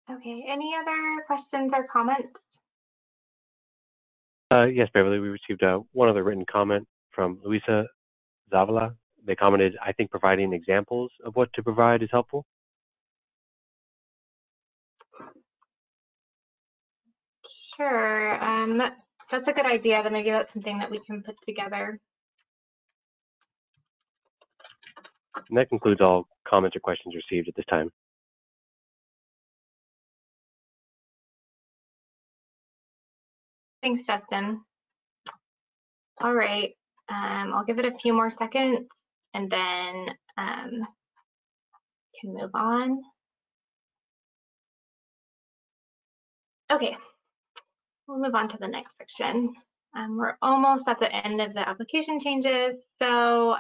Okay, any other questions or comments? Yes, Beverly, we received one other written comment from Luisa Zavala. They commented, I think providing examples of what to provide is helpful. Sure, that's a good idea. Then maybe that's something that we can put together. And that concludes all comments or questions received at this time. Thanks, Justin. All right, I'll give it a few more seconds and then can move on. Okay, we'll move on to the next section. We're almost at the end of the application changes. So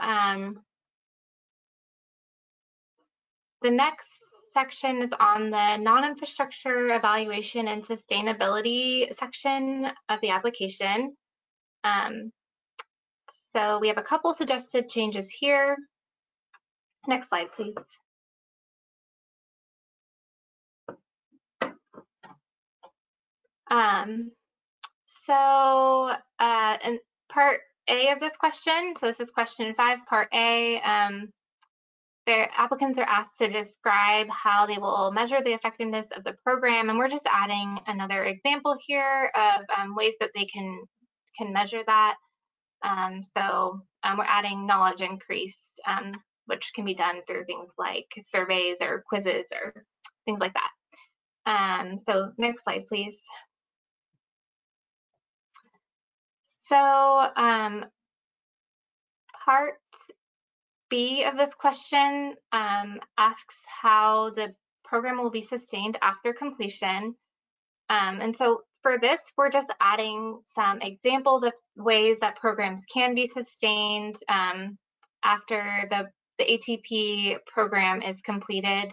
the next section is on the non-infrastructure evaluation and sustainability section of the application. So we have a couple suggested changes here. Next slide, please. In part A of this question, so this is question 5, part A, the applicants are asked to describe how they will measure the effectiveness of the program, and we're just adding another example here of ways that they can measure that. We're adding knowledge increase, which can be done through things like surveys or quizzes or things like that. So next slide, please. So part B of this question asks how the program will be sustained after completion. And so for this, we're just adding some examples of ways that programs can be sustained after the ATP program is completed.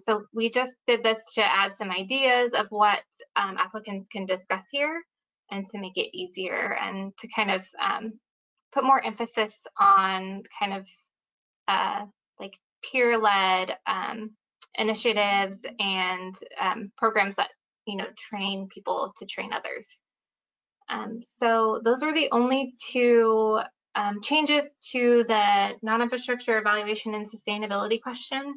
So we just did this to add some ideas of what applicants can discuss here and to make it easier and to kind of put more emphasis on kind of like peer-led initiatives and programs that, you know, train people to train others. So those are the only two changes to the non-infrastructure evaluation and sustainability question.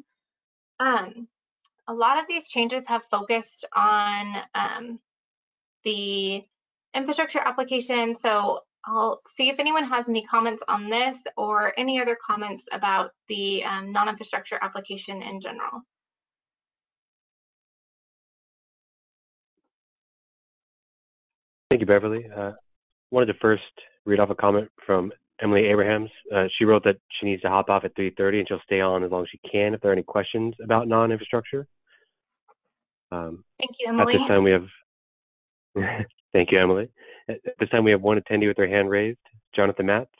A lot of these changes have focused on the infrastructure application. So I'll see if anyone has any comments on this or any other comments about the non-infrastructure application in general. Thank you, Beverly. Wanted to first read off a comment from Emily Abrahams. She wrote that she needs to hop off at 3:30 and she'll stay on as long as she can if there are any questions about non-infrastructure. Thank you, Emily. At this time we have, thank you, Emily. At this time we have one attendee with their hand raised, Jonathan Matz.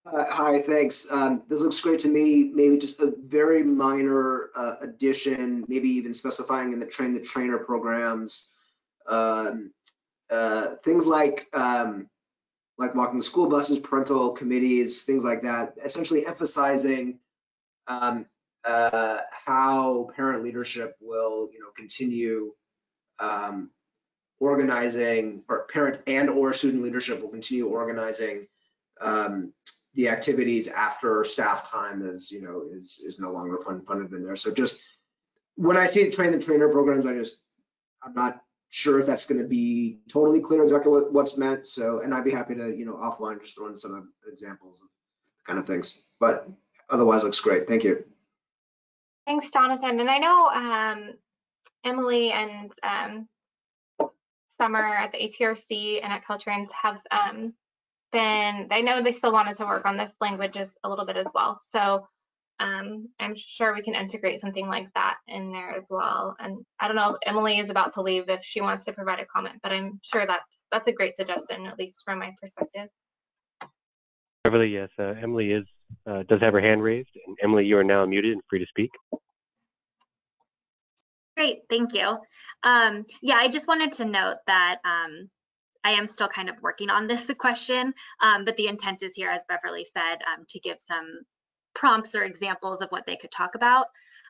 Hi, thanks. This looks great to me. Maybe just a very minor addition, maybe even specifying in the train the trainer programs, things like walking the school buses, parental committees, things like that. Essentially emphasizing how parent leadership will, continue organizing, or parent and or student leadership will continue organizing the activities after staff time is no longer funded in there. So just when I say train the trainer programs, I'm not sure if that's going to be totally clear exactly what's meant. So, and I'd be happy to, offline just throw in some examples of kind of things, but otherwise looks great. Thank you. Thanks, Jonathan. And I know Emily and Summer at the ATRC and at Caltrans have I know they still wanted to work on this language a little bit as well. So I'm sure we can integrate something like that in there as well. And I don't know if Emily is about to leave, if she wants to provide a comment, but I'm sure that's a great suggestion, at least from my perspective. Beverly, yes, Emily does have her hand raised. And Emily, you are now muted and free to speak. Great, thank you. Yeah, I just wanted to note that I am still kind of working on this question, but the intent is here, as Beverly said, to give some prompts or examples of what they could talk about.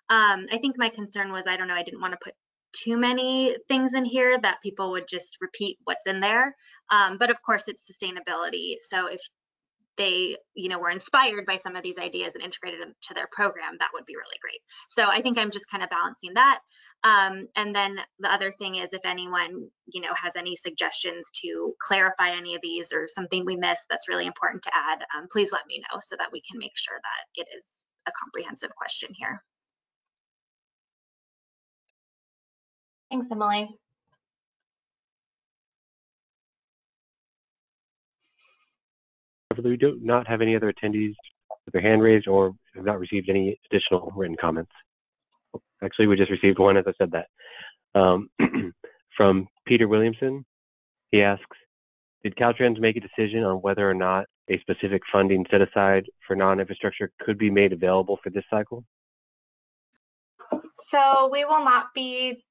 I think my concern was, I didn't want to put too many things in here that people would just repeat what's in there. But of course, it's sustainability. So if they, were inspired by some of these ideas and integrated them to their program, that would be really great. So I think I'm just kind of balancing that. And then the other thing is, if anyone, has any suggestions to clarify any of these or something we missed that's really important to add, please let me know so that we can make sure that it is a comprehensive question here. Thanks, Emily. We do not have any other attendees with their hand raised or have not received any additional written comments. Actually, we just received one as I said that. From Peter Williamson, he asks, did Caltrans make a decision on whether or not a specific funding set aside for non-infrastructure could be made available for this cycle? So we will not be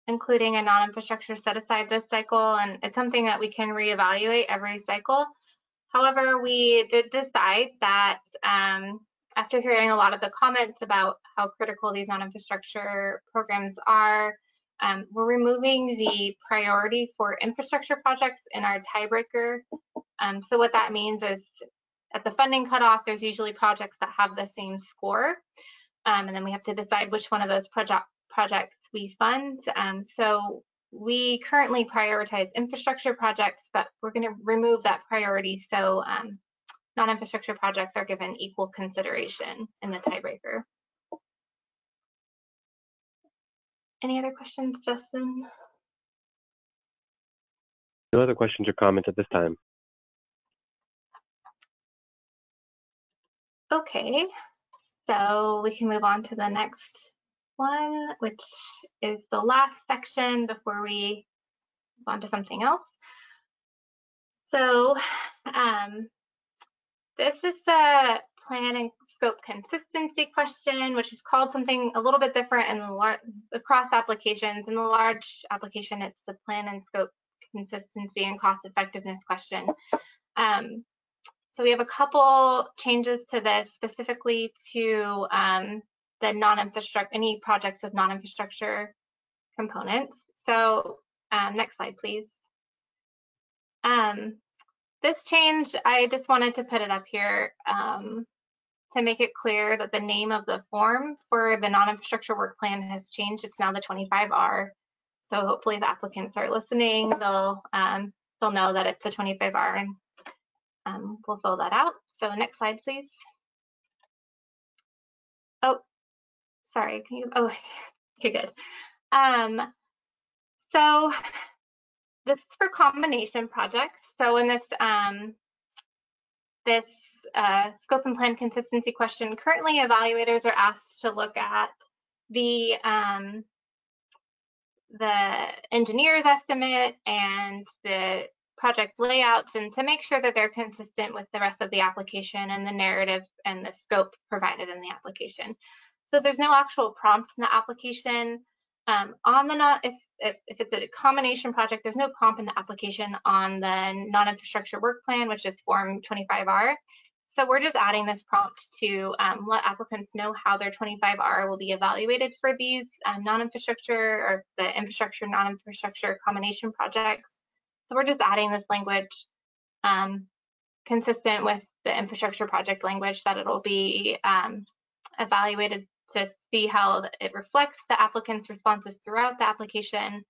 including a non-infrastructure set aside this cycle, and it's something that we can reevaluate every cycle. However, we did decide that after hearing a lot of the comments about how critical these non-infrastructure programs are, we're removing the priority for infrastructure projects in our tiebreaker. So what that means is at the funding cutoff, there's usually projects that have the same score. And then we have to decide which one of those projects we fund. So we currently prioritize infrastructure projects, but we're going to remove that priority so non-infrastructure projects are given equal consideration in the tiebreaker. Any other questions, Justin? No other questions or comments at this time. Okay, so we can move on to the next one, which is the last section before we move on to something else. So this is the plan and scope consistency question, which is called something a little bit different in the across applications. In the large application, it's the plan and scope consistency and cost effectiveness question. So we have a couple changes to this, specifically to the non-infrastructure, any projects with non-infrastructure components. So next slide, please. This change, I just wanted to put it up here to make it clear that the name of the form for the non-infrastructure work plan has changed. It's now the 25R. So hopefully the applicants are listening. They'll know that it's the 25R, and we'll fill that out. So next slide, please. Oh, sorry. Can you? Oh, okay, good. So this is for combination projects. So in this scope and plan consistency question, currently evaluators are asked to look at the engineer's estimate and the project layouts, and to make sure that they're consistent with the rest of the application and the narrative and the scope provided in the application. So there's no actual prompt in the application. If it's a combination project, there's no prompt in the application on the non-infrastructure work plan, which is Form 25R. So we're just adding this prompt to let applicants know how their 25R will be evaluated for these non-infrastructure or the infrastructure, non-infrastructure combination projects. So we're just adding this language consistent with the infrastructure project language, that it'll be evaluated to see how it reflects the applicant's responses throughout the application,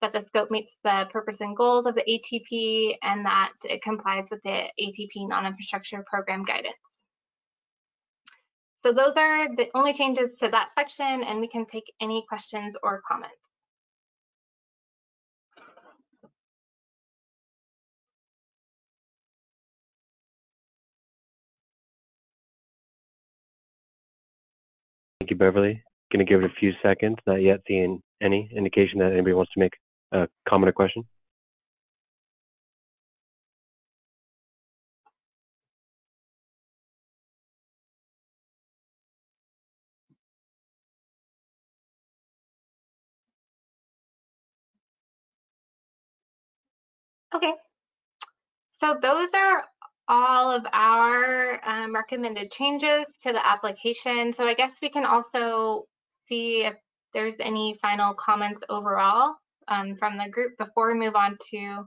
that the scope meets the purpose and goals of the ATP, and that it complies with the ATP non-infrastructure program guidance. So those are the only changes to that section, and we can take any questions or comments. Thank you, Beverly. Going to give it a few seconds. Not yet seeing any indication that anybody wants to make a comment or question. Okay, so those are all of our recommended changes to the application. So I guess we can also see if there's any final comments overall from the group before we move on to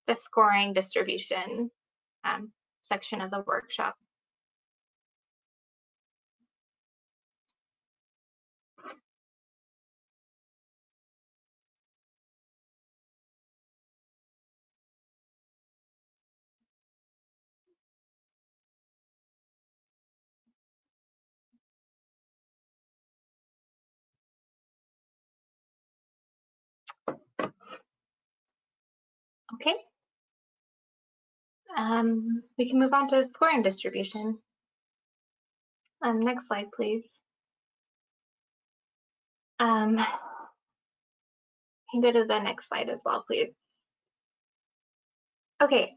the scoring distribution section of the workshop. Okay. We can move on to scoring distribution. Next slide, please. You can go to the next slide as well, please. Okay,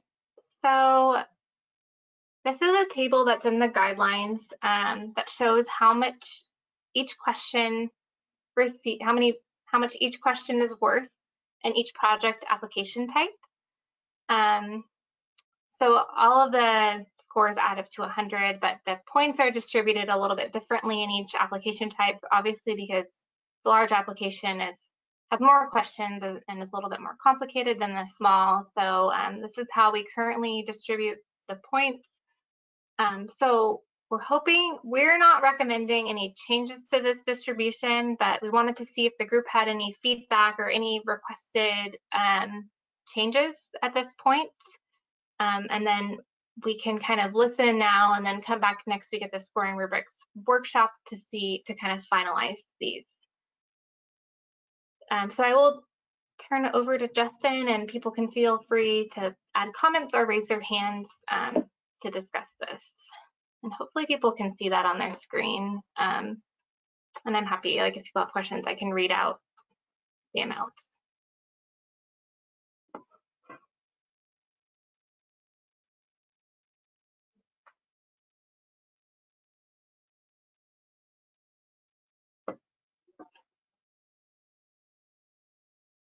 so this is a table that's in the guidelines that shows how much each question how much each question is worth in each project application type. So all of the scores add up to 100, but the points are distributed a little bit differently in each application type, obviously because the large application has more questions and is a little bit more complicated than the small. So this is how we currently distribute the points. So we're not recommending any changes to this distribution, but we wanted to see if the group had any feedback or any requested changes at this point. And then we can kind of listen now and then come back next week at the scoring rubrics workshop to kind of finalize these. So I will turn it over to Justin, and people can feel free to add comments or raise their hands to discuss this. And hopefully people can see that on their screen. And I'm happy, like if people have questions, I can read out the amounts.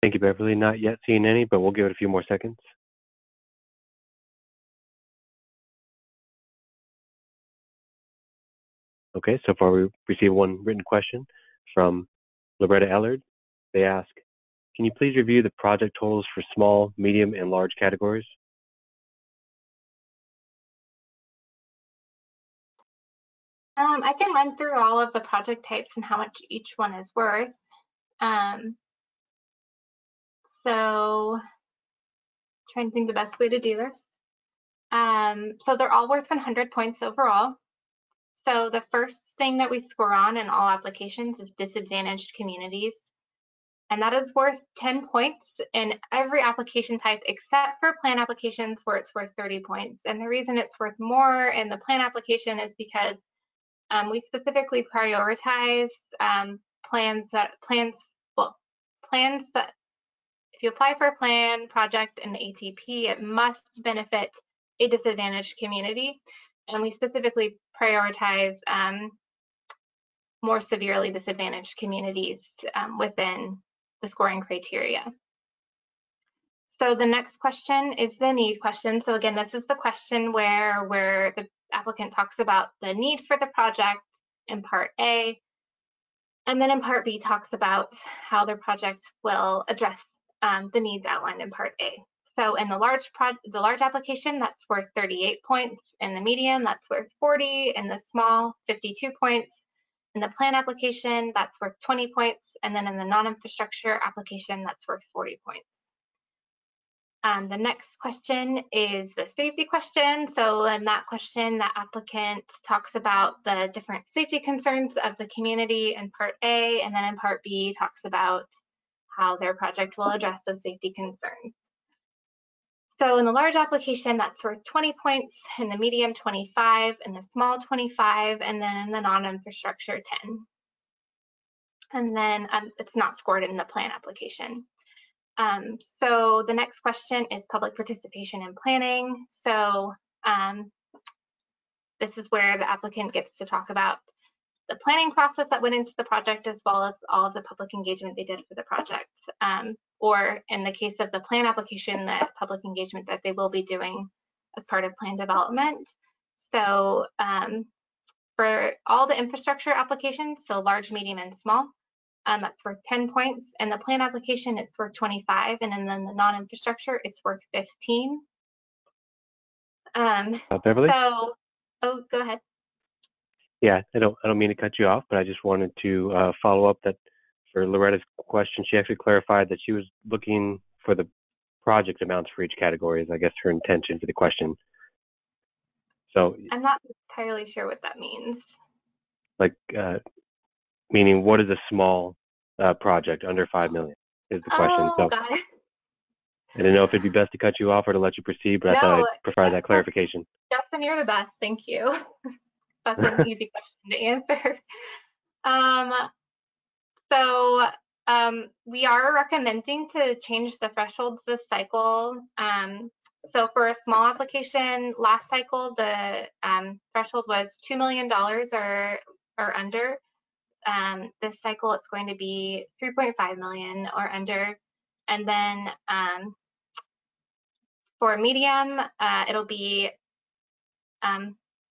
Thank you, Beverly. Not yet seeing any, but we'll give it a few more seconds. Okay, so far we received one written question from Loretta Ellard. They ask, can you please review the project totals for small, medium, and large categories? I can run through all of the project types and how much each one is worth. So trying to think the best way to do this. So they're all worth 100 points overall. So the first thing that we score on in all applications is disadvantaged communities. And that is worth 10 points in every application type except for plan applications where it's worth 30 points. And the reason it's worth more in the plan application is because we specifically prioritize plans that if you apply for a plan project in the ATP, it must benefit a disadvantaged community. And we specifically prioritize more severely disadvantaged communities within the scoring criteria. So the next question is the need question. So again, this is the question where the applicant talks about the need for the project in part A, and then in part B talks about how their project will address the needs outlined in part A. So in the large application, that's worth 38 points. In the medium, that's worth 40. In the small, 52 points. In the plan application, that's worth 20 points. And then in the non-infrastructure application, that's worth 40 points. The next question is the safety question. So in that question, the applicant talks about the different safety concerns of the community in part A, and then in part B talks about how their project will address those safety concerns. So in the large application, that's worth 20 points, in the medium 25, in the small 25, and then in the non-infrastructure 10. And then it's not scored in the plan application. So the next question is public participation in planning. So this is where the applicant gets to talk about the planning process that went into the project, as well as all of the public engagement they did for the project. Or in the case of the plan application, the public engagement that they will be doing as part of plan development. So for all the infrastructure applications, so large, medium, and small, that's worth 10 points. In the plan application, it's worth 25, and then the non-infrastructure, it's worth 15. Beverly? So, oh, go ahead. Yeah, I don't mean to cut you off, but I just wanted to follow up that for Loretta's question, she actually clarified that she was looking for the project amounts for each category, is I guess her intention for the question. So I'm not entirely sure what that means. Like, meaning what is a small project under 5 million is the question. So Got it. I didn't know if it'd be best to cut you off or to let you proceed, but I thought I'd provide that clarification. Justin, you're the best. Thank you. That's an easy question to answer. We are recommending to change the thresholds this cycle. So for a small application, last cycle, the threshold was $2 million or under. This cycle, it's going to be 3.5 million or under. And then for medium, it'll be,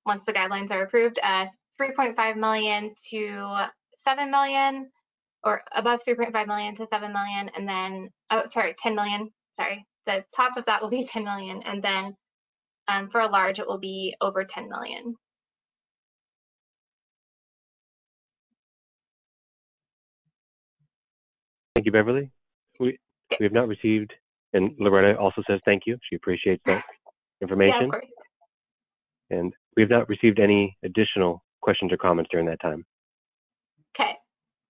once the guidelines are approved, 3.5 million to 7 million, or above 3.5 million to 7 million, and then, 10 million, sorry. The top of that will be 10 million, and then for a large, it will be over 10 million. Thank you, Beverly. We have not received, and Loretta also says thank you. She appreciates that information. Yeah, of course. And we have not received any additional questions or comments during that time. Okay.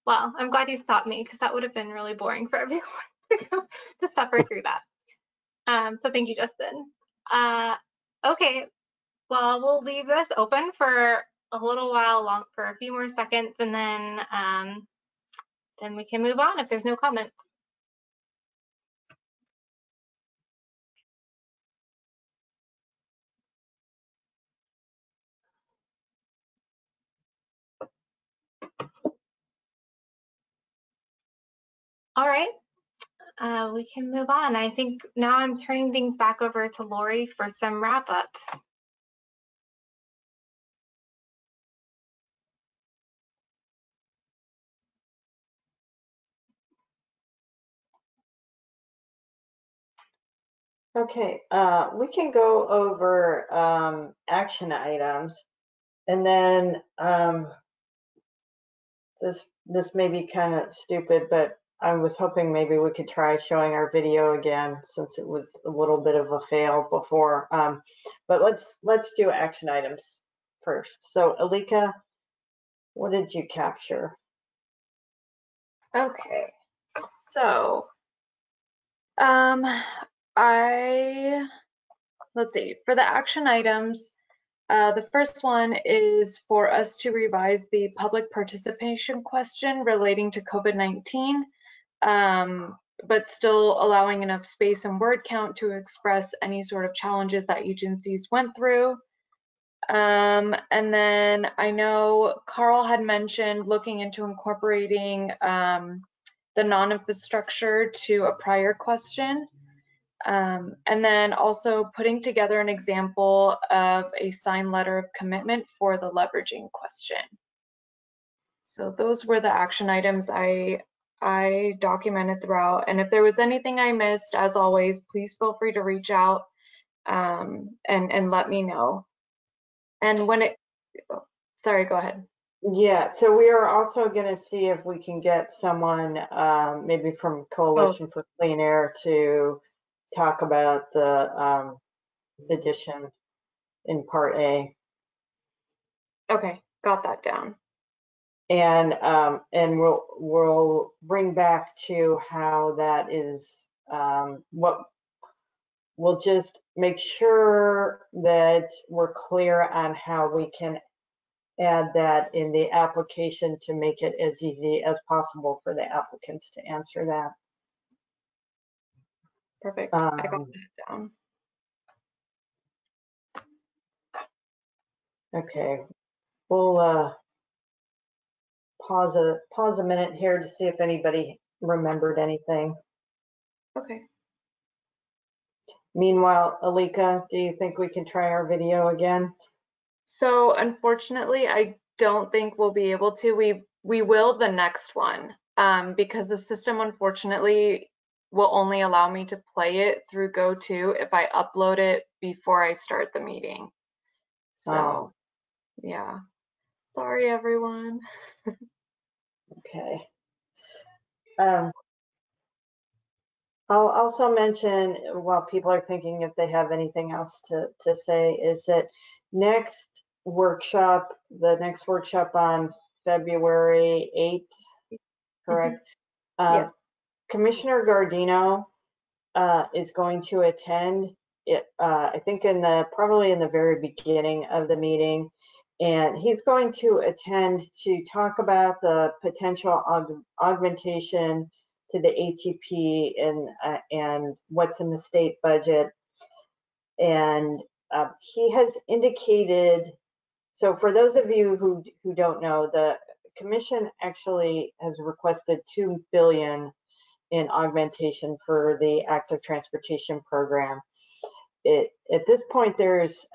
Well, I'm glad you stopped me, because that would have been really boring for everyone to suffer through that. So thank you, Justin. Okay. Well, we'll leave this open for a little while for a few more seconds, and then we can move on if there's no comments. All right, we can move on. I think now I'm turning things back over to Lori for some wrap up. Okay, we can go over action items, and then this may be kind of stupid, but I was hoping maybe we could try showing our video again since it was a little bit of a fail before. But let's do action items first. So Alika, what did you capture? Okay, so let's see, for the action items, the first one is for us to revise the public participation question relating to COVID-19, but still allowing enough space and word count to express any sort of challenges that agencies went through. And then I know Carl had mentioned looking into incorporating the non-infrastructure to a prior question. And then also putting together an example of a signed letter of commitment for the leveraging question. So those were the action items I documented throughout. And if there was anything I missed, as always, please feel free to reach out and let me know. And when sorry, go ahead. Yeah, so we are also going to see if we can get someone maybe from Coalition for Clean Air to talk about the addition in Part A. Okay, got that down. And we'll bring back to how that is what we'll just make sure that we're clear on how we can add that in the application to make it as easy as possible for the applicants to answer that. Perfect. I got that down. Okay, we'll pause a minute here to see if anybody remembered anything. Okay. Meanwhile, Alika, do you think we can try our video again? So unfortunately, I don't think we'll be able to. We will the next one because the system unfortunately will only allow me to play it through GoTo if I upload it before I start the meeting. So yeah, sorry everyone. Okay. I'll also mention, while people are thinking if they have anything else to say, is that the next workshop on February 8th, correct? Yes. Commissioner Gardino is going to attend it, I think probably in the very beginning of the meeting. And he's going to attend to talk about the potential augmentation to the ATP and what's in the state budget. And he has indicated, so for those of you who don't know, the commission actually has requested $2 billion in augmentation for the active transportation program. At this point, there's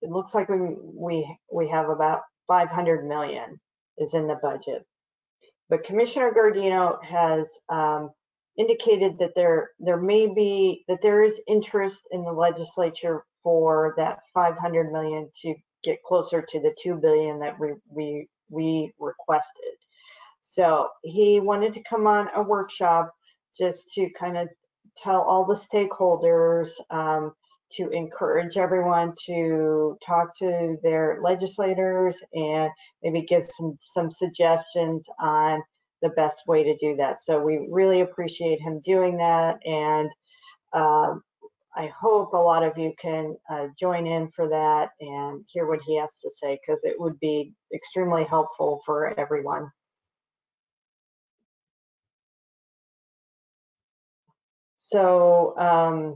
it looks like we have about 500 million is in the budget. But Commissioner Gardino has indicated that there is interest in the legislature for that 500 million to get closer to the 2 billion that we requested. So he wanted to come on a workshop just to kind of tell all the stakeholders, to encourage everyone to talk to their legislators and maybe give some suggestions on the best way to do that. So we really appreciate him doing that. And I hope a lot of you can join in for that and hear what he has to say, because it would be extremely helpful for everyone. So I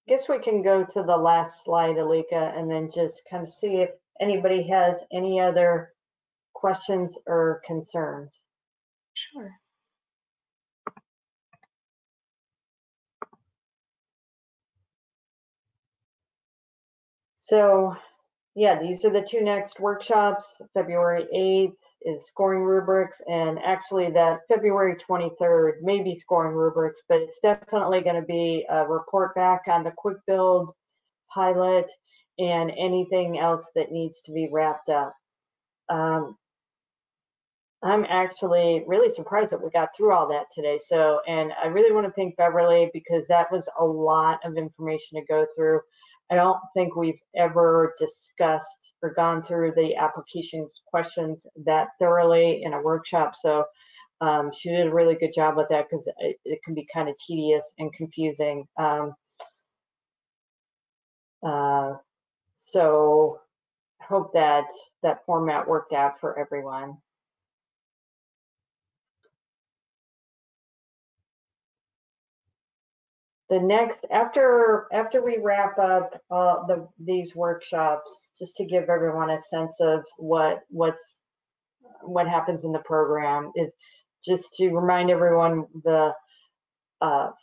guess we can go to the last slide, Alika, and then just kind of see if anybody has any other questions or concerns. Sure. So yeah, these are the two next workshops. February 8th is scoring rubrics, and actually that February 23rd may be scoring rubrics, but it's definitely going to be a report back on the quick build pilot and anything else that needs to be wrapped up. I'm actually really surprised that we got through all that today. So, and I really want to thank Beverly, because that was a lot of information to go through. I don't think we've ever discussed or gone through the applications questions that thoroughly in a workshop. So she did a really good job with that, because it can be kind of tedious and confusing. So I hope that that format worked out for everyone. The next, after we wrap up these workshops, just to give everyone a sense of what happens in the program, is just to remind everyone the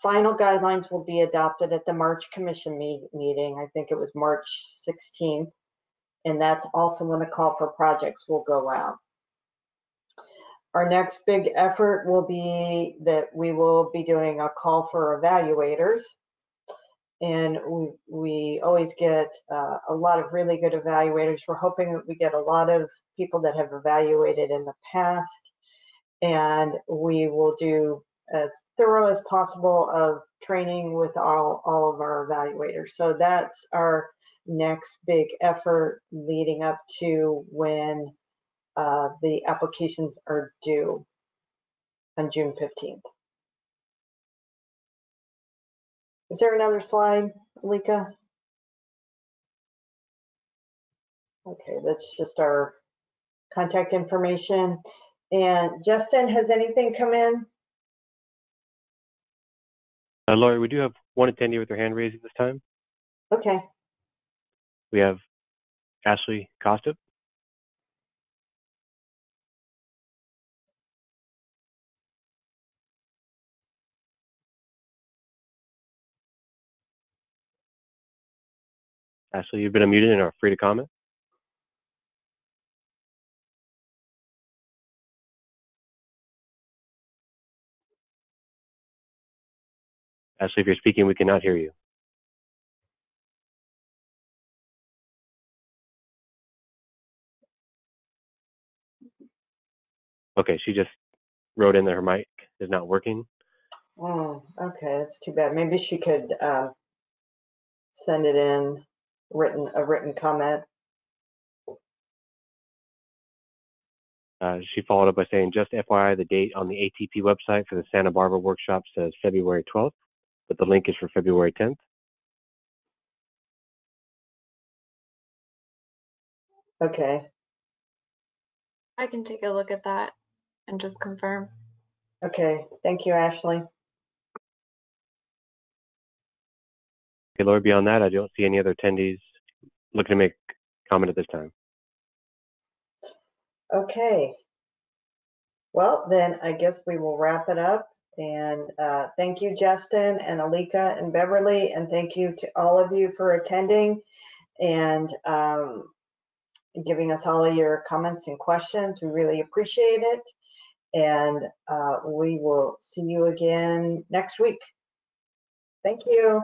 final guidelines will be adopted at the March Commission meeting. I think it was March 16th, and that's also when the call for projects will go out. Our next big effort will be that we will be doing a call for evaluators. And we always get a lot of really good evaluators. We're hoping that we get a lot of people that have evaluated in the past, and we will do as thorough as possible of training with all of our evaluators. So that's our next big effort leading up to when the applications are due on June 15th. Is there another slide, Alika? Okay, that's just our contact information. And Justin, has anything come in? Lori, we do have one attendee with their hand raised this time. Okay. We have Ashley Costa. Ashley, you've been unmuted and are free to comment. Ashley, if you're speaking, we cannot hear you. Okay, she just wrote in that her mic is not working. Oh, okay, that's too bad. Maybe she could send it in a written comment. She followed up by saying, just FYI, the date on the ATP website for the Santa Barbara workshop says February 12th, but the link is for February 10th. Okay. I can take a look at that and just confirm. Okay, thank you, Ashley. Okay, Lord, beyond that, I don't see any other attendees looking to make comment at this time. Okay. Well, then I guess we will wrap it up. And thank you, Justin and Alika and Beverly, and thank you to all of you for attending and giving us all of your comments and questions. We really appreciate it. And we will see you again next week. Thank you.